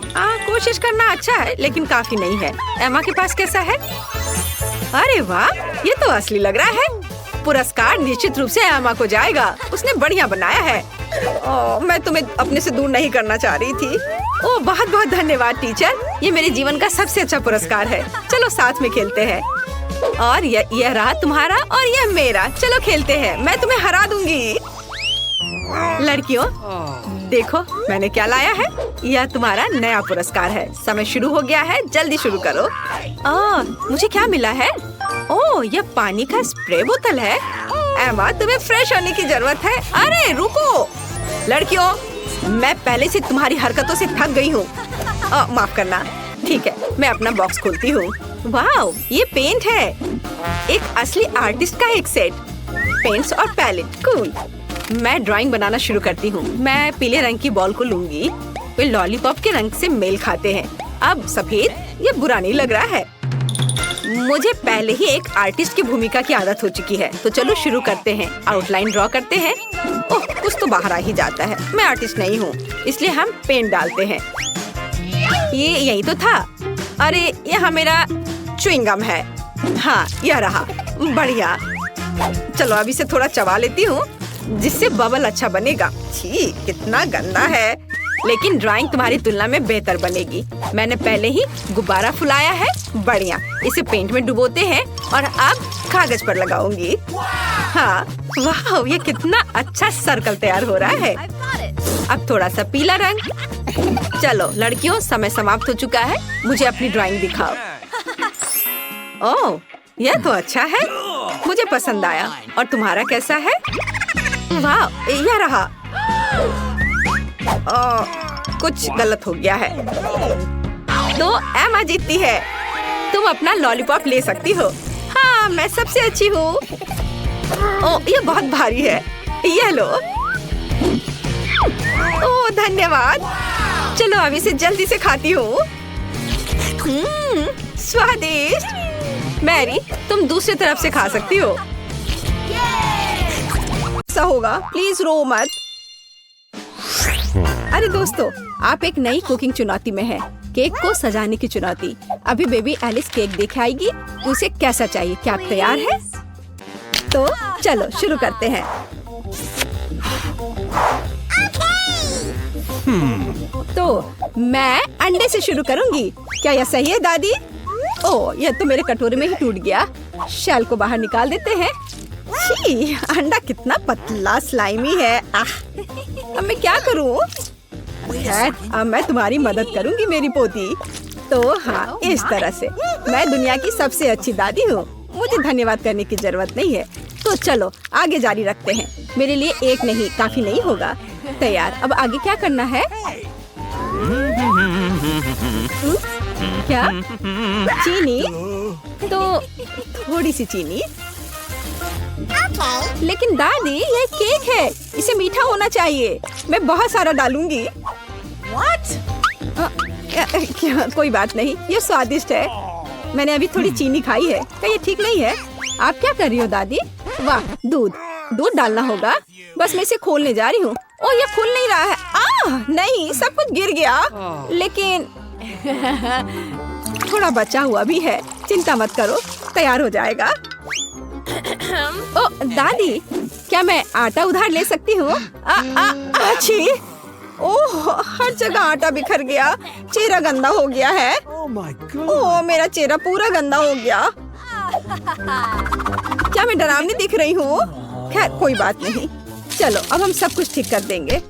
कोशिश करना अच्छा है, लेकिन काफी नहीं है। एमा के पास कैसा है? अरे वाह, ये तो असली लग रहा है। पुरस्कार निश्चित रूप से एमा को जाएगा। उसने बढ़िया बनाया है। मैं तुम्हें अपने से दूर नहीं करना चाह रही थी। ओह, बहुत बहुत धन्यवाद टीचर। ये मेरे जीवन का सबसे अच्छा पुरस्कार है। चलो साथ में खेलते हैं। और यह रहा तुम्हारा और यह मेरा। चलो खेलते हैं, मैं तुम्हें हरा दूंगी। लड़कियों, देखो मैंने क्या लाया है। यह तुम्हारा नया पुरस्कार है। समय शुरू हो गया है, जल्दी शुरू करो। मुझे क्या मिला है? ओह, यह पानी का स्प्रे बोतल है। एमा, तुम्हें फ्रेश होने की जरूरत है। अरे रुको लड़कियों, मैं पहले से तुम्हारी हरकतों से थक गई हूँ। माफ करना। ठीक है, मैं अपना बॉक्स खोलती हूँ। वाओ, ये पेंट है। एक असली आर्टिस्ट का एक सेट। पेंट्स और पैलेट, कूल। मैं ड्राइंग बनाना शुरू करती हूँ। मैं पीले रंग की बॉल को लूंगी। वे लॉलीपॉप के रंग से मेल खाते हैं। अब सफेद, ये बुरा नहीं लग रहा है। मुझे पहले ही एक आर्टिस्ट की भूमिका की आदत हो चुकी है। तो चलो शुरू करते हैं। आउटलाइन ड्रॉ करते हैं। ओह, कुछ तो बाहर आ ही जाता है। मैं आर्टिस्ट नहीं हूँ, इसलिए हम पेंट डालते हैं। ये यही तो था। अरे, यह मेरा च्युइंगम है। हाँ, यह रहा। बढ़िया। चलो अब इसे थोड़ा चबा लेती हूँ, जिससे बबल अच्छा बनेगा। छी, कितना गंदा है। लेकिन ड्राइंग तुम्हारी तुलना में बेहतर बनेगी। मैंने पहले ही गुब्बारा फुलाया है। बढ़िया। इसे पेंट में डुबोते हैं और अब कागज पर लगाऊंगी। हाँ, वाह, ये कितना अच्छा सर्कल तैयार हो रहा है। अब थोड़ा सा पीला रंग। चलो लड़कियों, समय समाप्त हो चुका है। मुझे अपनी ड्राइंग दिखाओ। ओह, यह तो अच्छा है, मुझे पसंद आया। और तुम्हारा कैसा है? वाह, यह रहा। कुछ गलत हो गया है। तो एमा जीतती है। तुम अपना लॉलीपॉप ले सकती हो। हाँ, मैं सबसे अच्छी हूँ। ओह, ये बहुत भारी है। यह लो। ओह, धन्यवाद। चलो अब इसे जल्दी से खाती हूँ। स्वादिष्ट। मैरी, तुम दूसरी तरफ से खा सकती हो। ऐसा होगा, प्लीज रो मत। अरे दोस्तों, आप एक नई कुकिंग चुनौती में हैं। केक को सजाने की चुनौती। अभी बेबी एलिस केक देख आएगी। उसे कैसा चाहिए? क्या आप तैयार हैं? तो चलो शुरू करते हैं। तो मैं अंडे से शुरू करूंगी। क्या यह सही है दादी? ओह, यह तो मेरे कटोरे में ही टूट गया। शेल को बाहर निकाल देते हैं। छी, अंडा कितना पतला स्लाइमी है। अब मैं क्या करूं? खैर, अब मैं तुम्हारी मदद करूंगी मेरी पोती। तो हाँ, इस तरह से। मैं दुनिया की सबसे अच्छी दादी हूँ। मुझे धन्यवाद करने की जरूरत नहीं है। तो चलो आगे जारी रखते हैं। मेरे लिए एक नहीं, काफी नहीं होगा। तैयार। अब आगे क्या करना है? क्या? चीनी? तो थोड़ी सी चीनी। लेकिन दादी, ये केक है, इसे मीठा होना चाहिए। मैं बहुत सारा डालूंगी। क्या? कोई बात नहीं, ये स्वादिष्ट है। मैंने अभी थोड़ी चीनी खाई है। क्या ये ठीक नहीं है? आप क्या कर रही हो दादी? वाह, दूध डालना होगा। बस मैं इसे खोलने जा रही हूँ। ओ, ये खुल नहीं रहा है। नहीं, सब कुछ गिर गया। लेकिन थोड़ा बचा हुआ भी है। चिंता मत करो, तैयार हो जाएगा। ओ दादी, क्या मैं आटा उधार ले सकती हूँ? अच्छी। ओह, हर जगह आटा बिखर गया। चेहरा गंदा हो गया है। ओह, मेरा चेहरा पूरा गंदा हो गया। क्या मैं डरावनी दिख रही हूँ? खैर, कोई बात नहीं। चलो अब हम सब कुछ ठीक कर देंगे।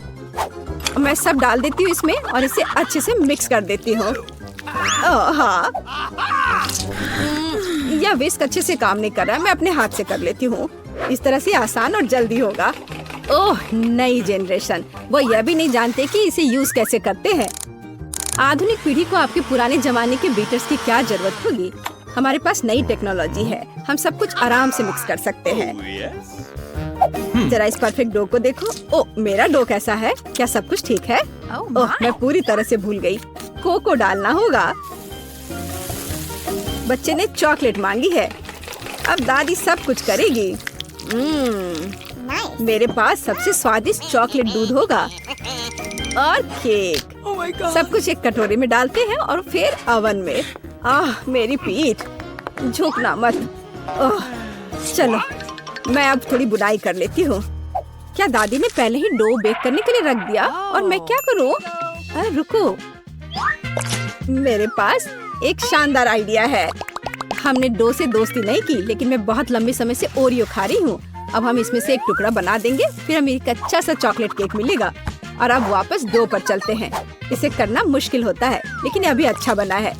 मैं सब डाल देती हूँ इसमें और इसे अच्छे से मिक्स कर देती हूँ। हाँ, यह विस्क अच्छे से काम नहीं कर रहा है। मैं अपने हाथ से कर लेती हूँ। इस तरह से आसान और जल्दी होगा। ओह, नई जनरेशन, वो यह भी नहीं जानते कि इसे यूज कैसे करते हैं। आधुनिक पीढ़ी को आपके पुराने जमाने के बीटर्स की क्या जरूरत होगी? हमारे पास नई टेक्नोलॉजी है। हम सब कुछ आराम से मिक्स कर सकते हैं। जरा इस परफेक्ट डो को देखो। ओ, मेरा डो कैसा है? क्या सब कुछ ठीक है? ओह, मैं पूरी तरह से भूल गई। कोको डालना होगा। बच्चे ने चॉकलेट मांगी है। अब दादी सब कुछ करेगी। मेरे पास सबसे स्वादिष्ट चॉकलेट दूध होगा। और केक। सब कुछ एक कटोरे में डालते हैं और फिर ओवन में। मेरी पीठ। झुकना मत। चलो, मैं अब थोड़ी बुनाई कर लेती हूँ। क्या दादी ने पहले ही डो बेक करने के लिए रख दिया? और मैं क्या करूँ? अरे रुको, मेरे पास एक शानदार आइडिया है। हमने डो से दोस्ती नहीं की, लेकिन मैं बहुत लंबे समय से ओरियो खा रही हूँ। अब हम इसमें से एक टुकड़ा बना देंगे, फिर हमें एक अच्छा सा चॉकलेट केक मिलेगा। और अब वापस डो पर चलते हैं। इसे करना मुश्किल होता है, लेकिन ये अभी अच्छा बना है।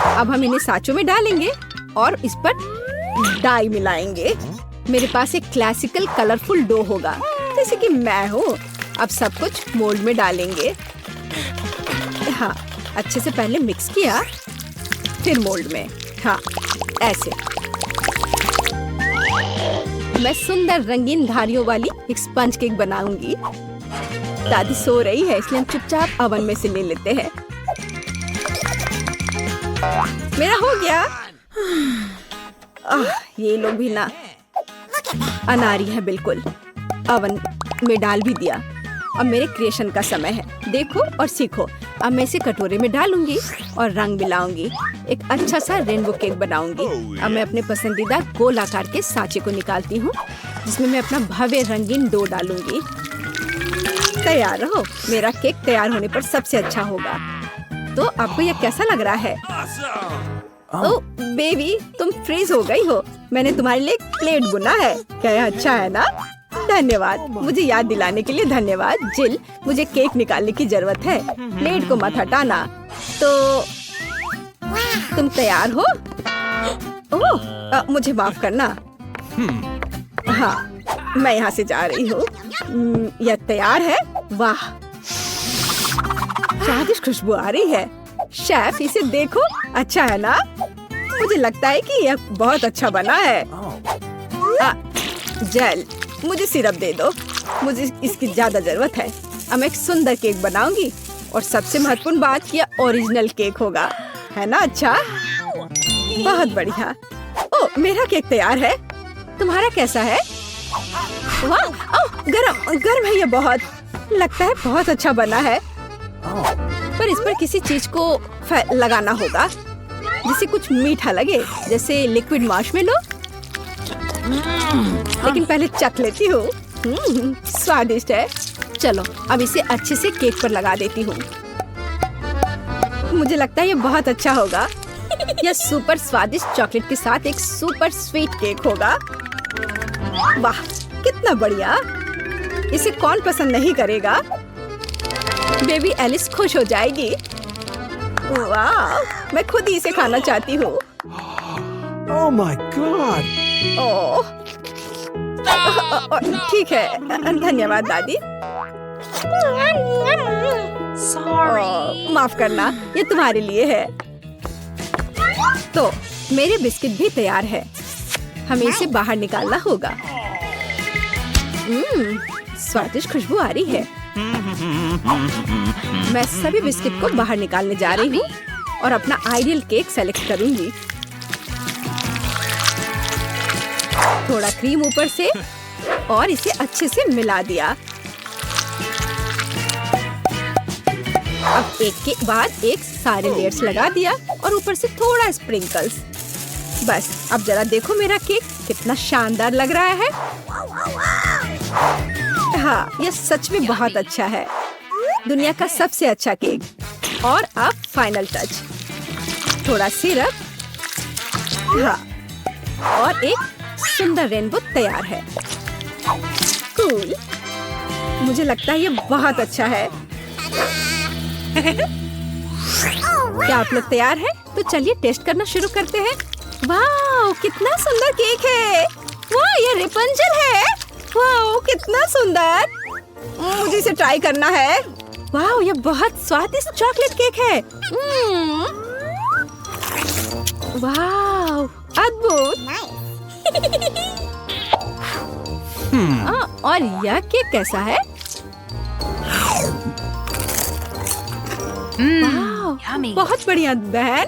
अब हम इन्हें सांचों में डालेंगे और इस पर डाई मिलाएंगे। मेरे पास एक क्लासिकल कलरफुल डो होगा, जैसे कि मैं हूँ। अब सब कुछ मोल्ड में डालेंगे। हाँ, अच्छे से पहले मिक्स किया, फिर मोल्ड में। हाँ, ऐसे। मैं सुंदर रंगीन धारियों वाली एक स्पंज केक बनाऊंगी। दादी सो रही है, इसलिए हम चुपचाप ओवन में से ले लेते हैं। मेरा हो गया। ये लोग भी ना अनारी है बिल्कुल। ओवन में डाल भी दिया। अब मेरे क्रिएशन का समय है। देखो और सीखो। अब मैं इसे कटोरे में डालूंगी और रंग मिलाऊंगी। एक अच्छा सा रेनबो केक बनाऊंगी। अब मैं अपने पसंदीदा गोल आकार के सांचे को निकालती हूँ, जिसमें मैं अपना भव्य रंगीन डो डालूंगी। तैयार रहो, मेरा केक तैयार होने पर सबसे अच्छा होगा। तो आपको यह कैसा लग रहा है? ओह बेबी, तुम फ्रीज हो गई हो। मैंने तुम्हारे लिए एक प्लेट बुना है। क्या यह अच्छा है ना? धन्यवाद, मुझे याद दिलाने के लिए धन्यवाद। जिल, मुझे केक निकालने की जरूरत है। प्लेट को मत हटाना। तो तुम तैयार हो? ओह, मुझे माफ करना। हाँ, मैं यहाँ से जा रही हूँ। यह तैयार है? वाह, स्वादिष्ट खुशबू आ रही है। शेफ, इसे देखो, अच्छा है ना? मुझे लगता है कि यह बहुत अच्छा बना है। जेल, मुझे सिरप दे दो, मुझे इसकी ज्यादा जरूरत है। अब मैं एक सुंदर केक बनाऊंगी और सबसे महत्वपूर्ण बात, यह ओरिजिनल केक होगा, है ना? अच्छा, बहुत बढ़िया। ओह, मेरा केक तैयार है। तुम्हारा कैसा है? वाह, ओह, गरम है ये बहुत। लगता है बहुत अच्छा बना है, पर इस पर किसी चीज को लगाना होगा जिससे कुछ मीठा लगे, जैसे लिक्विड मार्शमेलो। लेकिन पहले चख लेती हूँ। स्वादिष्ट है। चलो, अब इसे अच्छे से केक पर लगा देती हूँ। मुझे लगता है ये बहुत अच्छा होगा। यह सुपर स्वादिष्ट चॉकलेट के साथ एक सुपर स्वीट केक होगा। वाह, कितना बढ़िया। इसे कौन पसंद नहीं करेगा? बेबी एलिस खुश हो जाएगी। वाह, मैं खुद ही इसे खाना चाहती हूँ। Oh my God! ओह, ठीक है, धन्यवाद दादी। माफ करना, ये तुम्हारे लिए है। तो मेरे बिस्किट भी तैयार है, हमें इसे बाहर निकालना होगा। स्वादिष्ट खुशबू आ रही है। मैं सभी बिस्किट को बाहर निकालने जा रही हूँ और अपना आइडियल केक सेलेक्ट करूंगी। थोड़ा क्रीम ऊपर से और इसे अच्छे से मिला दिया। अब एक के बाद एक सारे लेयर्स लगा दिया और ऊपर से थोड़ा स्प्रिंकल्स। बस, अब जरा देखो मेरा केक कितना शानदार लग रहा है। हाँ, यह सच में बहुत अच्छा है। दुनिया का सबसे अच्छा केक। और अब फाइनल टच, थोड़ा सिरप। हाँ, और एक सुंदर रेनबो तैयार है। कूल, मुझे लगता है ये बहुत अच्छा है। क्या आप लोग तैयार हैं? तो चलिए टेस्ट करना शुरू करते हैं। वाह, कितना सुंदर केक है। वाह, ये रेपंजल है। वाह, कितना सुंदर। मुझे इसे ट्राई करना है। वाह, ये बहुत स्वादिष्ट चॉकलेट केक है। वाह, अद्भुत। और यह केक कैसा है? Yummy. बहुत बढ़िया बहन।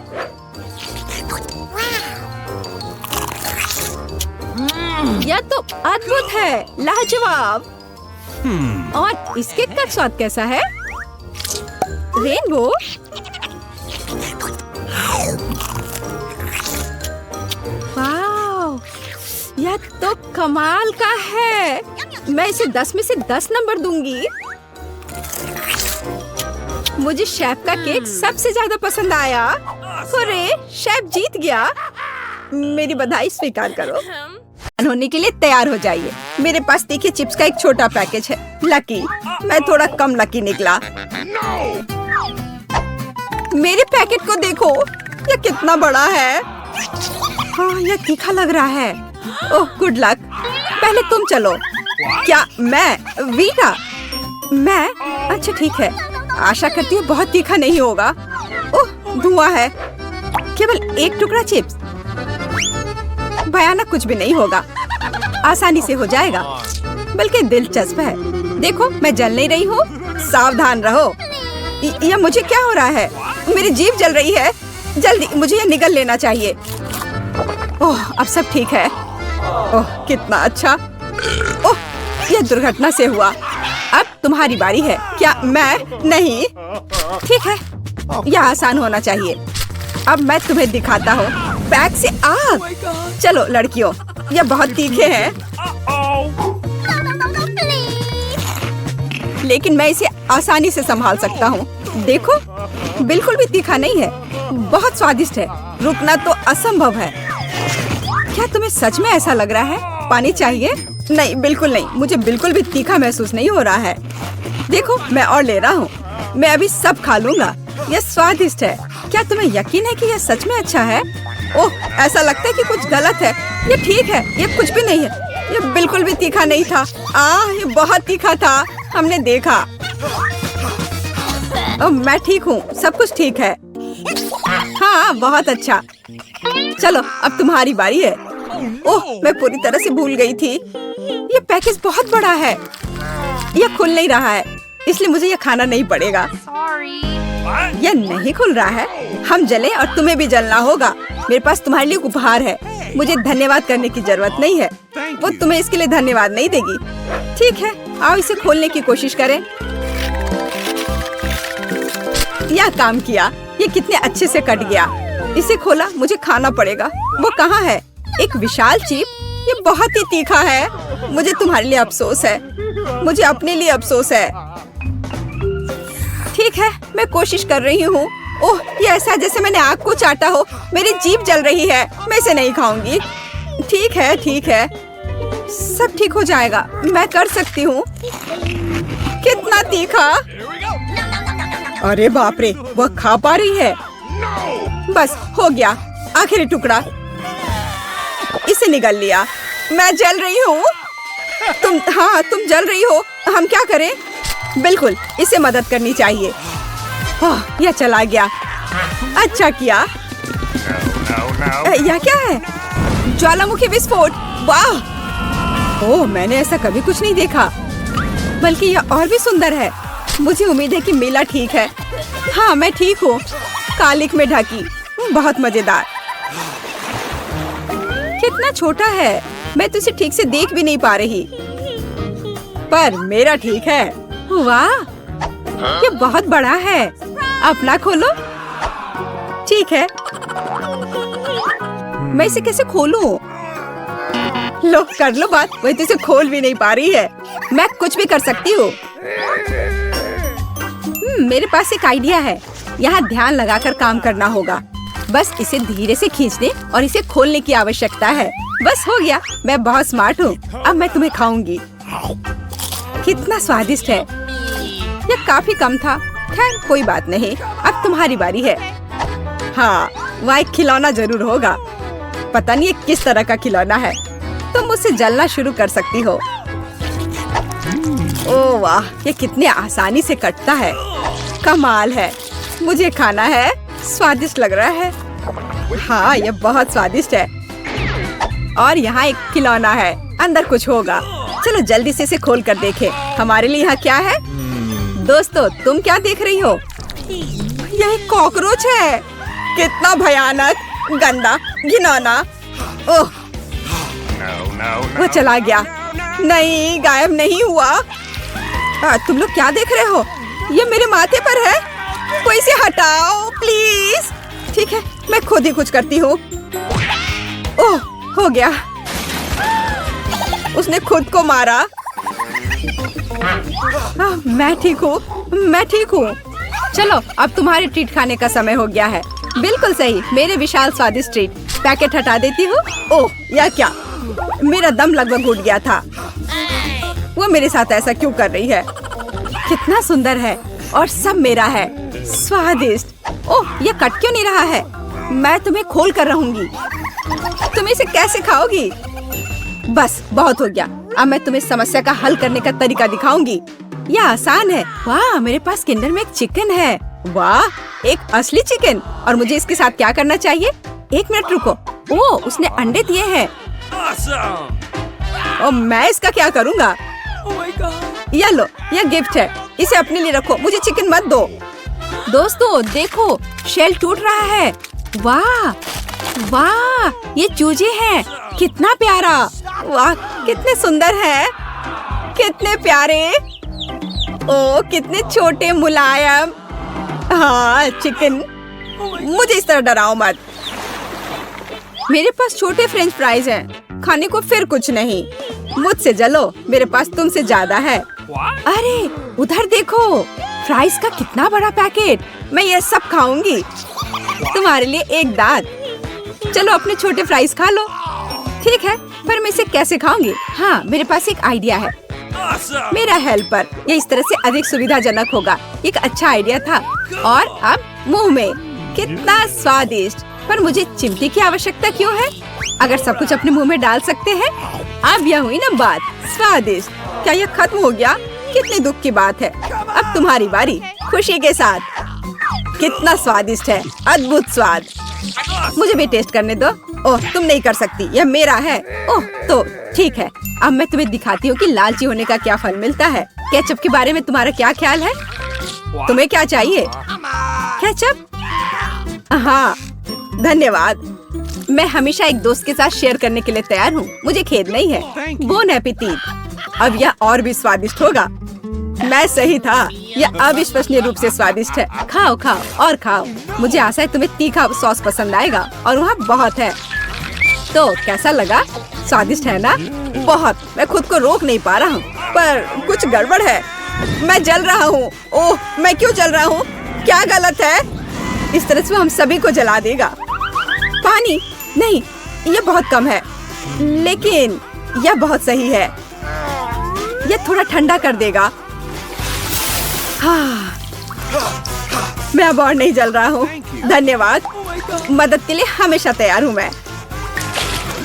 यह तो अद्भुत है, लाजवाब। और इस केक का स्वाद कैसा है? रेनबो। वाह, यह तो कमाल का है। मैं इसे 10 में से 10 नंबर दूंगी। मुझे शेफ का केक सबसे ज्यादा पसंद आया। अरे, शेफ जीत गया। मेरी बधाई स्वीकार करो। होने के लिए तैयार हो जाइए। मेरे पास तीखे चिप्स का एक छोटा पैकेज है। लकी, मैं थोड़ा कम लकी निकला। मेरे पैकेट को देखो, यह कितना बड़ा है। हाँ, यह तीखा लग रहा है। ओह, गुड लक। पहले तुम चलो। क्या मैं? वीटा? मैं? अच्छा ठीक है, आशा करती हूँ बहुत तीखा नहीं होगा। ओह, धुआं है। केवल एक टुकड़ा चिप्स। भयानक कुछ भी नहीं होगा, आसानी से हो जाएगा। बल्कि दिलचस्प है। देखो, मैं जल नहीं रही हूँ। सावधान रहो। यह मुझे क्या हो रहा है? मेरी जीभ जल रही है। जल्दी मुझे यह निगल लेना चाहिए। ओह, अब सब ठीक है। ओह, कितना अच्छा। ओह, यह दुर्घटना से हुआ। अब तुम्हारी बारी है। क्या मैं? नहीं, ठीक है, यह आसान होना चाहिए। अब मैं तुम्हें दिखाता हूँ। बैग से आग। चलो लड़कियों, यह बहुत तीखे हैं, लेकिन मैं इसे आसानी से संभाल सकता हूँ। देखो, बिल्कुल भी तीखा नहीं है। बहुत स्वादिष्ट है। रुकना तो असंभव है। क्या तुम्हें सच में ऐसा लग रहा है? पानी चाहिए? नहीं, बिल्कुल नहीं। मुझे बिल्कुल भी तीखा महसूस नहीं हो रहा है। देखो, मैं और ले रहा हूँ। मैं अभी सब खा लूंगा। यह स्वादिष्ट है। क्या तुम्हें यकीन है कि यह सच में अच्छा है? ओह, ऐसा लगता है कि कुछ गलत है। ये ठीक है, ये कुछ भी नहीं है। ये बिल्कुल भी तीखा नहीं था। ये बहुत तीखा था। हमने देखा। मैं ठीक हूँ, सब कुछ ठीक है। हाँ, बहुत अच्छा। चलो, अब तुम्हारी बारी है। ओह, मैं पूरी तरह से भूल गई थी। ये पैकेज बहुत बड़ा है। यह खुल नहीं रहा है, इसलिए मुझे यह खाना नहीं पड़ेगा। Sorry. यह नहीं खुल रहा है। हम जले और तुम्हें भी जलना होगा। मेरे पास तुम्हारे लिए उपहार है। मुझे धन्यवाद करने की जरूरत नहीं है। वो तुम्हें इसके लिए धन्यवाद नहीं देगी। ठीक है, आओ इसे खोलने की कोशिश करें। यह काम किया। ये कितने अच्छे से कट गया। इसे खोला, मुझे खाना पड़ेगा। वो कहाँ है? एक विशाल चिप। ये बहुत ही तीखा है। मुझे तुम्हारे लिए अफसोस है। मुझे अपने लिए अफसोस है। ठीक है, मैं कोशिश कर रही हूँ। ओह, ये ऐसा जैसे मैंने आग को चाटा हो। मेरी जीभ जल रही है। मैं इसे नहीं खाऊंगी। ठीक है, ठीक है, सब ठीक हो जाएगा। मैं कर सकती हूँ। कितना तीखा! अरे बाप रे, वह खा पा रही है। बस हो गया, आखिरी टुकड़ा। इसे निगल लिया। मैं जल रही हूँ। तुम जल रही हो। हम क्या करें? बिल्कुल, इसे मदद करनी चाहिए। यह चला गया। अच्छा किया। यह क्या है? ज्वालामुखी विस्फोट। वाह! ओह, मैंने ऐसा कभी कुछ नहीं देखा। बल्कि यह और भी सुंदर है। मुझे उम्मीद है कि मीला ठीक है। हाँ, मैं ठीक हूँ। कालिक में ढकी। बहुत मजेदार। कितना छोटा है। मैं तो इसे ठीक से देख भी नहीं पा रही। पर मेरा ठीक है। वाह, ये बहुत बड़ा है। अपना खोलो। ठीक है, मैं इसे कैसे खोलूं? लो, कर लो बात। वही तो इसे खोल भी नहीं पा रही है। मैं कुछ भी कर सकती हूँ। मेरे पास एक आइडिया है। यहाँ ध्यान लगाकर काम करना होगा। बस इसे धीरे से खींचने और इसे खोलने की आवश्यकता है। बस हो गया। मैं बहुत स्मार्ट हूँ। अब मैं तुम्हें खाऊंगी। कितना स्वादिष्ट है। यह काफी कम था। खैर, कोई बात नहीं। अब तुम्हारी बारी है। हाँ, वह एक खिलौना जरूर होगा। पता नहीं ये किस तरह का खिलौना है। तुम मुझसे जलना शुरू कर सकती हो। ओह वाह, ये कितने आसानी से कटता है। कमाल है। मुझे खाना है। स्वादिष्ट लग रहा है। हाँ, ये बहुत स्वादिष्ट है। और यहाँ एक खिलौना है। अंदर कुछ होगा। चलो जल्दी से इसे खोल कर देखें। हमारे लिए यहाँ क्या है? दोस्तों, तुम क्या देख रही हो? यह एक कॉकरोच है। कितना भयानक, गंदा, घिनौना। ओह, वो चला गया। नहीं, गायब नहीं हुआ। तुम लोग क्या देख रहे हो? ये मेरे माथे पर है। कोई इसे हटाओ प्लीज। ठीक है, मैं खुद ही कुछ करती हूँ। ओह, हो गया। उसने खुद को मारा। मैं ठीक हूँ। मैं ठीक हूँ। चलो, अब तुम्हारे ट्रीट खाने का समय हो गया है। बिल्कुल सही, मेरे विशाल स्वादिष्ट ट्रीट। पैकेट हटा देती हूँ। ओह, यह क्या? मेरा दम लगभग घुट गया था। वो मेरे साथ ऐसा क्यों कर रही है? कितना सुंदर है और सब मेरा है। स्वादिष्ट। ओह, ये कट क्यों नहीं रहा है? मैं तुम्हें खोल कर रहूंगी। तुम इसे कैसे खाओगी? बस, बहुत हो गया। अब मैं तुम्हें समस्या का हल करने का तरीका दिखाऊंगी। यह आसान है। वाह, मेरे पास किंडर में एक चिकन है। वाह, एक असली चिकन। और मुझे इसके साथ क्या करना चाहिए? एक मिनट रुको। ओह, उसने अंडे दिए हैं। और मैं इसका क्या करूँगा? यह लो, यह गिफ्ट है। इसे अपने लिए रखो। मुझे चिकन मत दो। दोस्तों देखो, शेल टूट रहा है। वाह वाह, ये चूजे हैं। कितना प्यारा। वाह, कितने सुंदर है। कितने प्यारे। ओ, कितने छोटे मुलायम। हाँ, चिकन। मुझे इस तरह डराओ मत। मेरे पास छोटे फ्रेंच फ्राइज हैं। खाने को फिर कुछ नहीं। मुझसे जलो, मेरे पास तुमसे ज्यादा है। अरे उधर देखो, फ्राइज का कितना बड़ा पैकेट। मैं ये सब खाऊंगी। तुम्हारे लिए एक दांत। चलो अपने छोटे फ्राइज खा लो। ठीक है, पर मैं इसे कैसे खाऊंगी? हाँ, मेरे पास एक आइडिया है। मेरा हेल्पर, ये इस तरह से अधिक सुविधाजनक होगा। एक अच्छा आइडिया था। और अब मुंह में। कितना स्वादिष्ट। पर मुझे चिमटी की आवश्यकता क्यों है? अगर सब कुछ अपने मुंह में डाल सकते हैं। अब यह हुई ना बात। स्वादिष्ट। क्या यह खत्म हो गया? कितनी दुख की बात है। अब तुम्हारी बारी। खुशी के साथ। कितना स्वादिष्ट है। अद्भुत स्वाद। मुझे भी टेस्ट करने दो। ओह, तुम नहीं कर सकती, यह मेरा है। ओह, तो ठीक है। अब मैं तुम्हें दिखाती हूँ कि लालची होने का क्या फल मिलता है। केचप के बारे में तुम्हारा क्या ख्याल है? तुम्हें क्या चाहिए? केचप? हाँ, धन्यवाद। मैं हमेशा एक दोस्त के साथ शेयर करने के लिए तैयार हूँ। मुझे खेद नहीं है। बोन एपेटीट। अब यह और भी स्वादिष्ट होगा। मैं सही था। यह अविश्वसनीय रूप से स्वादिष्ट है। खाओ खाओ और खाओ। मुझे आशा है तुम्हें तीखा सॉस पसंद आएगा और वहाँ बहुत है। तो कैसा लगा? स्वादिष्ट है ना? बहुत। मैं खुद को रोक नहीं पा रहा हूँ, पर कुछ गड़बड़ है। मैं जल रहा हूँ। ओह, मैं क्यों जल रहा हूँ? क्या गलत है? इस तरह से हम सभी को जला देगा। पानी नहीं, यह बहुत कम है, लेकिन यह बहुत सही है। यह थोड़ा ठंडा कर देगा। हाँ, मैं अब और नहीं जल रहा हूँ। धन्यवाद। मदद के लिए हमेशा तैयार हूँ मैं।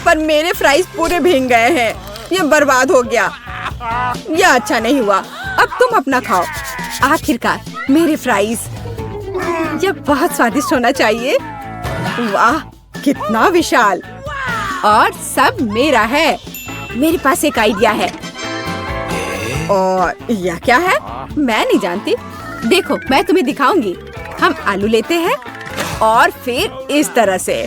पर मेरे फ्राइज पूरे भीग गए हैं। ये बर्बाद हो गया। यह अच्छा नहीं हुआ। अब तुम अपना खाओ। आखिरकार मेरे फ्राइज। यह बहुत स्वादिष्ट होना चाहिए। वाह, कितना विशाल। और सब मेरा है। मेरे पास एक आइडिया है। और यह क्या है? मैं नहीं जानती। देखो, मैं तुम्हें दिखाऊंगी। हम आलू लेते हैं और फिर इस तरह से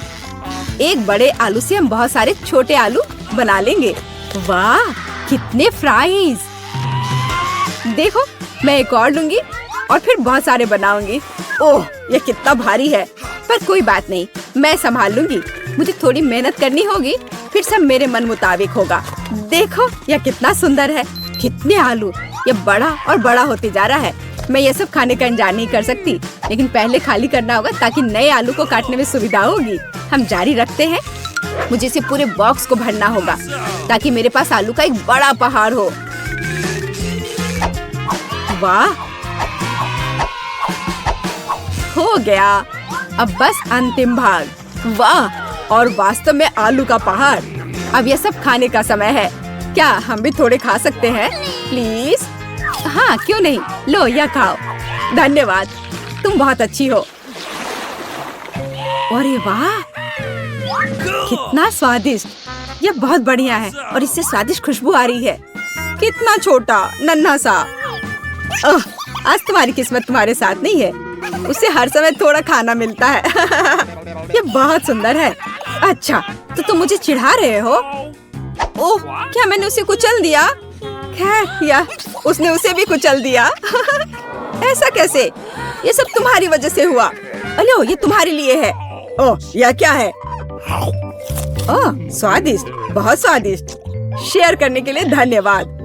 एक बड़े आलू से हम बहुत सारे छोटे आलू बना लेंगे। वाह, कितने फ्राइज। देखो, मैं एक और लूंगी और फिर बहुत सारे बनाऊंगी। ओह, यह कितना भारी है। पर कोई बात नहीं, मैं संभाल लूंगी। मुझे थोड़ी मेहनत करनी होगी, फिर सब मेरे मन मुताबिक होगा। देखो, यह कितना सुंदर है। कितने आलू। यह बड़ा और बड़ा होते जा रहा है। मैं ये सब खाने का इंतजार नहीं कर सकती, लेकिन पहले खाली करना होगा ताकि नए आलू को काटने में सुविधा होगी। हम जारी रखते हैं। मुझे इसे पूरे बॉक्स को भरना होगा ताकि मेरे पास आलू का एक बड़ा पहाड़ हो। वाह, हो गया। अब बस अंतिम भाग। वाह, और वास्तव में आलू का पहाड़। अब यह सब खाने का समय है। क्या हम भी थोड़े खा सकते हैं प्लीज? हाँ, क्यों नहीं। लो, यह खाओ। धन्यवाद, तुम बहुत अच्छी हो। अरे वाह, कितना स्वादिष्ट। यह बहुत बढ़िया है और इससे स्वादिष्ट खुशबू आ रही है। कितना छोटा नन्हा सा। आज तुम्हारी किस्मत तुम्हारे साथ नहीं है। उसे हर समय थोड़ा खाना मिलता है। यह बहुत सुंदर है। अच्छा, तो तुम मुझे चिढ़ा रहे हो? ओह, क्या मैंने उसे कुचल दिया? खैर, या उसने उसे भी कुचल दिया। ऐसा कैसे? ये सब तुम्हारी वजह से हुआ। अलो, ये तुम्हारे लिए है। ओह, यह क्या है? ओह, स्वादिष्ट, बहुत स्वादिष्ट। शेयर करने के लिए धन्यवाद।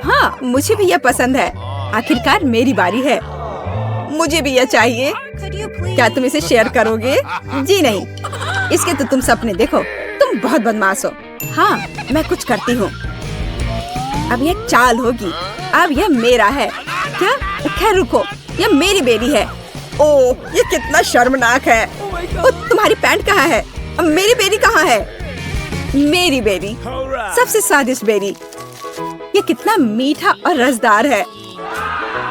हाँ, मुझे भी यह पसंद है। आखिरकार मेरी बारी है। मुझे भी यह चाहिए। क्या तुम इसे शेयर करोगे? जी नहीं। इसके तो तुम सपने देखो। तुम बहुत बदमाश हो। हाँ, मैं कुछ करती हूँ। अब यह चाल होगी। अब यह मेरा है। क्या? खैर रुको, यह मेरी बेरी है। ओह, ये कितना शर्मनाक है। ओ, तुम्हारी पैंट कहाँ है? अब मेरी बेरी कहाँ है? मेरी बेरी, सबसे स्वादिष्ट बेरी। ये कितना मीठा और रसदार है।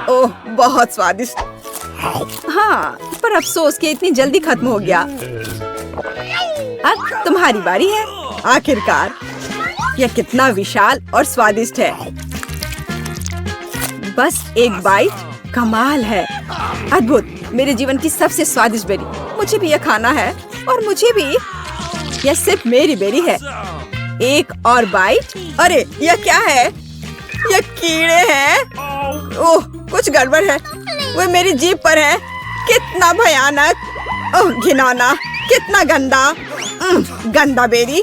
ओह, बहुत स्वादिष्ट। हाँ, पर अफसोस कि इतनी जल्दी खत्म हो गया। अब तुम्हारी बारी है। आखिरकार, यह कितना विशाल और स्वादिष्ट है। बस एक बाइट कमाल है। अद्भुत। मेरे जीवन की सबसे स्वादिष्ट बेरी। मुझे भी यह खाना है और मुझे भी। यह सिर्फ मेरी बेरी है। एक और बाइट। अरे, यह क्या है? यह कीड़े हैं। ओह, कुछ गड़बड़ है। वो मेरी जीभ पर है। कितना भयानक। ओह, घिनौना, कितना गंदा। गंदा बेरी।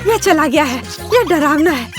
यह चला गया है। यह डरावना है।